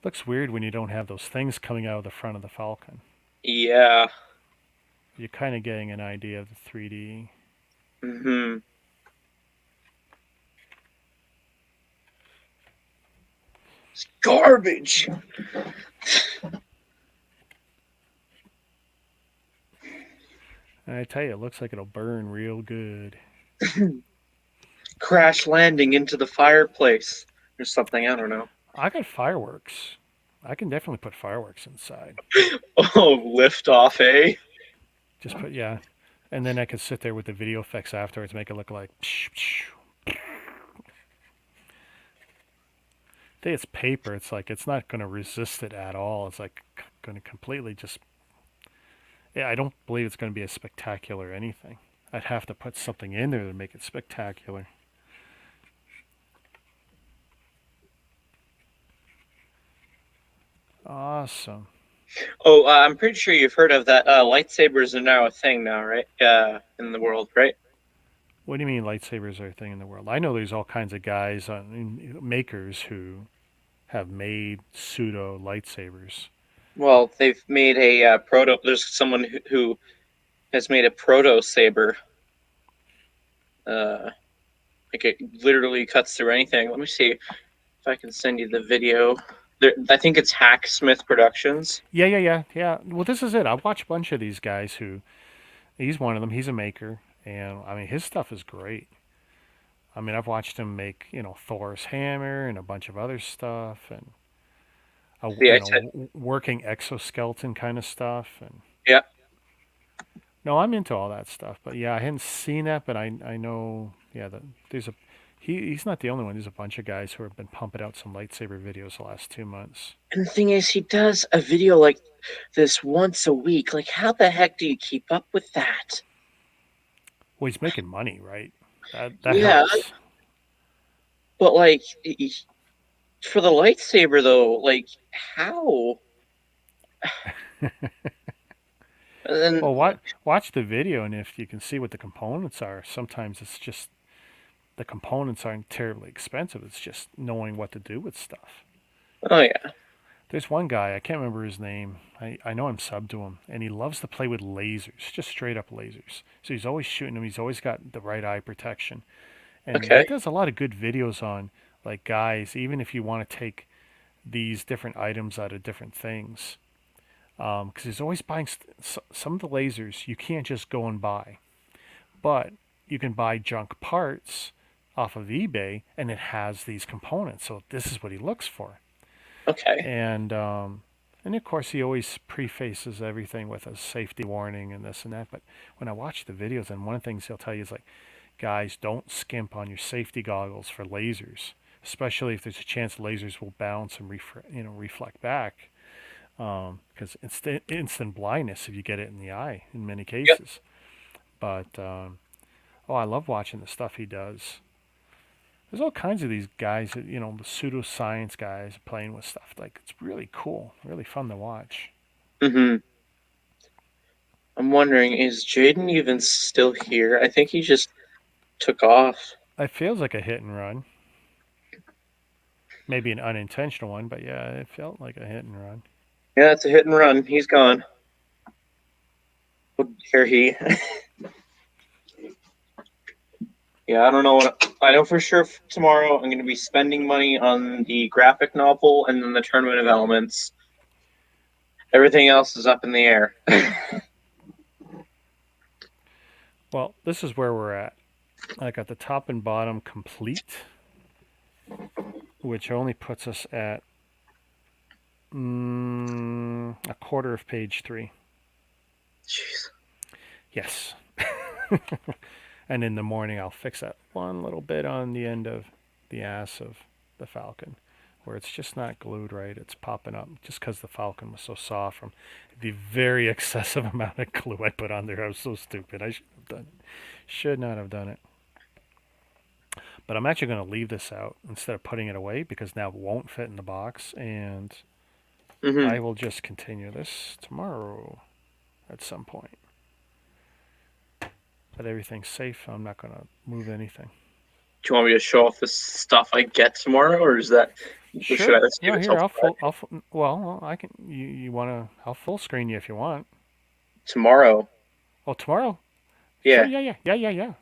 looks weird when you don't have those things coming out of the front of the Falcon. Yeah. You're kind of getting an idea of the 3D. Mm-hmm. It's garbage. And I tell you, it looks like it'll burn real good. Crash landing into the fireplace or something. I don't know. I got fireworks. I can definitely put fireworks inside. Oh, lift off, eh? Just put, yeah. And then I could sit there with the video effects afterwards, make it look like. It's paper. It's like it's not going to resist it at all. It's like going to completely just. Yeah, I don't believe it's going to be a spectacular anything. I'd have to put something in there to make it spectacular. Awesome. Oh, I'm pretty sure you've heard of that. Lightsabers are now a thing now, right? In the world, right? What do you mean lightsabers are a thing in the world? I know there's all kinds of guys, makers who have made pseudo lightsabers. Well, they've made a proto. There's someone who has made a proto saber. Like it literally cuts through anything. Let me see if I can send you the video. I think it's Hacksmith Productions. Yeah. Well, this is it. I watch a bunch of these guys who. He's one of them. He's a maker, and I mean his stuff is great. I mean I've watched him make Thor's hammer and a bunch of other stuff, and Yeah, working exoskeleton kind of stuff, and yeah. no, I'm into all that stuff. But yeah, I hadn't seen that, but I know that there's a he's not the only one. There's a bunch of guys who have been pumping out some lightsaber videos the last 2 months. And the thing is, he does a video like this once a week. Like, how the heck do you keep up with that? Well, he's making money, right? That Yeah, helps. but like for the lightsaber though, like how? And Well, watch the video, and if you can see what the components are, sometimes it's just the components aren't terribly expensive. It's just knowing what to do with stuff. oh yeah, There's one guy, I can't remember his name. I know I'm sub to him, and he loves to play with lasers, just straight up lasers. So he's always shooting them. He's always got the right eye protection. And he okay, does a lot of good videos on, like, guys, even if you want to take these different items out of different things. Because he's always buying some of the lasers you can't just go and buy. But you can buy junk parts off of eBay, and it has these components. So this is what he looks for. okay. And of course he always prefaces everything with a safety warning and this and that. But when I watch the videos, and one of the things he'll tell you is like, guys, don't skimp on your safety goggles for lasers, especially if there's a chance lasers will bounce and reflect back. Because it's instant blindness if you get it in the eye in many Yep. cases. But I love watching the stuff he does. There's all kinds of these guys, the pseudoscience guys playing with stuff. Like, it's really cool, really fun to watch. Mm-hmm. I'm wondering, is Jaden even still here? I think he just took off. It feels like a hit and run. Maybe an unintentional one, but yeah, it felt like a hit and run. Yeah, it's a hit and run. He's gone. How dare he? Yeah, I don't know what I know for sure. Tomorrow, I'm going to be spending money on the graphic novel and then the Tournament of Elements. Everything else is up in the air. Well, this is where we're at. I got the top and bottom complete, which only puts us at a quarter of page 3. Jeez. Yes. And in the morning, I'll fix that one little bit on the end of the ass of the Falcon, where it's just not glued right. It's popping up just because the Falcon was so soft from the very excessive amount of glue I put on there. I was so stupid. I should have done it. Should not have done it. But I'm actually going to leave this out instead of putting it away, because now it won't fit in the box, and I will just continue this tomorrow at some point. But everything's safe. I'm not going to move anything. Do you want me to show off the stuff I get tomorrow, or is that? Sure. Should I save it till I can. You want to? I'll full screen you if you want. tomorrow? Oh, tomorrow? Yeah. Sure, yeah.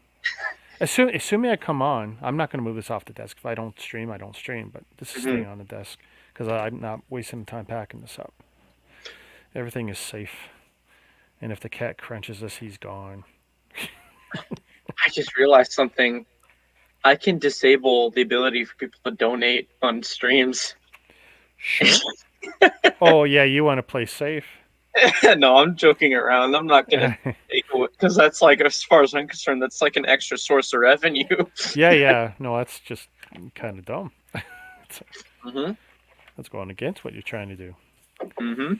Assuming I come on, I'm not going to move this off the desk. If I don't stream, I don't stream. But this is staying on the desk because I'm not wasting time packing this up. Everything is safe. And if the cat crunches us, he's gone. I just realized something. I can disable the ability for people to donate on streams. Sure. Oh yeah, you want to play safe? No, I'm joking around. I'm not gonna take it because that's like, as far as I'm concerned, that's like an extra source of revenue. Yeah. No, that's just kind of dumb. Mhm. That's going against what you're trying to do. Mhm.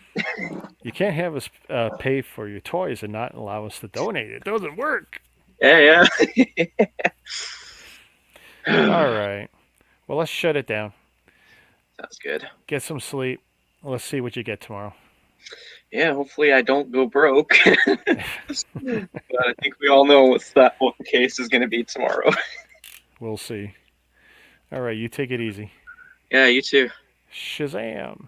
You can't have us pay for your toys and not allow us to donate. It doesn't work. Yeah. All right. Well, let's shut it down. Sounds good. Get some sleep. Let's see what you get tomorrow. Yeah, hopefully I don't go broke. But I think we all know what the case is going to be tomorrow. We'll see. All right, you take it easy. Yeah, you too. Shazam.